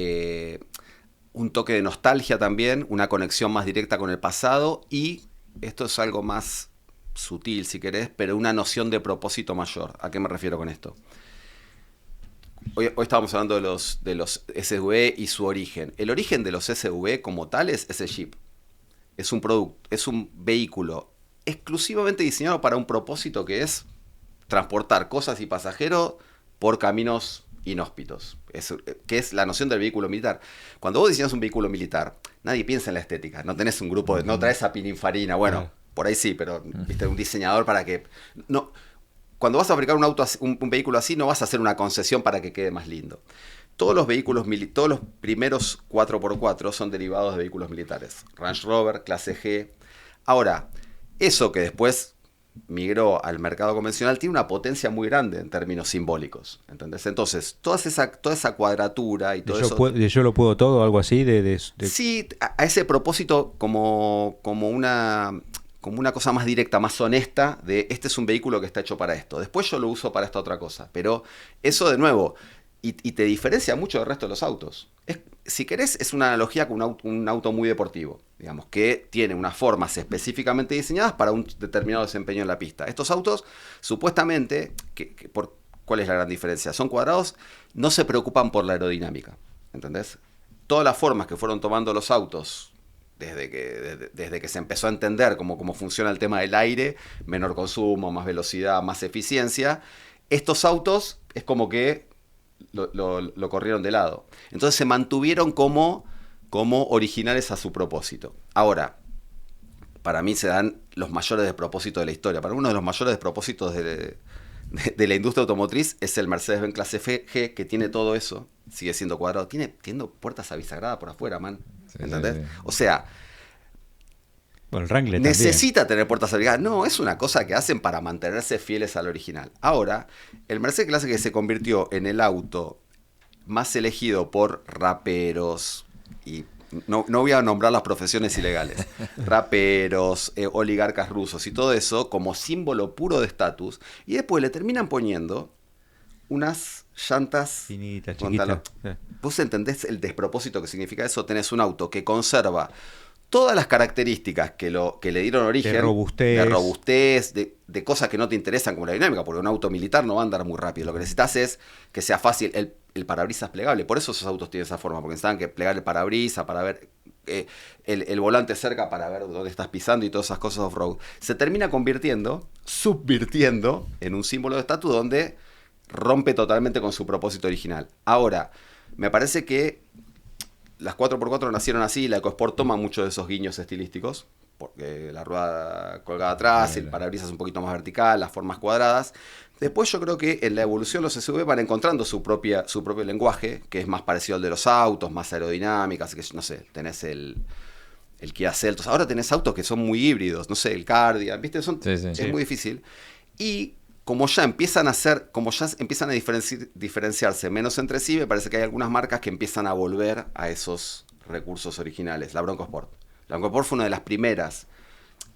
un toque de nostalgia también, una conexión más directa con el pasado y esto es algo más sutil si querés, pero una noción de propósito mayor. ¿A qué me refiero con esto? Hoy estábamos hablando de los SUV y su origen. El origen de los SUV como tales es el Jeep. Es un producto, es un vehículo exclusivamente diseñado para un propósito que es transportar cosas y pasajeros por caminos inhóspitos, que es la noción del vehículo militar. Cuando vos diseñas un vehículo militar, nadie piensa en la estética, no tenés un grupo, no traes a Pininfarina, bueno, por ahí sí, pero viste un diseñador para que... no Cuando vas a fabricar un auto, un vehículo así, no vas a hacer una concesión para que quede más lindo. Todos los vehículos, todos los primeros 4x4 son derivados de vehículos militares. Range Rover, clase G. Ahora, eso que después migró al mercado convencional tiene una potencia muy grande en términos simbólicos. ¿Entendés? Entonces, toda esa cuadratura y todo eso... Yo lo puedo todo, algo así, Sí, a ese propósito como una cosa más directa, más honesta, de este es un vehículo que está hecho para esto. Después yo lo uso para esta otra cosa. Pero eso, de nuevo, y te diferencia mucho del resto de los autos. Si querés, es una analogía con un auto muy deportivo, digamos, que tiene unas formas específicamente diseñadas para un determinado desempeño en la pista. Estos autos, supuestamente, ¿cuál es la gran diferencia? Son cuadrados, no se preocupan por la aerodinámica, ¿entendés? Todas las formas que fueron tomando los autos desde que se empezó a entender cómo funciona el tema del aire, menor consumo, más velocidad, más eficiencia, estos autos es como que lo corrieron de lado. Entonces se mantuvieron como originales a su propósito. Ahora, para mí se dan los mayores despropósitos de la historia. Para uno de los mayores despropósitos de la industria automotriz es el Mercedes-Benz clase G, que tiene todo eso, sigue siendo cuadrado, tiene puertas abisagradas por afuera, man. ¿Entendés? Sí. O sea, Bueno, el Wrangler necesita tener puertas abisagradas. No, es una cosa que hacen para mantenerse fieles al original. Ahora, el Mercedes clase que se convirtió en el auto más elegido por raperos y no voy a nombrar las profesiones ilegales, raperos, oligarcas rusos y todo eso como símbolo puro de estatus, y después le terminan poniendo unas llantas Finitas, con chiquitas. talón. ¿Vos entendés el despropósito que significa eso? Tenés un auto que conserva todas las características que le dieron origen, De robustez, de cosas que no te interesan como la dinámica, porque un auto militar no va a andar muy rápido. Lo que necesitas es que sea fácil. El parabrisas plegable, por eso esos autos tienen esa forma, porque necesitan que plegar el parabrisas para ver el volante cerca para ver dónde estás pisando y todas esas cosas off-road. Se termina subvirtiendo en un símbolo de estatus donde rompe totalmente con su propósito original. Ahora, me parece que las 4x4 nacieron así, la EcoSport toma muchos de esos guiños estilísticos, porque la rueda colgada atrás, el parabrisas un poquito más vertical, las formas cuadradas. Después yo creo que en la evolución los SUV van encontrando su propio lenguaje, que es más parecido al de los autos, más aerodinámica, así que no sé, tenés el Kia Seltos. Ahora tenés autos que son muy híbridos, no sé, el Cardian, ¿viste? Es muy difícil. Y como ya empiezan a diferenciarse menos entre sí, me parece que hay algunas marcas que empiezan a volver a esos recursos originales. La Bronco Sport. La Bronco Sport fue una de las primeras.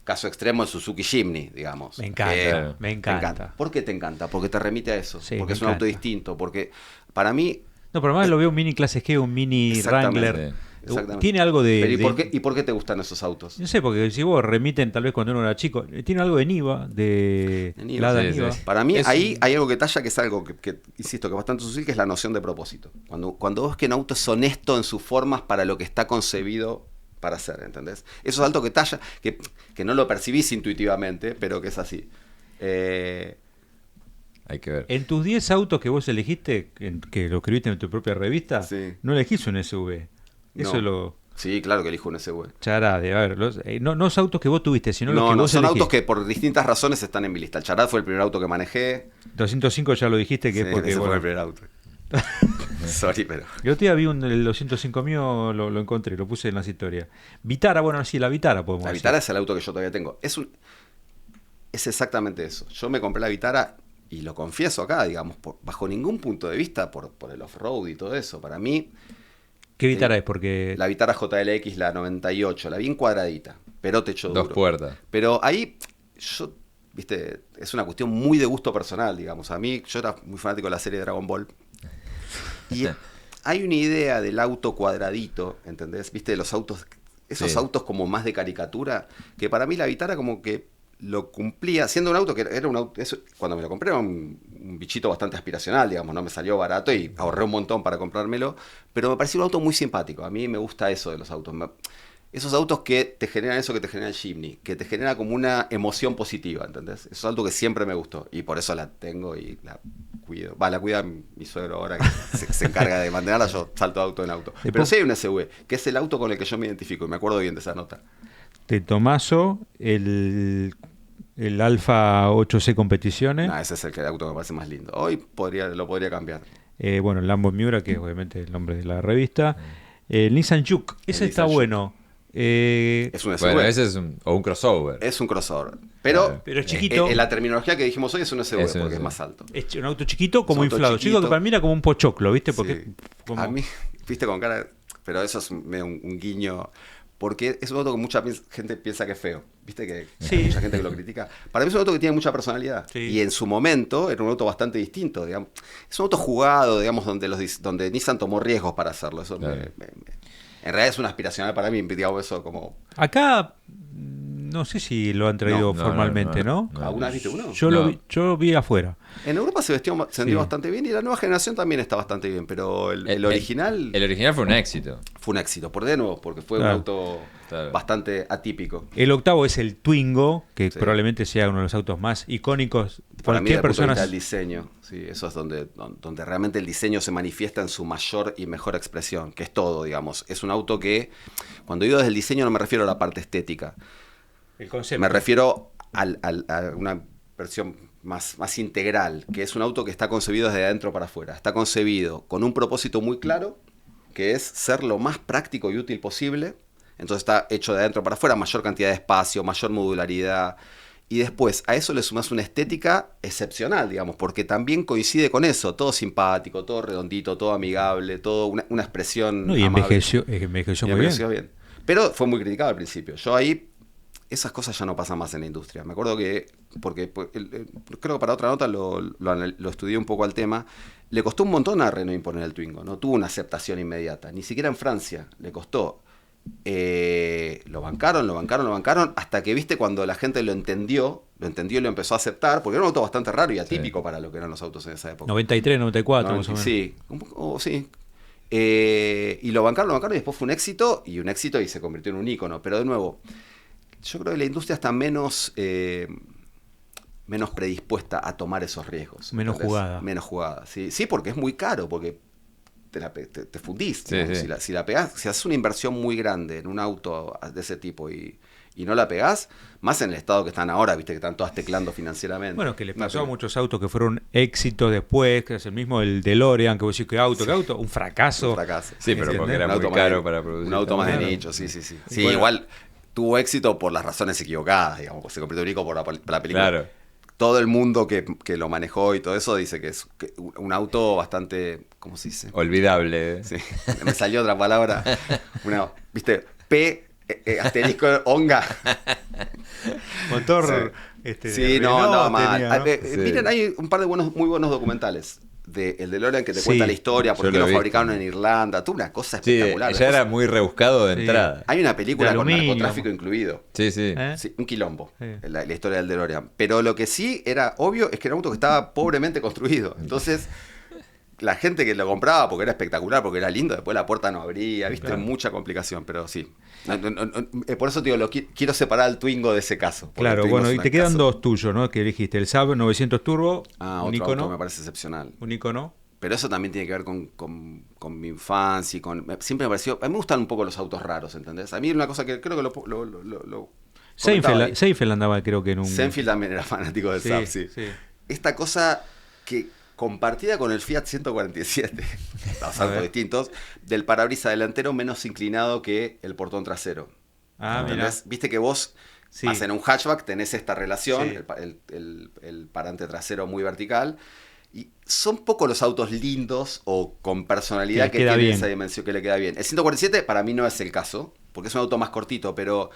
Caso extremo, el Suzuki Jimny, digamos. Me encanta, me encanta. ¿Por qué te encanta? Porque te remite a eso. Sí, porque es un auto distinto. Porque para mí... No, pero además lo veo un mini Clase G, un mini Wrangler. Exactamente. Tiene algo de... Pero ¿y por qué te gustan esos autos? No sé, porque si vos remiten tal vez cuando uno era chico, tiene algo de Niva, de Lada Niva. Para mí ahí hay algo que talla, que es algo que insisto, que es bastante sutil, que es la noción de propósito. Cuando ves que un auto es honesto en sus formas para lo que está concebido para hacer, ¿entendés? Eso es algo que talla, que no lo percibís intuitivamente, pero que es así. Hay que ver. En tus 10 autos que vos elegiste, que lo escribiste en tu propia revista, Sí. no elegís un SUV. Eso No. es lo Sí, claro que elijo un SUV. charade. A ver, no los autos que vos tuviste, sino los que No, vos son elegiste. autos que por distintas razones están en mi lista. El Charad fue el primer auto que manejé. 205 ya lo dijiste, que Sí, es porque... ese fue bueno, el primer auto. Sorry, pero... el otro día vi el 205 mío, lo encontré, lo puse en las historias. Vitara, bueno, sí, la Vitara podemos La decir. Vitara es el auto que yo todavía tengo. Es exactamente eso. Yo me compré la Vitara, y lo confieso acá, digamos, bajo ningún punto de vista, por el off-road y todo eso. Para mí, ¿Qué Vitara es? Porque... la Vitara JLX, la 98, la bien cuadradita, pero techo duro. 2 puertas. Pero ahí, viste, es una cuestión muy de gusto personal, digamos. A mí, yo era muy fanático de la serie Dragon Ball. Y hay una idea del auto cuadradito, ¿entendés? Viste, los autos, esos Sí. autos como más de caricatura, que para mí la Vitara como que lo cumplía, siendo un auto que era un auto, cuando me lo compré era un bichito bastante aspiracional, digamos, no me salió barato y ahorré un montón para comprármelo, pero me pareció un auto muy simpático. A mí me gusta eso de los autos. Esos autos que te generan eso que te genera el Jimny, que te genera como una emoción positiva, ¿entendés? Esos autos que siempre me gustó y por eso la tengo y la cuido. La cuida mi suegro ahora que se encarga de mantenerla, yo salto de auto en auto. Pero sí hay un SUV, que es el auto con el que yo me identifico y me acuerdo bien de esa nota. De Tomaso, el Alfa 8C Competiciones. No, ese es el auto que me parece más lindo. Hoy lo podría cambiar. Bueno, el Lambo Miura, que es obviamente el nombre de la revista. El Nissan Juke, ese está Nissan Juke. bueno. Es un SUV. Bueno, ese es un crossover. Es un crossover. Pero, Pero es chiquito. En la terminología que dijimos hoy es un SUV Es un porque es SUV. más alto. Es un auto chiquito como Es un auto inflado. Yo digo que chiquito. para mí era como un pochoclo, ¿viste? Porque Sí. como... A mí, viste con cara, pero eso es medio un guiño, porque es un auto que mucha gente piensa que es feo, viste que Sí. hay mucha gente que lo critica. Para mí es un auto que tiene mucha personalidad, Sí. y en su momento era un auto bastante distinto, digamos. Es un auto jugado, digamos, donde Nissan tomó riesgos para hacerlo. Eso Claro. en realidad es un aspiracional para mí, digamos, eso como... Acá no sé si lo han traído No, formalmente, ¿no? ¿Alguna vez viste uno? Yo No. lo vi afuera. En Europa se vendió Sí. bastante bien y la nueva generación también está bastante bien, pero el original El original fue un éxito. fue un éxito, por de nuevo, porque fue Claro. un auto Claro. bastante atípico. El octavo es el Twingo, que Sí. probablemente sea uno de los autos más icónicos. Para mí, Cualquier desde el punto de persona... vista del diseño, sí, eso es donde realmente el diseño se manifiesta en su mayor y mejor expresión, que es todo, digamos. Es un auto que, cuando digo desde el diseño, no me refiero a la parte estética, El concepto. me refiero a una versión más integral, que es un auto que está concebido desde adentro para afuera. Está concebido con un propósito muy claro, que es ser lo más práctico y útil posible. Entonces está hecho de adentro para afuera, mayor cantidad de espacio, mayor modularidad. Y después a eso le sumas una estética excepcional, digamos, porque también coincide con eso, todo simpático, todo redondito, todo amigable, todo una expresión No, y amable. envejeció Y muy envejeció bien. Pero fue muy criticado al principio. Yo ahí, esas cosas ya no pasan más en la industria. Me acuerdo que, porque creo que para otra nota lo estudié un poco al tema, le costó un montón a Renault imponer el Twingo, no tuvo una aceptación inmediata, ni siquiera en Francia, le costó. Lo bancaron, hasta que, viste, cuando la gente lo entendió y lo empezó a aceptar, porque era un auto bastante raro y atípico para lo que eran los autos en esa época. 93, 94, más o menos. Sí, un poco, sí. Y lo bancaron y después fue un éxito y se convirtió en un ícono. Pero de nuevo, yo creo que la industria está menos predispuesta a tomar esos riesgos. Menos jugada. Menos jugada, sí. Sí, porque es muy caro, porque te fundís. Sí, sí. Si la pegás, si haces una inversión muy grande en un auto de ese tipo y no la pegás, más en el estado que están ahora, viste, que están todas teclando financieramente. Bueno, que le pasó a muchos autos que fueron éxitos después, que es el mismo el DeLorean, que vos decís, ¿qué auto? Un fracaso. Un fracaso. Sí, pero porque era Un muy auto caro más para producir. Un auto más de Claro. nicho, sí. Sí, Bueno. igual tuvo éxito por las razones equivocadas, digamos, porque se convirtió en ícono por la película. Claro. Todo el mundo que lo manejó y todo eso dice que es un auto bastante, ¿cómo se dice? Olvidable. Sí, me salió otra palabra. ¿Viste? Asterisco onga. Motor. Sí, Renault no, mal. tenía, ¿no? Sí. Miren, hay un par de muy buenos documentales. El DeLorean que te Sí, cuenta la historia, por yo qué lo lo he fabricaron visto. en Irlanda, tuvo una cosa Sí, espectacular. ya Después era muy rebuscado de Sí. entrada. hay una película De con aluminio. narcotráfico incluido. Sí, sí. ¿Eh? Sí, un quilombo, Sí. la historia del DeLorean. Pero lo que sí era obvio es que era un auto que estaba pobremente construido. Entonces, la gente que lo compraba porque era espectacular, porque era lindo, después la puerta no abría, viste, Claro. mucha complicación, pero sí. Por eso te digo, quiero separar al Twingo de ese caso. porque el Claro, Twingo bueno, es y un te quedan caso. dos tuyos, ¿no? Que elegiste, el Saab 900 Turbo, un Otro auto me icono, parece excepcional. un icono. Pero eso también tiene que ver con mi infancia y siempre me pareció... A mí me gustan un poco los autos raros, ¿entendés? A mí una cosa que creo que lo comentaba ahí. Seinfeld andaba, creo que en un... Senfield también era fanático del Saab, sí. Esta cosa que compartida con el Fiat 147, los autos distintos, del parabrisas delantero menos inclinado que el portón trasero. Ah, mira. ¿Entendés? Viste que vos, Sí. más en un hatchback, tenés esta relación, Sí. el parante trasero muy vertical. Y son pocos los autos lindos o con personalidad Que que le queda tienen bien. esa dimensión, que le queda bien. El 147 para mí no es el caso, porque es un auto más cortito, pero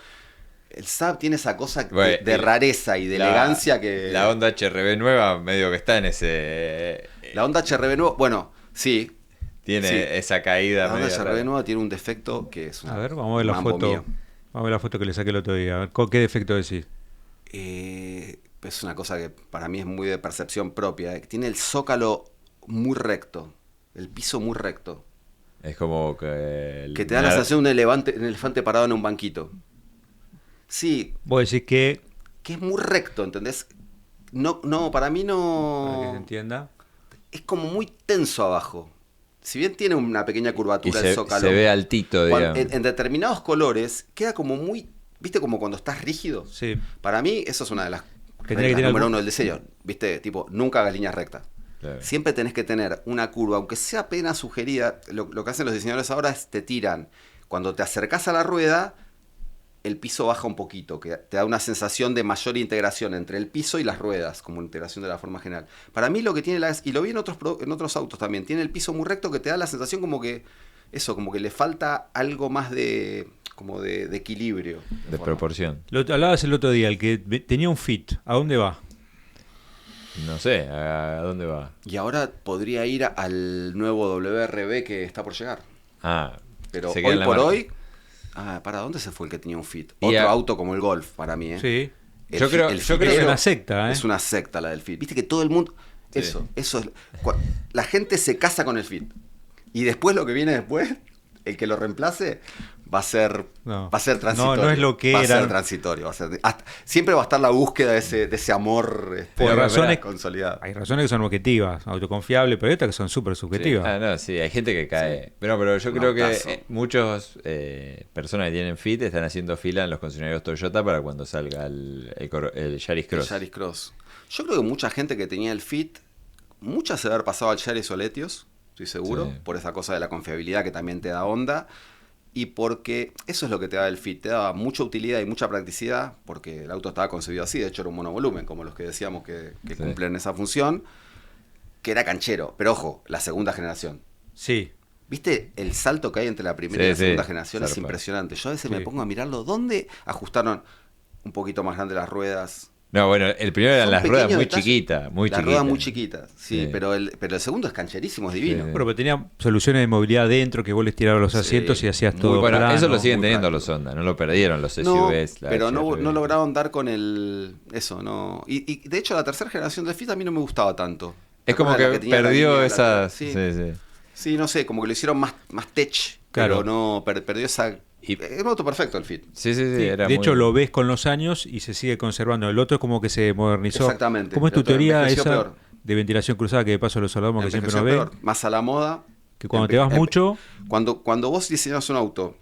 el Saab tiene esa cosa Bueno, de rareza y de elegancia que... La Honda HRB nueva medio que está en ese... La Honda HRB nueva, bueno, sí. Tiene sí. esa caída La Honda medio HRB rara. nueva tiene un defecto que es un A ver, vamos a ver la mambo foto. mío. Vamos a ver la foto que le saqué el otro día. A ver, ¿qué defecto decís? Es una cosa que para mí es muy de percepción propia. Tiene el zócalo muy recto, el piso muy recto, Es como que... que te da la sensación de un elefante parado en un banquito. Sí, Vos decís que, que es muy recto, ¿entendés? No, para mí para que se no... entienda, Es como muy tenso abajo. Si bien tiene una pequeña Y curvatura el zócalo, se ve altito, digamos. en determinados colores queda como muy... ¿Viste como cuando estás rígido? sí. Para mí eso es una de las Que tiene que reglas tener número algún- uno del diseño. ¿Viste? Tipo, nunca hagas líneas rectas. Claro. Siempre tenés que tener una curva, aunque sea apenas sugerida. Lo que hacen los diseñadores ahora es te tiran. Cuando te acercás a la rueda, el piso baja un poquito, que te da una sensación de mayor integración entre el piso y las ruedas, como integración de la forma general. Para mí lo que tiene, y lo vi en otros autos también, tiene el piso muy recto que te da la sensación como que le falta algo más de equilibrio. De forma. proporción. Hablabas el otro día, el que tenía un Fit, ¿a dónde va? No sé, ¿a dónde va? Y ahora podría ir al nuevo WRB que está por llegar. Ah, Pero se queda hoy en la por marca. hoy... ¿para dónde se fue el que tenía un Fit? Y Otro a- auto como el Golf, para mí, ¿eh? Sí. El Yo Fit- creo- el yo creo Fitero Es una secta, ¿eh? Es una secta la del Fit. Viste que todo el mundo... Sí. Eso es... La gente se casa con el Fit. Y después lo que viene después, el que lo reemplace, va a ser transitorio. No es lo que va era. a ser transitorio. Siempre va a estar la búsqueda de ese amor Por razones consolidado. Hay razones que son objetivas, autoconfiables, pero hay otras que son súper subjetivas. Sí. Ah, no, sí, hay gente que cae. Pero yo Un creo que autazo. muchos personas que tienen Fit están haciendo fila en los concesionarios Toyota para cuando salga el Yaris Cross. El Yaris Cross. Yo creo que mucha gente que tenía el Fit, muchas se debe haber pasado al Yaris o al Etios, estoy seguro, Sí. por esa cosa de la confiabilidad que también te da Honda. y porque eso es lo que te daba el Fit, te daba mucha utilidad y mucha practicidad, porque el auto estaba concebido así, de hecho era un monovolumen, como los que decíamos que cumplen esa función, que era canchero, pero ojo, la segunda generación. Sí. ¿Viste el salto que hay entre la primera y la segunda generación? Es impresionante. Yo a veces me pongo a mirarlo, ¿dónde ajustaron un poquito más grande las ruedas? No, bueno, el primero eran las ruedas muy chiquitas, Las ruedas muy chiquitas, sí. Pero el segundo es cancherísimo, es divino. Bueno, pero tenía soluciones de movilidad dentro que vos les tirabas los asientos y hacías todo bueno, plano, eso lo siguen teniendo los Honda, no lo perdieron los SUVs. Pero no lograron dar con eso, no. Y de hecho la tercera generación del Fit a mí no me gustaba tanto. Es como que perdió esas... Sí, no sé, como que lo hicieron más tech, claro. Pero no, perdió esa... Es un auto perfecto el Fit. Sí, de hecho lo ves con los años y se sigue conservando. El otro es como que se modernizó. Exactamente. ¿Cómo es tu teoría esa peor. De ventilación cruzada que de paso los hablamos que siempre nos ven? Más a la moda. Que cuando te vas mucho... Cuando vos diseñas un auto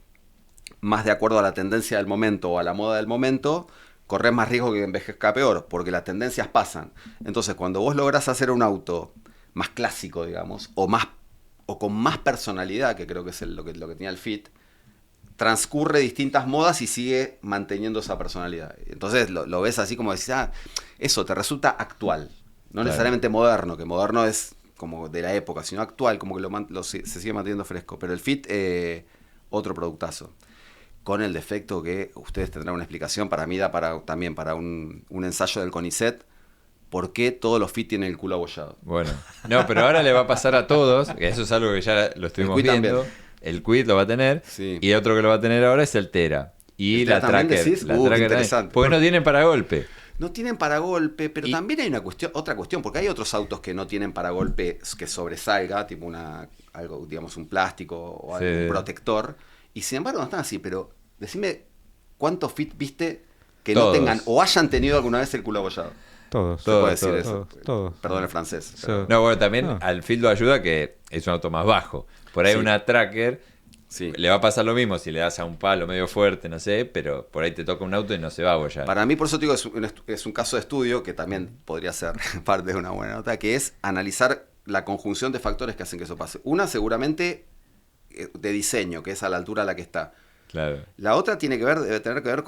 más de acuerdo a la tendencia del momento o a la moda del momento, corres más riesgo que envejezca peor, porque las tendencias pasan. Entonces, cuando vos lográs hacer un auto más clásico, digamos, o con más personalidad, que creo que es lo que tenía el Fit, transcurre distintas modas y sigue manteniendo esa personalidad. Entonces lo ves así como decís, eso te resulta actual, no necesariamente moderno, que moderno es como de la época, sino actual, como que se sigue manteniendo fresco. Pero el Fit, otro productazo. Con el defecto que ustedes tendrán una explicación, para mí da también para un ensayo del CONICET, ¿por qué todos los Fit tienen el culo abollado? Bueno, no, pero ahora le va a pasar a todos, que eso es algo que ya lo estuvimos viendo. También. El Kwid lo va a tener, y otro que lo va a tener ahora es el Tera. Y la Tracker. Interesante. Porque no tienen paragolpe. No tienen paragolpe, pero también hay otra cuestión, porque hay otros autos que no tienen paragolpe que sobresalga, tipo algo, digamos, un plástico o algún protector, y sin embargo no están así. Pero decime, ¿cuántos Fit viste que todos. No tengan o hayan tenido alguna vez el culo abollado? Todos. Se puede decir eso. Todos. Perdón el francés. No, bueno, también al Fit lo ayuda que es un auto más bajo. Por ahí una Tracker le va a pasar lo mismo si le das a un palo medio fuerte, no sé, pero por ahí te toca un auto y no se va a abollar. Para mí, por eso te digo, es un caso de estudio que también podría ser parte de una buena nota, que es analizar la conjunción de factores que hacen que eso pase. Una, seguramente, de diseño, que es a la altura a la que está. Claro. La otra debe tener que ver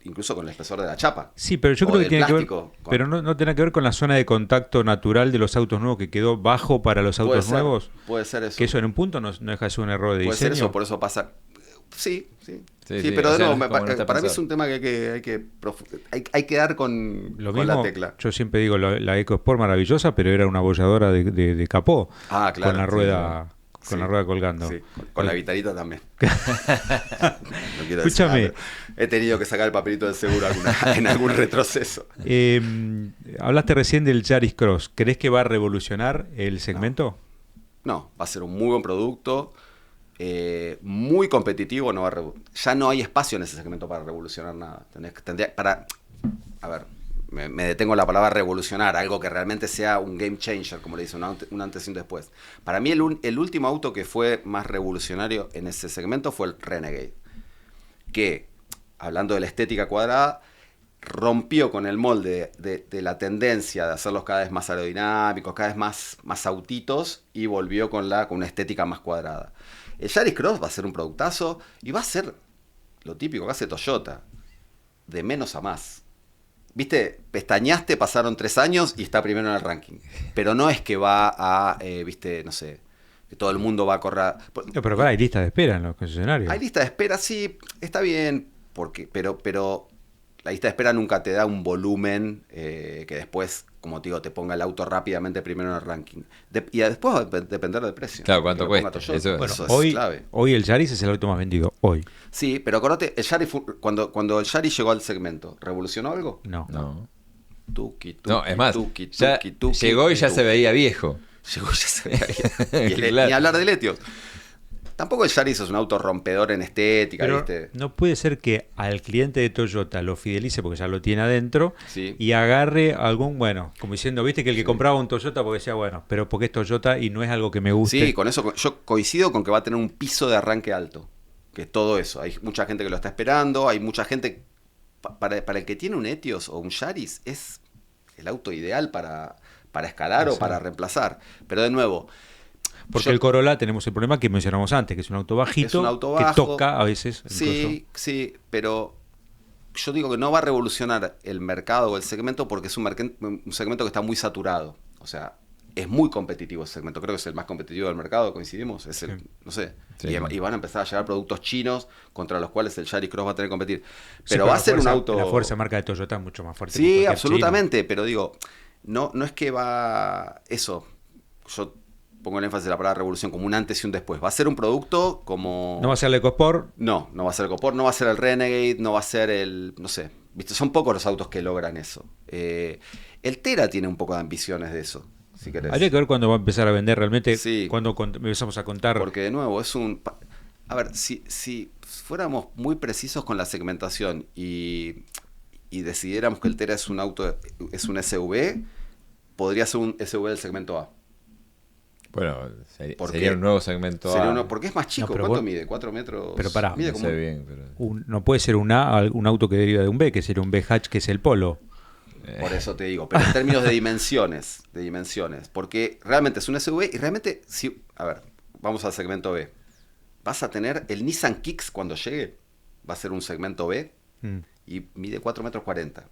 incluso con el espesor de la chapa. Sí, pero yo creo que tiene que ver, pero no tiene que ver con la zona de contacto natural de los autos nuevos que quedó bajo para los autos nuevos. Puede ser eso. Que eso en un punto no deja de ser un error de diseño. Puede ser eso, por eso pasa. Sí, pero de nuevo, para mí es un tema que hay que dar con la tecla. Yo siempre digo, la EcoSport maravillosa, pero era una abolladora de capó. Claro. Con la rueda... Con la rueda colgando. Sí, con la vitarita también. No quiero decir Escúchame. nada, he tenido que sacar el papelito del seguro en algún retroceso. Hablaste recién del Yaris Cross. ¿Crees que va a revolucionar el segmento? No, va a ser un muy buen producto, muy competitivo. Ya no hay espacio en ese segmento para revolucionar nada. A ver, me detengo en la palabra revolucionar, algo que realmente sea un game changer, como le dice, un antes y un después. Para mí el último auto que fue más revolucionario en ese segmento fue el Renegade, que, hablando de la estética cuadrada, rompió con el molde de la tendencia de hacerlos cada vez más aerodinámicos, cada vez más autitos, y volvió con una estética más cuadrada. El Yaris Cross va a ser un productazo y va a ser lo típico que hace Toyota, de menos a más. Viste, pestañaste, pasaron 3 años y está primero en el ranking. Pero no es que va a, no sé, que todo el mundo va a correr. No, pero hay lista de espera en los concesionarios. Hay lista de espera, sí, está bien, pero la lista de espera nunca te da un volumen que después, como te digo, te ponga el auto rápidamente primero en el ranking. Y después va a depender del precio. Claro, cuánto cuesta. Eso es clave. Hoy el Yaris es el auto más vendido, hoy. Sí, pero acordate, el Yaris cuando el Yaris llegó al segmento, ¿revolucionó algo? No. No, es más, llegó y ya se veía viejo. Llegó y ya se veía viejo. Ni hablar de Letios. Tampoco el Yaris es un auto rompedor en estética, pero ¿viste? No puede ser que al cliente de Toyota lo fidelice porque ya lo tiene adentro y agarre como diciendo, viste que el que compraba un Toyota porque decía, bueno, pero porque es Toyota y no es algo que me guste. Sí, con eso yo coincido con que va a tener un piso de arranque alto, que es todo eso. Hay mucha gente que lo está esperando, hay mucha gente, para el que tiene un Etios o un Yaris, es el auto ideal para escalar o para reemplazar. Pero de nuevo, Porque el Corolla tenemos el problema que mencionamos antes, que es un auto bajito, es un auto bajo, que toca a veces. Sí, pero yo digo que no va a revolucionar el mercado o el segmento porque es un segmento que está muy saturado. O sea, es muy competitivo ese segmento. Creo que es el más competitivo del mercado, coincidimos. Es el, no sé. Sí. Y van a empezar a llegar productos chinos contra los cuales el Yaris Cross va a tener que competir. Pero va a ser un auto... La fuerza de marca de Toyota es mucho más fuerte. Sí, absolutamente. Chino. Pero digo, no es que va... Eso, yo pongo el énfasis en la palabra revolución como un antes y un después. Va a ser un producto como... ¿No va a ser el EcoSport? No va a ser el EcoSport, no va a ser el Renegade, no va a ser el... No sé, ¿viste? Son pocos los autos que logran eso. El Tera tiene un poco de ambiciones de eso, si querés. Habría que ver cuándo va a empezar a vender realmente, sí, cuando empezamos a contar. Porque de nuevo, es un... A ver, si fuéramos muy precisos con la segmentación y decidiéramos que el Tera es un auto, es un SUV, podría ser un SUV del segmento A. Bueno, sería un nuevo segmento A. Porque es más chico. No, ¿Cuánto mide? 4 metros. Pero pará. Mide como... No sé bien, pero... no puede ser un A, un auto que deriva de un B, que sería un B-Hatch, que es el Polo. Por eso te digo, pero en términos de dimensiones, porque realmente es un SUV y realmente, a ver, vamos al segmento B. Vas a tener el Nissan Kicks cuando llegue, va a ser un segmento B y mide 4 metros 40.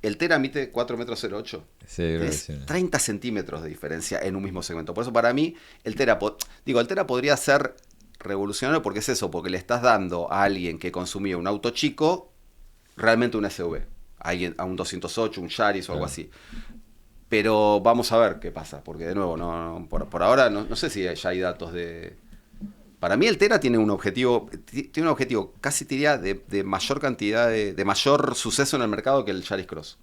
El Tera mide 4 metros 08. Sí, es 30 centímetros de diferencia en un mismo segmento. Por eso para mí el Tera podría ser revolucionario porque es eso, porque le estás dando a alguien que consumía un auto chico realmente un SUV. A un 208, un Yaris o algo así. Pero vamos a ver qué pasa, porque de nuevo, por ahora no sé si ya hay datos de... Para mí el Tera tiene un objetivo casi te diría de mayor cantidad, de mayor suceso en el mercado que el Yaris Cross,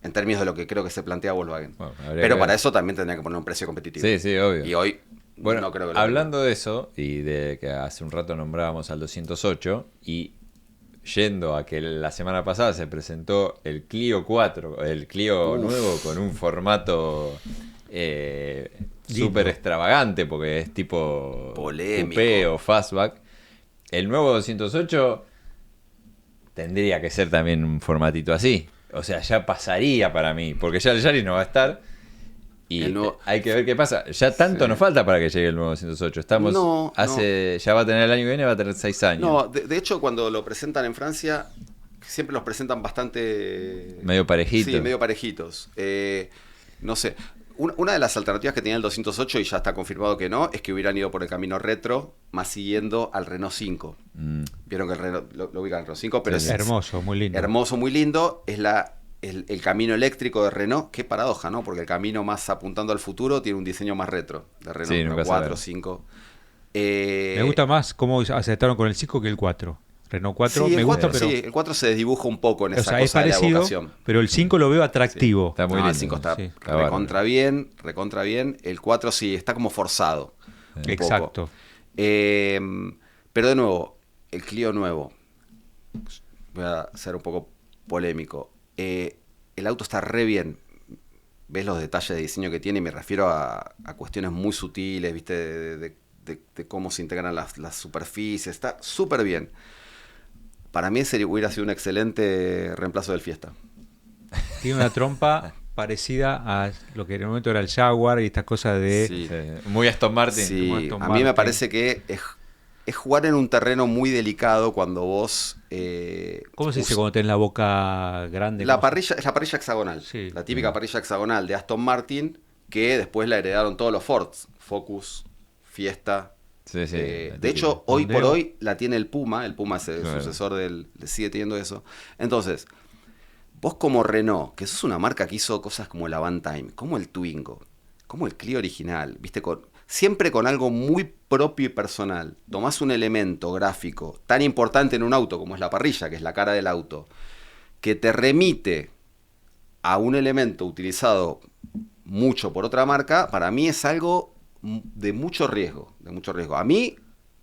en términos de lo que creo que se plantea Volkswagen. Bueno, pero para eso también tendría que poner un precio competitivo. Sí, obvio. Y hoy no creo que hablando de eso, y de que hace un rato nombrábamos al 208, y yendo a que la semana pasada se presentó el Clio 4, el Clio nuevo con un formato súper extravagante porque es tipo polémico, coupé o fastback. El nuevo 208 tendría que ser también un formatito así. O sea, ya pasaría para mí, porque ya el Yaris no va a estar. Y hay que ver qué pasa. Ya tanto nos falta para que llegue el nuevo 208. Estamos ya va a tener el año que viene, va a tener 6 años. No, de hecho, cuando lo presentan en Francia, siempre los presentan bastante... medio parejitos. Sí, medio parejitos. No sé. Una de las alternativas que tenía el 208, y ya está confirmado que no, es que hubieran ido por el camino retro, más siguiendo al Renault 5. Vieron que el Renault, lo ubican el Renault 5, pero es hermoso, muy lindo. Hermoso, muy lindo. Es el camino eléctrico de Renault. Qué paradoja, ¿no? Porque el camino más apuntando al futuro tiene un diseño más retro. De Renault 4, 5. Me gusta más cómo aceptaron con el 5 que el 4. Renault 4 sí, me gusta, pero... Sí, el 4 se desdibuja un poco en esa cosa es parecido, de la vocación. Pero el 5 lo veo atractivo. Sí, está muy lindo. El 5 está recontra bien. El 4 sí, está como forzado. Exacto. Pero de nuevo, el Clio nuevo. Voy a ser un poco polémico. El auto está re bien. Ves los detalles de diseño que tiene y me refiero a cuestiones muy sutiles, ¿viste? De cómo se integran las superficies. Está súper bien. Para mí hubiera sido un excelente reemplazo del Fiesta. Tiene una trompa parecida a lo que en el momento era el Jaguar y estas cosas de... Sí. Muy Aston Martin. Sí, a mí me parece que es jugar en un terreno muy delicado cuando vos... ¿Cómo se dice cuando tenés la boca grande? Es la parrilla hexagonal. Sí. La típica parrilla hexagonal de Aston Martin, que después la heredaron todos los Fords. Focus, Fiesta... Sí, de hecho, hoy por hoy la tiene el Puma. El Puma es el sucesor le sigue teniendo eso. Entonces, vos como Renault, que sos una marca que hizo cosas como el Avantime, como el Twingo, como el Clio original, ¿viste? Siempre con algo muy propio y personal. Tomás un elemento gráfico tan importante en un auto como es la parrilla, que es la cara del auto, que te remite a un elemento utilizado mucho por otra marca. Para mí es algo de mucho riesgo. A mí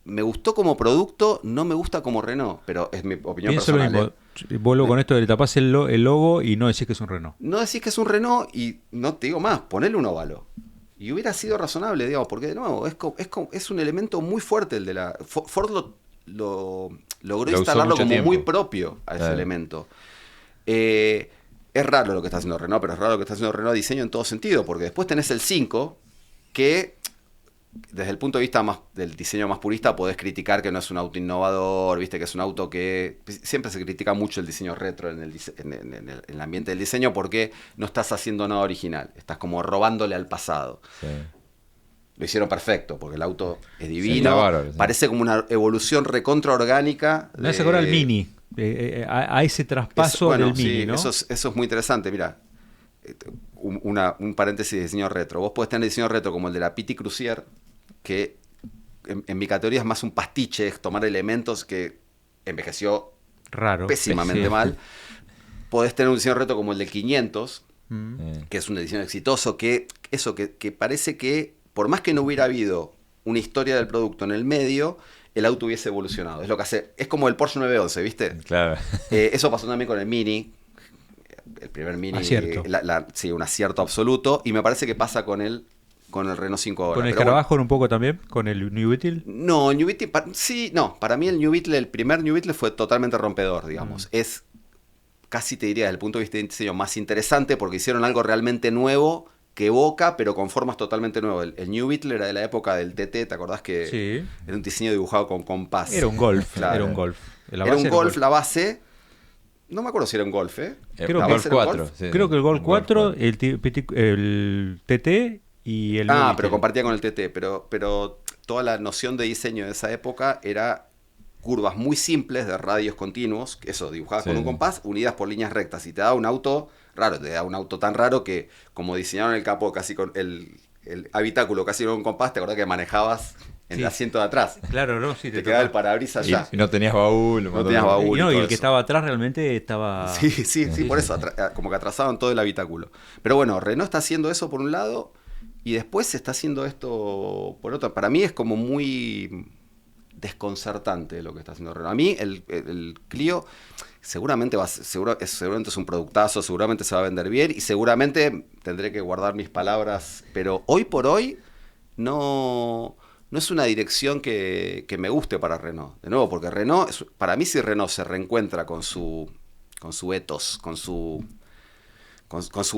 me gustó como producto, no me gusta como Renault, pero es mi opinión personal. Lo mismo. Vuelvo con esto de le tapás el logo y no decís que es un Renault. No decís que es un Renault y no te digo más, ponele un óvalo. Y hubiera sido razonable, digamos, porque de nuevo, es un elemento muy fuerte el de la... Ford logró instalarlo como muy propio a ese elemento. Es raro lo que está haciendo Renault, pero es raro lo que está haciendo Renault diseño en todo sentido, porque después tenés el 5, que desde el punto de vista más del diseño más purista podés criticar que no es un auto innovador, viste que es un auto que siempre se critica mucho el diseño retro en el ambiente del diseño porque no estás haciendo nada original, estás como robándole al pasado. Sí. Lo hicieron perfecto porque el auto es divino, sí, bárbaro, sí. Parece como una evolución recontra orgánica. Me hace acordar al Mini, a ese traspaso del Mini, sí, ¿no? Eso es muy interesante, mira. Un paréntesis de diseño retro. Vos podés tener diseño retro como el de la PT Cruiser, que en mi categoría es más un pastiche, es tomar elementos que envejeció pésimamente mal. Podés tener un diseño retro como el del 500, que es un diseño exitoso, que parece que, por más que no hubiera habido una historia del producto en el medio, el auto hubiese evolucionado. Es lo que hace. Es como el Porsche 911, ¿viste? Claro. Eso pasó también con el Mini. El primer Mini, sí, un acierto absoluto. Y me parece que pasa con el Renault 5 ahora. ¿Con el Caravaggio un poco también? ¿Con el New Beetle? No, New Beetle, para mí el primer New Beetle fue totalmente rompedor, digamos. Es casi, te diría, desde el punto de vista de diseño más interesante porque hicieron algo realmente nuevo que evoca, pero con formas totalmente nuevas. El New Beetle era de la época del TT, ¿te acordás que sí. Era un diseño dibujado con compás? Era un Golf, claro. Era un Golf. Era un Golf, la base. No me acuerdo si era un Golf, ¿eh? Creo que Golf 4. Sí, creo que el Golf 4, el TT y el... pero compartía con el TT. Pero toda la noción de diseño de esa época era curvas muy simples de radios continuos, eso, dibujadas con un compás, unidas por líneas rectas. Y te da un auto raro, te da un auto tan raro que, como diseñaron el capó casi con el habitáculo casi con un compás, te acordás que manejabas en el asiento de atrás. Claro, ¿no? Sí, te quedaba el parabrisas allá. Y no tenías baúl. No tenías baúl. Y el que estaba atrás realmente estaba... Sí, por eso, como que atrasaban todo el habitáculo. Pero bueno, Renault está haciendo eso por un lado y después se está haciendo esto por otro. Para mí es como muy desconcertante lo que está haciendo Renault. A mí el Clio seguramente es un productazo, seguramente se va a vender bien y seguramente tendré que guardar mis palabras, pero hoy por hoy no es una dirección que me guste para Renault. De nuevo, porque Renault, para mí si Renault se reencuentra con su ethos, con su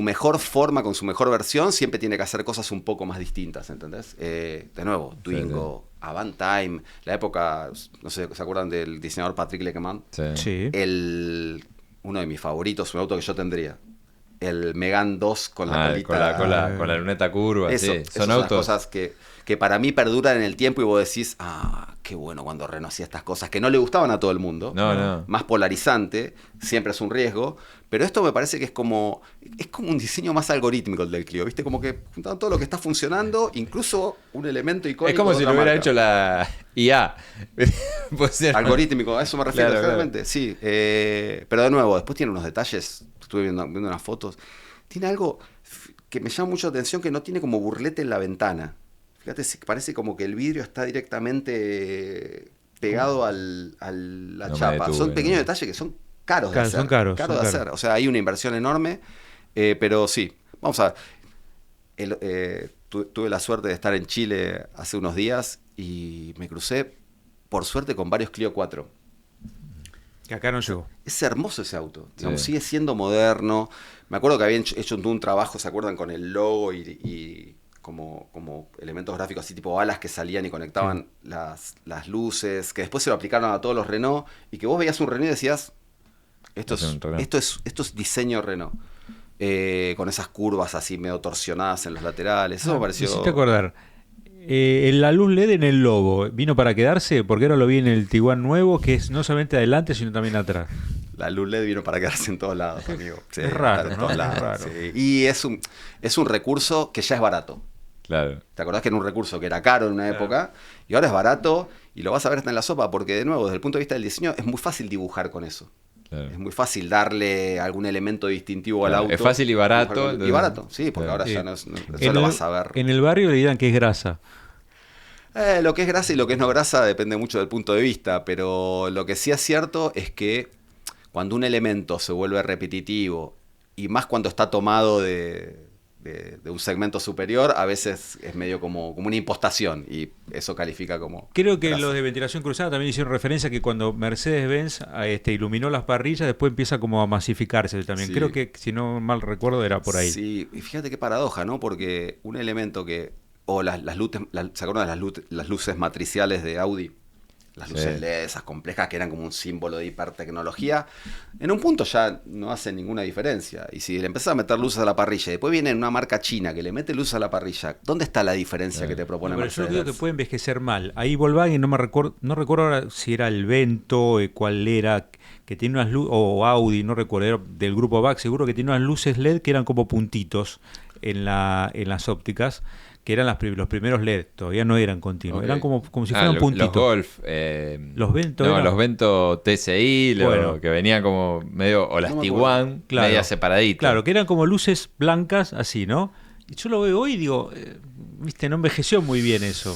mejor forma, con su mejor versión, siempre tiene que hacer cosas un poco más distintas, ¿entendés? De nuevo, Twingo, sí. Avantime, la época, no sé, ¿se acuerdan del diseñador Patrick Lequeman? Sí. Uno de mis favoritos, un auto que yo tendría. El Megane 2 con la colita. Con la luneta curva, eso, sí. Son autos cosas que para mí perduran en el tiempo y vos decís, qué bueno cuando Renault hacía estas cosas que no le gustaban a todo el mundo. No. Más polarizante, siempre es un riesgo. Pero esto me parece que es como un diseño más algorítmico el del Clio, ¿viste? Como que juntaron todo lo que está funcionando, incluso un elemento icónico. Es como si lo hubiera hecho la IA. Algorítmico, a eso me refiero, claramente. Claro. Sí, pero de nuevo, después tiene unos detalles, estuve viendo unas fotos, tiene algo que me llama mucho la atención, que no tiene como burlete en la ventana. Fíjate, parece como que el vidrio está directamente pegado a la chapa. Son pequeños detalles que son caros de hacer. Son caros. Hacer. O sea, hay una inversión enorme, pero sí. Vamos a ver. Tuve la suerte de estar en Chile hace unos días y me crucé, por suerte, con varios Clio 4. Que acá no llegó. Es hermoso ese auto. Digamos, sigue siendo moderno. Me acuerdo que habían hecho un trabajo, ¿se acuerdan? Con el logo y como elementos gráficos así tipo balas que salían y conectaban las luces, que después se lo aplicaron a todos los Renault y que vos veías un Renault y decías, esto es diseño Renault. Con esas curvas así medio torsionadas en los laterales. Eso me pareció... Me hiciste acordar. La luz LED en el logo, ¿vino para quedarse? Porque ahora lo vi en el Tiguan nuevo, que es no solamente adelante, sino también atrás. La luz LED vino para quedarse en todos lados, amigo. Sí, es raro, ¿no? Lados, sí. Y es un recurso que ya es barato. Claro. ¿Te acordás que era un recurso que era caro en una época? Y ahora es barato y lo vas a ver hasta en la sopa, porque de nuevo, desde el punto de vista del diseño, es muy fácil dibujar con eso. Claro. Es muy fácil darle algún elemento distintivo al auto. Es fácil y barato. Y barato, sí, porque ahora ya no eso lo vas a ver. En el barrio le dirán que es grasa. Lo que es grasa y lo que es no grasa depende mucho del punto de vista, pero lo que sí es cierto es que cuando un elemento se vuelve repetitivo, y más cuando está tomado de un segmento superior, a veces es medio como una impostación, y eso califica como... Creo que los de ventilación cruzada también hicieron referencia que cuando Mercedes-Benz iluminó las parrillas, después empieza como a masificarse también. Sí. Creo que, si no mal recuerdo, era por ahí. Sí, y fíjate qué paradoja, ¿no? Porque un elemento que o las luces, ¿se acuerdan de las luces matriciales de Audi? Las luces LED, esas complejas que eran como un símbolo de hipertecnología, en un punto ya no hacen ninguna diferencia. Y si le empezás a meter luces a la parrilla y después viene una marca china que le mete luces a la parrilla, ¿dónde está la diferencia que te propone Mercedes? Yo creo que puede envejecer mal. Ahí Volkswagen, no recuerdo ahora si era el Vento, cuál era, que tiene unas luces, o Audi, no recuerdo, era del grupo VAC, seguro que tiene unas luces LED que eran como puntitos en las ópticas, que eran los primeros LED, todavía no eran continuos, eran como si fueran puntitos. Los Golf, los Vento, los Vento TSI, que venían como medio, o las Tiguan, media separaditas. Claro, que eran como luces blancas, así, ¿no? Y yo lo veo hoy y digo, viste, no envejeció muy bien eso.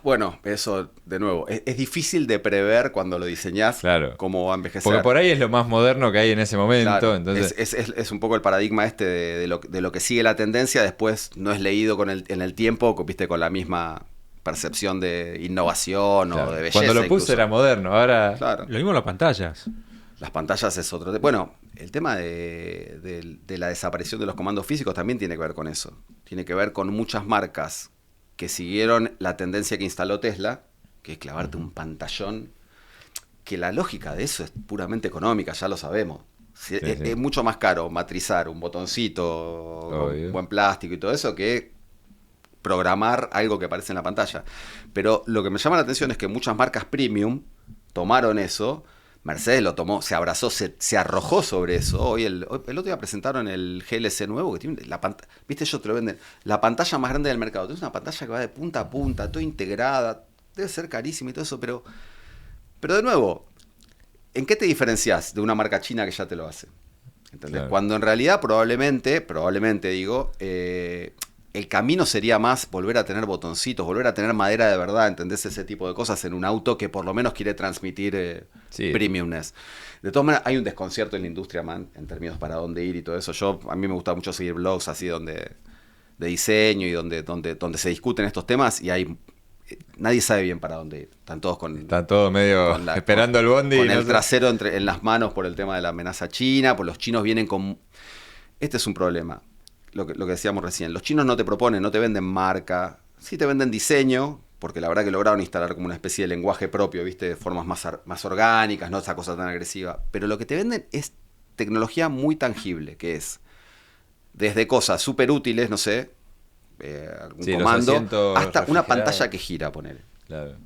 Bueno, eso, de nuevo, es difícil de prever cuando lo diseñás cómo va a envejecer. Porque por ahí es lo más moderno que hay en ese momento. Claro, entonces es un poco el paradigma de lo que sigue la tendencia, después no es leído en el tiempo, viste, con la misma percepción de innovación o de belleza. Cuando lo puse incluso era moderno, ahora... Claro. Lo mismo las pantallas. Las pantallas es otro tema. Bueno, el tema de la desaparición de los comandos físicos también tiene que ver con eso. Tiene que ver con muchas marcas que siguieron la tendencia que instaló Tesla, que es clavarte un pantallón, que la lógica de eso es puramente económica, ya lo sabemos. Es mucho más caro matrizar un botoncito con buen plástico y todo eso que programar algo que aparece en la pantalla. Pero lo que me llama la atención es que muchas marcas premium tomaron eso. Mercedes lo tomó, se abrazó, se arrojó sobre eso. Hoy el otro día presentaron el GLC nuevo, que tiene la pantalla, viste, ellos te lo venden, la pantalla más grande del mercado. Tienes una pantalla que va de punta a punta, toda integrada, debe ser carísima y todo eso, pero de nuevo, ¿en qué te diferencias de una marca china que ya te lo hace? ¿Entendés? Claro. Cuando en realidad probablemente digo, el camino sería más volver a tener botoncitos, volver a tener madera de verdad, ¿entendés? Ese tipo de cosas en un auto que por lo menos quiere transmitir premiumness. De todas maneras, hay un desconcierto en la industria, man, en términos para dónde ir y todo eso. A mí me gusta mucho seguir blogs así de diseño y donde se discuten estos temas y nadie sabe bien para dónde ir. Están todos medio esperando el bondi. Con el trasero en las manos por el tema de la amenaza china, pues los chinos vienen con... Este es un problema. Lo que decíamos recién, los chinos no te proponen, no te venden marca, sí te venden diseño, porque la verdad que lograron instalar como una especie de lenguaje propio, ¿viste? De formas más orgánicas, no esa cosa tan agresiva. Pero lo que te venden es tecnología muy tangible, que es desde cosas súper útiles, no sé, algún comando, hasta una pantalla que gira, ponele. Claro.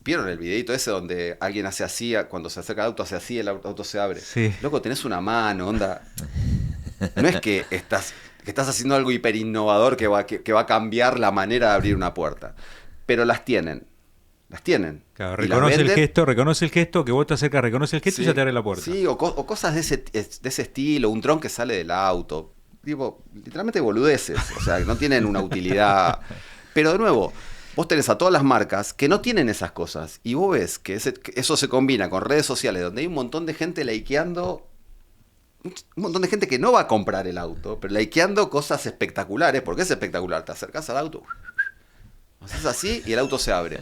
¿Vieron el videito ese donde alguien hace así, cuando se acerca al auto hace así, el auto se abre? Sí. Loco, tenés una mano, onda. No es que estás haciendo algo hiper innovador que va a cambiar la manera de abrir una puerta. Pero las tienen. Claro, reconoce el gesto, que vos te acercas, reconoce el gesto y ya te abre la puerta. Sí, o cosas de ese estilo, un dron que sale del auto. Digo, literalmente boludeces. O sea, no tienen una utilidad. Pero de nuevo, vos tenés a todas las marcas que no tienen esas cosas. Y vos ves que eso se combina con redes sociales donde hay un montón de gente likeando, un montón de gente que no va a comprar el auto, pero likeando cosas espectaculares. ¿Por qué es espectacular? Te acercás al auto, haces así y el auto se abre.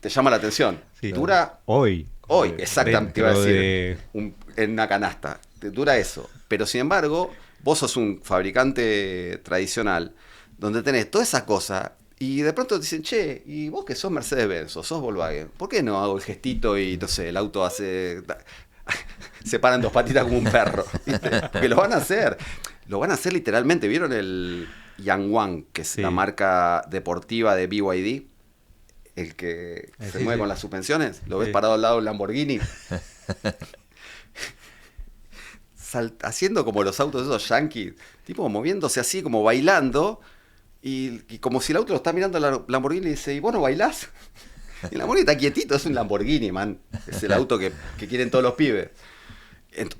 Te llama la atención. Sí. Dura hoy, exactamente, te iba a decir, en una canasta. Te dura eso. Pero sin embargo, vos sos un fabricante tradicional donde tenés toda esa cosa y de pronto te dicen, che, y vos que sos Mercedes-Benz o sos Volkswagen, ¿por qué no hago el gestito y no sé, el auto se para en dos patitas como un perro? ¿Viste? Porque lo van a hacer. Lo van a hacer literalmente. ¿Vieron el Yangwang, que es la marca deportiva de BYD? El que se mueve con las suspensiones. ¿Lo ves parado al lado de un Lamborghini? Haciendo como los autos de esos yankees, tipo moviéndose así, como bailando, y como si el auto lo está mirando el Lamborghini y dice, ¿y vos no bailás? Y el Lamborghini está quietito, es un Lamborghini, man. Es el auto que quieren todos los pibes.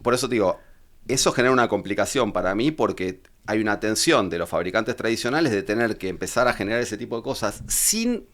Por eso te digo, eso genera una complicación para mí, porque hay una tensión de los fabricantes tradicionales de tener que empezar a generar ese tipo de cosas sin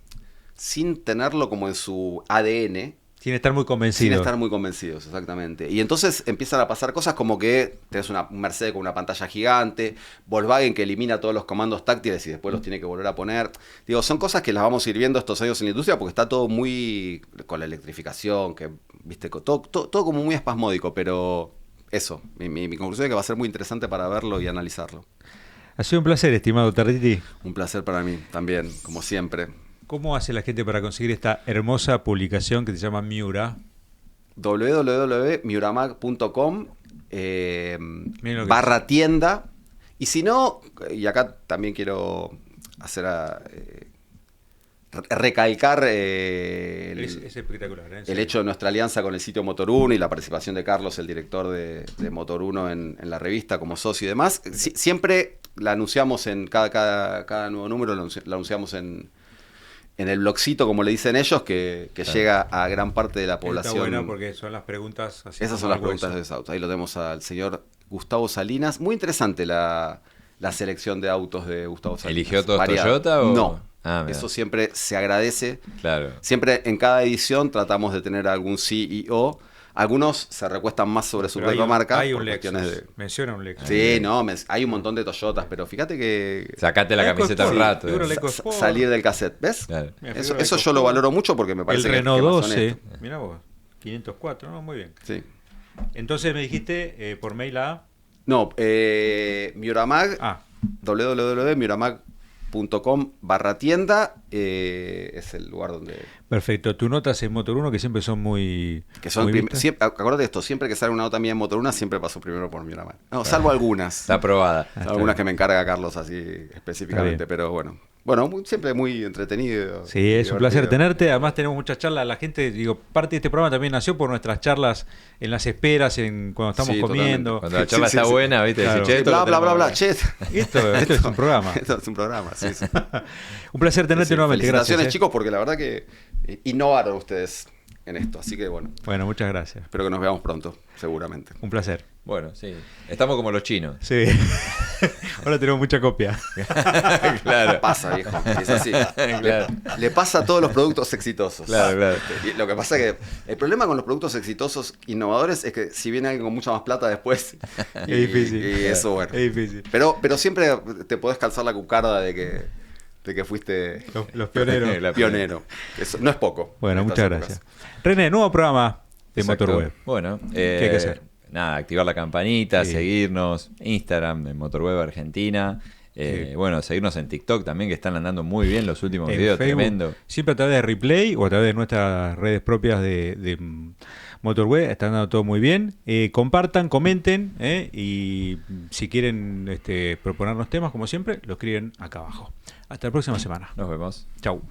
tenerlo como en su ADN. Sin estar muy convencidos, exactamente. Y entonces empiezan a pasar cosas como que tenés un Mercedes con una pantalla gigante, Volkswagen que elimina todos los comandos táctiles y después los tiene que volver a poner. Digo, son cosas que las vamos a ir viendo estos años en la industria porque está todo muy con la electrificación, que viste, todo como muy espasmódico, pero eso, mi conclusión es que va a ser muy interesante para verlo y analizarlo. Ha sido un placer, estimado Tarditi. Un placer para mí también, como siempre. ¿Cómo hace la gente para conseguir esta hermosa publicación que se llama Miura? www.miuramag.com /tienda. Y si no, y acá también quiero hacer recalcar Es espectacular, ¿eh? el hecho de nuestra alianza con el sitio Motor1 y la participación de Carlos, el director de Motor1 en la revista como socio y demás. Siempre la anunciamos en cada nuevo número, la anunciamos en el blogcito, como le dicen ellos, que claro, llega a gran parte de la población. Está buena porque son las preguntas. Así esas son las preguntas de autos. Ahí lo tenemos al señor Gustavo Salinas. Muy interesante la selección de autos de Gustavo Salinas. ¿Eligió todos Toyota o...? No. Eso siempre se agradece. Claro. Siempre en cada edición tratamos de tener algún CEO. Algunos se recuestan más sobre su propia marca. Hay un Lexus. Menciona un Lexus. Sí, no, hay un montón de Toyotas, pero fíjate que... Sacate la camiseta un rato. Salir del cassette, ¿ves? Claro. Eso yo lo valoro mucho porque me parece el Renault 12. Mirá vos, 504, ¿no? Muy bien. Sí. Entonces me dijiste por mail a... No, Miuramag, www.miuramag.com/tienda es el lugar donde... Perfecto, tus notas en Motor1 que siempre son muy... Acuérdate de esto, siempre que sale una nota mía en Motor1 siempre paso primero por Miuramag. No, salvo algunas. Está aprobada. Algunas que me encarga Carlos así específicamente, pero bueno. Bueno, siempre muy entretenido. Sí, es un placer tenerte. Además tenemos muchas charlas. La gente, parte de este programa también nació por nuestras charlas en las esperas, cuando estamos comiendo. Cuando la charla está buena, ¿viste? Claro. Bla, che. Esto es un programa. Esto es un programa, sí. Un placer tenerte nuevamente. Felicitaciones, gracias, chicos, porque la verdad que innovaron ustedes en esto. Así que bueno. Bueno, muchas gracias. Espero que nos veamos pronto, seguramente. Un placer. Bueno, sí. Estamos como los chinos. Sí. Ahora tenemos mucha copia. Claro. Pasa, viejo. Es así. Claro. Le pasa a todos los productos exitosos. Claro. Y lo que pasa es que el problema con los productos exitosos innovadores es que si viene alguien con mucha más plata después... Es difícil. Y eso, bueno. Es difícil. Pero siempre te podés calzar la cucarda de que fuiste los pioneros. Pionero. Eso no es poco. Bueno, muchas gracias. René, nuevo programa de Motorweb. Bueno, ¿qué hay que hacer? Nada, activar la campanita, seguirnos, Instagram, en Motorweb Argentina. Bueno, seguirnos en TikTok también, que están andando muy bien los últimos videos, Facebook, tremendo. Siempre a través de Replay o a través de nuestras redes propias de Motorweb, están andando todo muy bien. Compartan, comenten, y si quieren proponernos temas, como siempre, lo escriben acá abajo. Hasta la próxima semana. Nos vemos. Chau.